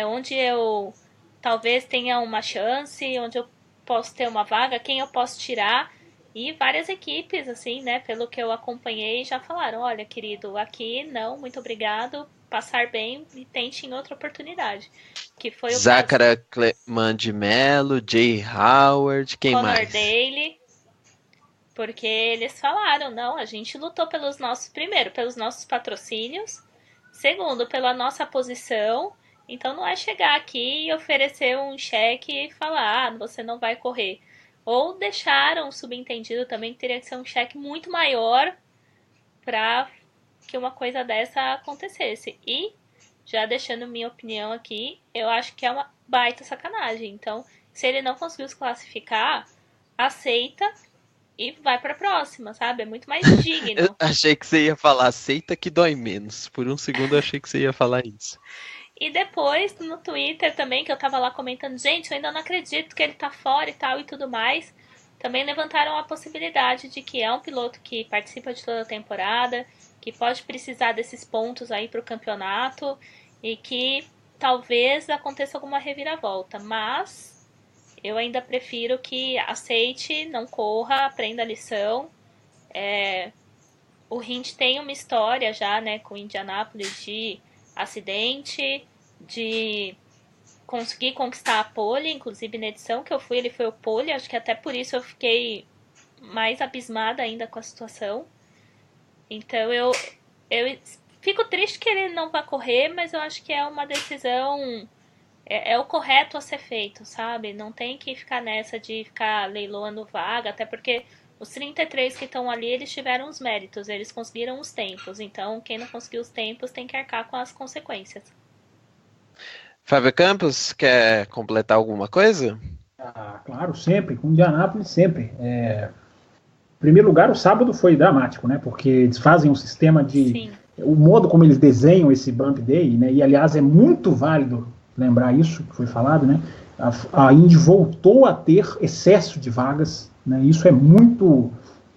onde eu talvez tenha uma chance, onde eu posso ter uma vaga, quem eu posso tirar. E várias equipes, assim, né, pelo que eu acompanhei, já falaram, olha, querido, aqui não, muito obrigado, passar bem e tente em outra oportunidade. Que foi o Zácara Cleman de Mello, Jay Howard, quem Conor mais? Daly, porque eles falaram, não, a gente lutou pelos nossos, primeiro, pelos nossos patrocínios, segundo, pela nossa posição, então não é chegar aqui e oferecer um cheque e falar, você não vai correr. Ou deixaram subentendido também que teria que ser um cheque muito maior para que uma coisa dessa acontecesse. E, já deixando minha opinião aqui, eu acho que é uma baita sacanagem. Então, se ele não conseguiu se classificar, aceita e vai para a próxima, sabe? É muito mais digno. Eu achei que você ia falar, aceita que dói menos. Por um segundo eu achei que você ia falar isso. E depois, no Twitter também, que eu tava lá comentando, gente, eu ainda não acredito que ele tá fora e tal e tudo mais. Também levantaram a possibilidade de que é um piloto que participa de toda a temporada, que pode precisar desses pontos aí pro campeonato e que talvez aconteça alguma reviravolta. Mas eu ainda prefiro que aceite, não corra, aprenda a lição. O Hint tem uma história já, né, com Indianápolis de acidente, de conseguir conquistar a pole, inclusive na edição que eu fui, ele foi o pole, acho que até por isso eu fiquei mais abismada ainda com a situação. Então eu fico triste que ele não vá correr, mas eu acho que é uma decisão, é o correto a ser feito, sabe? Não tem que ficar nessa de ficar leiloando vaga, até porque os 33 que estão ali, eles tiveram os méritos, eles conseguiram os tempos. Então, quem não conseguiu os tempos tem que arcar com as consequências. Fábio Campos, quer completar alguma coisa? Claro, sempre. Com Indianápolis, sempre. Em primeiro lugar, o sábado foi dramático, né? Porque eles fazem um sistema de... Sim. O modo como eles desenham esse Bump Day, né? E, aliás, é muito válido lembrar isso, que foi falado, né? A Indy voltou a ter excesso de vagas, né? Isso é muito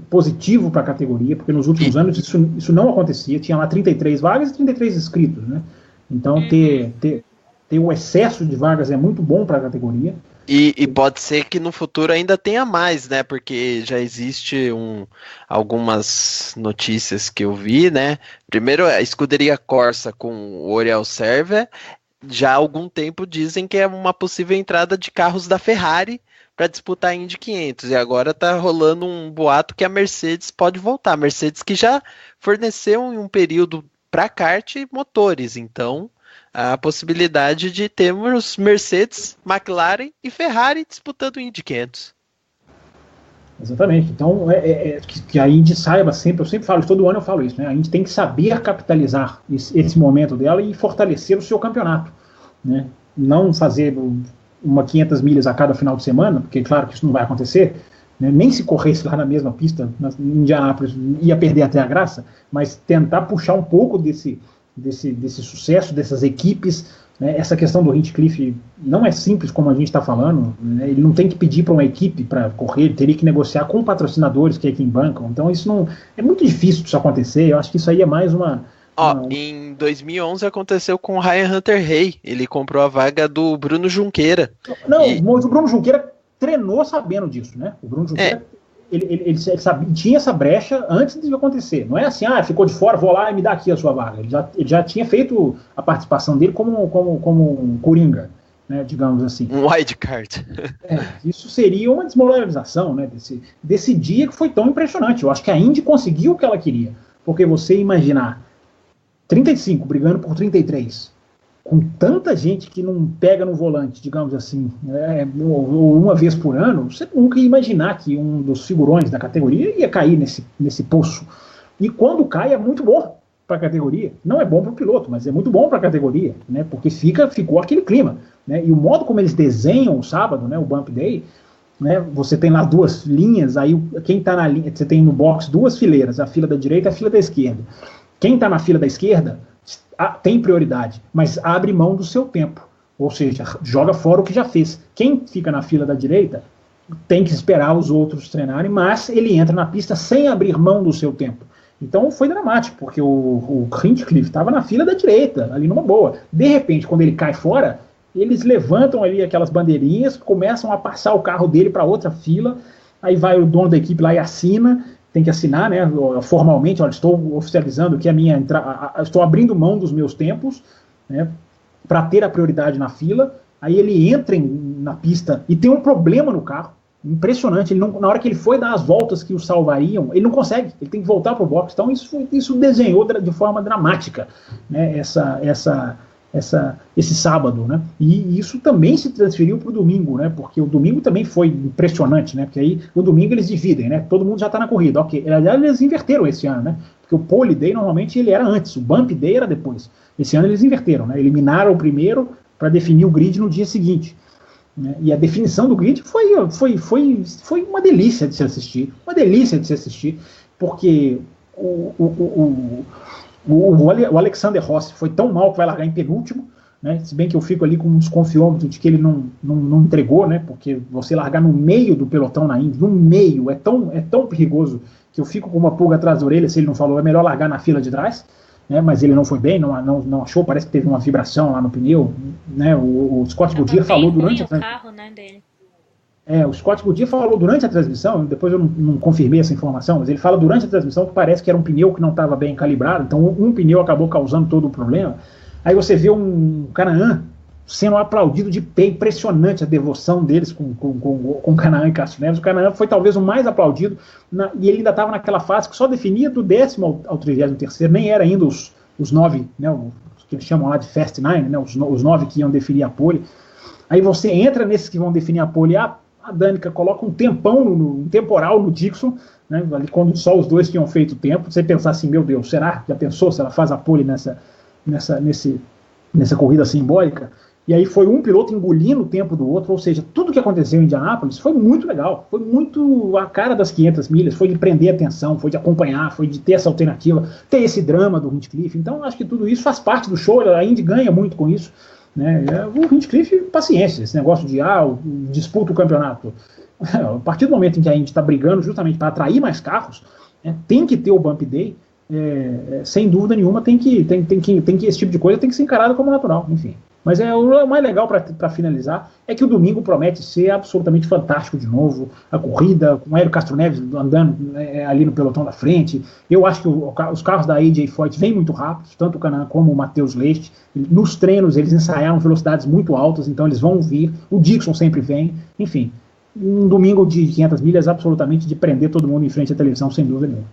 positivo para a categoria, porque nos últimos anos isso não acontecia. Tinha lá 33 vagas e 33 inscritos, né? Então ter o excesso de vagas é muito bom para a categoria. E pode ser que no futuro ainda tenha mais, né? Porque já existe algumas notícias que eu vi, né? Primeiro, a escuderia Corsa com o Oriol Server, já há algum tempo dizem que é uma possível entrada de carros da Ferrari para disputar a Indy 500, e agora tá rolando um boato que a Mercedes pode voltar. A Mercedes que já forneceu em um período para kart motores, então a possibilidade de termos Mercedes, McLaren e Ferrari disputando o Indy 500. Exatamente, então que a Indy saiba sempre, eu sempre falo, todo ano eu falo isso, né? A Indy tem que saber capitalizar esse momento dela e fortalecer o seu campeonato, né? Não fazer uma 500 milhas a cada final de semana, porque claro que isso não vai acontecer, né? Nem se corresse lá na mesma pista, em Indianápolis, ia perder até a graça, mas tentar puxar um pouco desse sucesso, dessas equipes, né? Essa questão do Hinchcliffe não é simples como a gente está falando, né? Ele não tem que pedir para uma equipe para correr, ele teria que negociar com patrocinadores que é quem bancam, então isso não é muito difícil disso acontecer. Eu acho que isso aí é mais uma... Em 2011 aconteceu com o Ryan Hunter-Reay, ele comprou a vaga do Bruno Junqueira. Não, o Bruno Junqueira treinou sabendo disso, né? O Bruno Junqueira, ele sabia, tinha essa brecha antes de acontecer. Não é assim, ficou de fora, vou lá e me dá aqui a sua vaga. Ele já tinha feito a participação dele como um coringa. né, digamos assim. Um wildcard. Isso seria uma desmoralização, né, desse dia que foi tão impressionante. Eu acho que a Indy conseguiu o que ela queria, porque você imaginar 35 brigando por 33, com tanta gente que não pega no volante, digamos assim, ou uma vez por ano, você nunca ia imaginar que um dos figurões da categoria ia cair nesse poço. E quando cai é muito bom para a categoria. Não é bom para o piloto, mas é muito bom para a categoria, né? Porque ficou aquele clima, né? E o modo como eles desenham o sábado, né? O Bump Day, né? Você tem lá duas linhas, aí quem está na linha, você tem no box duas fileiras, a fila da direita e a fila da esquerda. Quem está na fila da esquerda tem prioridade, mas abre mão do seu tempo, ou seja, joga fora o que já fez. Quem fica na fila da direita tem que esperar os outros treinarem, mas ele entra na pista sem abrir mão do seu tempo. Então foi dramático, porque o Hinchcliffe estava na fila da direita, ali numa boa. De repente, quando ele cai fora, eles levantam ali aquelas bandeirinhas, começam a passar o carro dele para outra fila, aí vai o dono da equipe lá e assina, tem que assinar, né, formalmente, olha, estou oficializando que estou abrindo mão dos meus tempos, né, para ter a prioridade na fila. Aí ele entra na pista e tem um problema no carro, impressionante. Ele não, na hora que ele foi dar as voltas que o salvariam, ele não consegue, ele tem que voltar para o box. Então isso desenhou de forma dramática, né, esse sábado, né? E isso também se transferiu para o domingo, né? Porque o domingo também foi impressionante, né? Porque aí o domingo eles dividem, né? Todo mundo já está na corrida, ok? Aliás, eles inverteram esse ano, né? Porque o pole day normalmente ele era antes, o bump day era depois. Esse ano eles inverteram, né? Eliminaram o primeiro para definir o grid no dia seguinte. Né? E a definição do grid foi uma delícia de se assistir, porque o Alexander Rossi foi tão mal que vai largar em penúltimo, né? Se bem que eu fico ali com um desconfiômetro de que ele não entregou, né? Porque você largar no meio do pelotão na Indy, no meio, é tão perigoso que eu fico com uma pulga atrás da orelha se ele não falou, é melhor largar na fila de trás. Né, mas ele não foi bem, não achou, parece que teve uma vibração lá no pneu, né, o Scott Goodyear falou durante a transmissão, né, dele. O Scott Goodyear falou durante a transmissão, depois eu não confirmei essa informação, mas ele fala durante a transmissão que parece que era um pneu que não estava bem calibrado, então um pneu acabou causando todo o problema. Aí você vê um Canaan sendo aplaudido de pé, impressionante a devoção deles com Canaan e Castro Neves. O Canaan foi talvez o mais aplaudido, e ele ainda estava naquela fase que só definia do 10º ao 33º, nem era ainda os 9, né, os que eles chamam lá de Fast 9, né, os 9 que iam definir a pole. Aí você entra nesses que vão definir a pole, a Danica coloca um temporal no Dixon, né, ali quando só os dois tinham feito tempo, você pensar assim, meu Deus, será? Já pensou se ela faz a pole nessa corrida simbólica? E aí foi um piloto engolindo o tempo do outro, ou seja, tudo que aconteceu em Indianápolis foi muito legal, foi muito a cara das 500 milhas, foi de prender a atenção, foi de acompanhar, foi de ter essa alternativa, ter esse drama do Hinchcliffe. Então acho que tudo isso faz parte do show, a Indy ganha muito com isso, né? O Hinchcliffe, paciência, esse negócio de disputa o campeonato. A partir do momento em que a Indy está brigando justamente para atrair mais carros, tem que ter o Bump Day, sem dúvida nenhuma, tem que esse tipo de coisa tem que ser encarado como natural, enfim. Mas o mais legal para finalizar é que o domingo promete ser absolutamente fantástico de novo. A corrida, com o Hélio Castro Neves andando ali no pelotão da frente. Eu acho que os carros da AJ Foyt vêm muito rápidos, tanto o Canaan como o Matheus Leite. Nos treinos eles ensaiaram velocidades muito altas, então eles vão vir. O Dixon sempre vem. Enfim, um domingo de 500 milhas absolutamente de prender todo mundo em frente à televisão, sem dúvida nenhuma.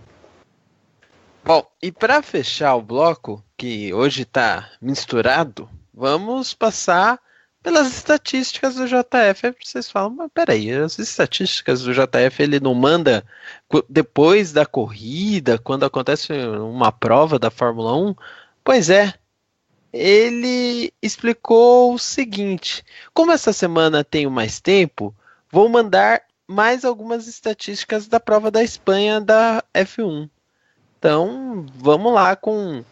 Bom, e para fechar o bloco, que hoje está misturado, vamos passar pelas estatísticas do JF. Aí vocês falam, mas peraí, as estatísticas do JF ele não manda depois da corrida, quando acontece uma prova da Fórmula 1? Pois é, ele explicou o seguinte: como essa semana tenho mais tempo, vou mandar mais algumas estatísticas da prova da Espanha da F1. Então, vamos lá com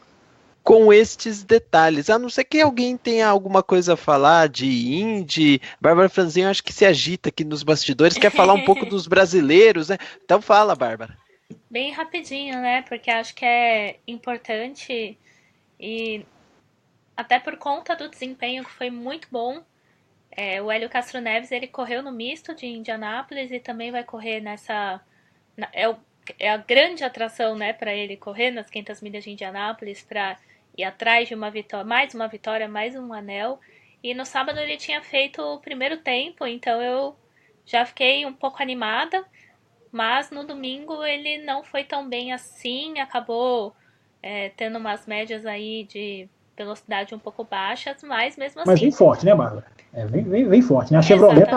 estes detalhes. A não ser que alguém tenha alguma coisa a falar de Indy. Bárbara Franzinho acho que se agita aqui nos bastidores, quer falar um pouco dos brasileiros, né? Então fala, Bárbara. Bem rapidinho, né? Porque acho que é importante e até por conta do desempenho que foi muito bom. O Hélio Castro Neves, ele correu no misto de Indianápolis e também vai correr é a grande atração, né, para ele correr nas 500 milhas de Indianápolis, para ir atrás de uma vitória, mais um anel. E no sábado ele tinha feito o primeiro tempo, então eu já fiquei um pouco animada. Mas no domingo ele não foi tão bem assim, acabou tendo umas médias aí de velocidade um pouco baixas, mas mesmo assim... Mas vem forte, né, Bárbara? Vem forte, né? A Chevrolet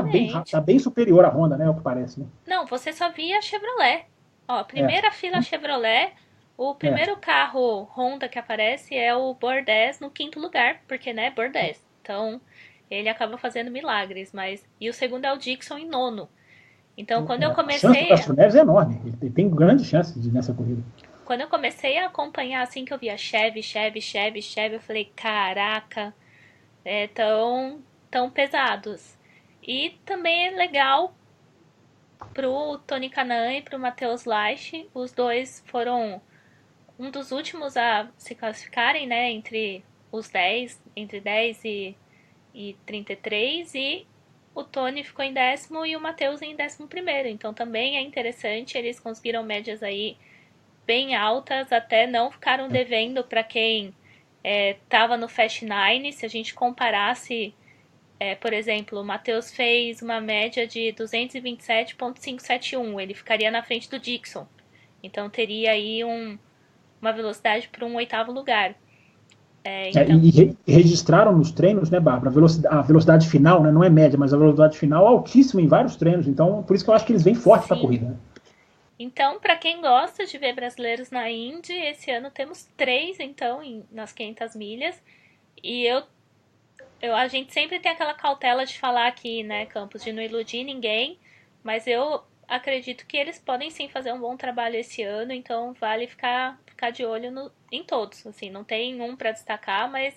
tá bem superior à Honda, né? É o que parece, né? Não, você só via a Chevrolet. Ó, primeira fila Chevrolet, o primeiro carro Honda que aparece é o Bordés no 5º lugar, porque, né, Bordés. Então, ele acaba fazendo milagres, e o segundo é o Dixon em 9º. Então, quando eu comecei... A chance do Castro Neves é enorme, ele tem grande chance nessa corrida. Quando eu comecei a acompanhar, assim que eu via Chevy, eu falei, caraca, tão pesados. E também é legal pro Tony Kanaan e pro Matheus Leicht, os dois foram um dos últimos a se classificarem, né, entre 10 e 33, e o Tony ficou em 10º e o Matheus em 11º, então também é interessante, eles conseguiram médias aí bem altas, até não ficaram devendo para quem estava no Fast 9. Se a gente comparasse, por exemplo, o Matheus fez uma média de 227.571, ele ficaria na frente do Dixon, então teria aí uma velocidade para um 8º lugar. Então... E registraram nos treinos, né, Bárbara, a velocidade final, né, não é média, mas a velocidade final altíssima em vários treinos, então por isso que eu acho que eles vêm forte para a corrida, né? Então, para quem gosta de ver brasileiros na Indy, esse ano temos 3, então, nas 500 milhas. E a gente sempre tem aquela cautela de falar aqui, né, Campos, de não iludir ninguém. Mas eu acredito que eles podem sim fazer um bom trabalho esse ano. Então, vale ficar de olho em todos. Assim, não tem um para destacar, mas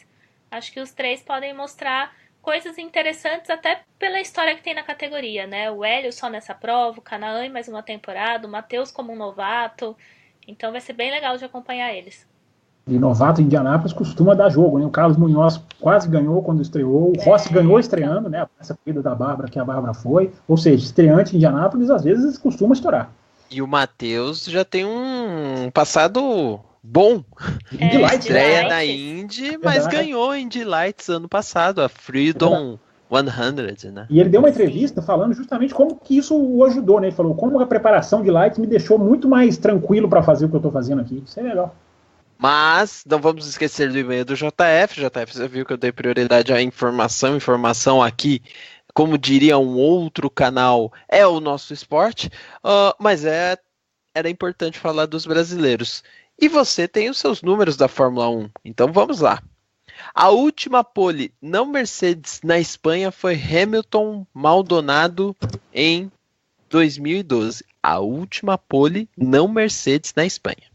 acho que os 3 podem mostrar coisas interessantes até pela história que tem na categoria, né? O Hélio só nessa prova, o Kanaan mais uma temporada, o Matheus como um novato. Então vai ser bem legal de acompanhar eles. E novato em Indianápolis costuma dar jogo, né? O Carlos Munhoz quase ganhou quando estreou, o Rossi ganhou estreando, né? Essa corrida da Bárbara, que a Bárbara foi. Ou seja, estreante em Indianápolis, às vezes costuma estourar. E o Matheus já tem um passado bom. Estreia na Indy, mas ganhou Indy Lights ano passado, a Freedom 100, né? E ele deu uma entrevista falando justamente como que isso o ajudou, né? Ele falou, como a preparação de Lights me deixou muito mais tranquilo para fazer o que eu tô fazendo aqui. Isso é legal. Mas não vamos esquecer do e-mail do JF. JF, você viu que eu dei prioridade à informação. Informação aqui, como diria um outro canal, é o nosso esporte. Mas era importante falar dos brasileiros. E você tem os seus números da Fórmula 1. Então vamos lá. A última pole não Mercedes na Espanha foi Hamilton Maldonado em 2012. A última pole não Mercedes na Espanha.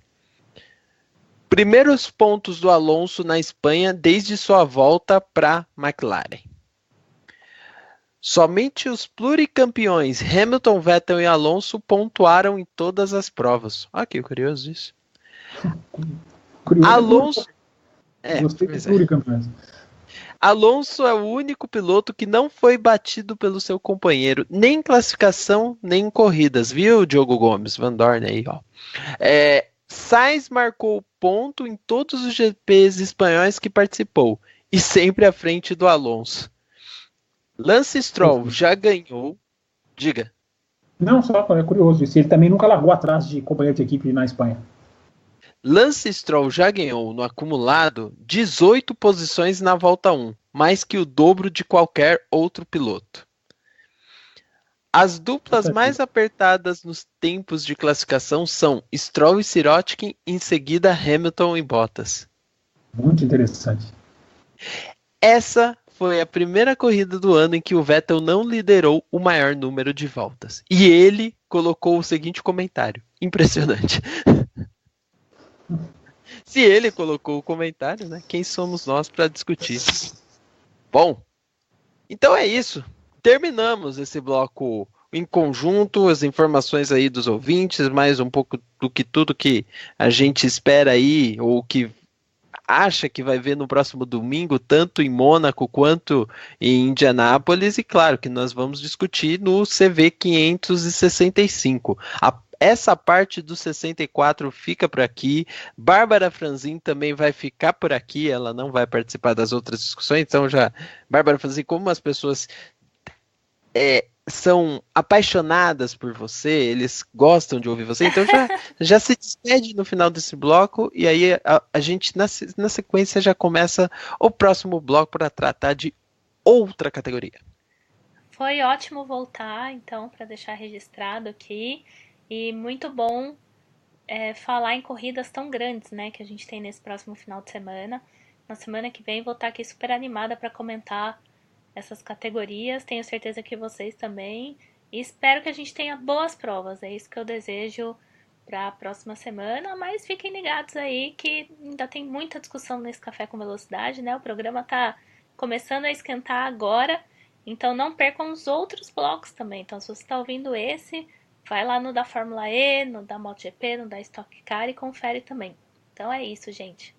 Primeiros pontos do Alonso na Espanha desde sua volta para McLaren. Somente os pluricampeões Hamilton, Vettel e Alonso pontuaram em todas as provas. Olha que curioso isso. Alonso Alonso é o único piloto que não foi batido pelo seu companheiro, nem em classificação, nem em corridas, viu, Diogo Gomes, Van Dorn aí, ó. Sainz marcou ponto em todos os GPs espanhóis que participou, e sempre à frente do Alonso. Lance Stroll já ganhou. Diga. Não, só é curioso isso. Ele também nunca largou atrás de companheiro de equipe na Espanha. Lance Stroll já ganhou no acumulado 18 posições na volta 1, mais que o dobro de qualquer outro piloto. As duplas mais apertadas nos tempos de classificação são Stroll e Sirotkin, em seguida Hamilton e Bottas. Muito interessante. Essa foi a primeira corrida do ano em que o Vettel não liderou o maior número de voltas. E ele colocou o seguinte comentário. Impressionante. Se ele colocou o comentário, né? Quem somos nós para discutir? Bom, então é isso. Terminamos esse bloco em conjunto, as informações aí dos ouvintes, mais um pouco do que tudo que a gente espera aí, ou que acha que vai ver no próximo domingo, tanto em Mônaco quanto em Indianápolis, e claro que nós vamos discutir no CV 565. essa parte do 64 fica por aqui. Bárbara Franzin também vai ficar por aqui, ela não vai participar das outras discussões, então já, Bárbara Franzin, como as pessoas são apaixonadas por você, eles gostam de ouvir você, então já se despede no final desse bloco, e aí a gente na sequência já começa o próximo bloco para tratar de outra categoria. Foi ótimo voltar, então, para deixar registrado aqui. E muito bom falar em corridas tão grandes, né, que a gente tem nesse próximo final de semana. Na semana que vem vou estar aqui super animada para comentar essas categorias. Tenho certeza que vocês também. E espero que a gente tenha boas provas. É isso que eu desejo para a próxima semana. Mas fiquem ligados aí que ainda tem muita discussão nesse Café com Velocidade, né? O programa está começando a esquentar agora. Então não percam os outros blocos também. Então se você está ouvindo esse, vai lá no da Fórmula E, no da MotoGP, no da Stock Car e confere também. Então é isso, gente.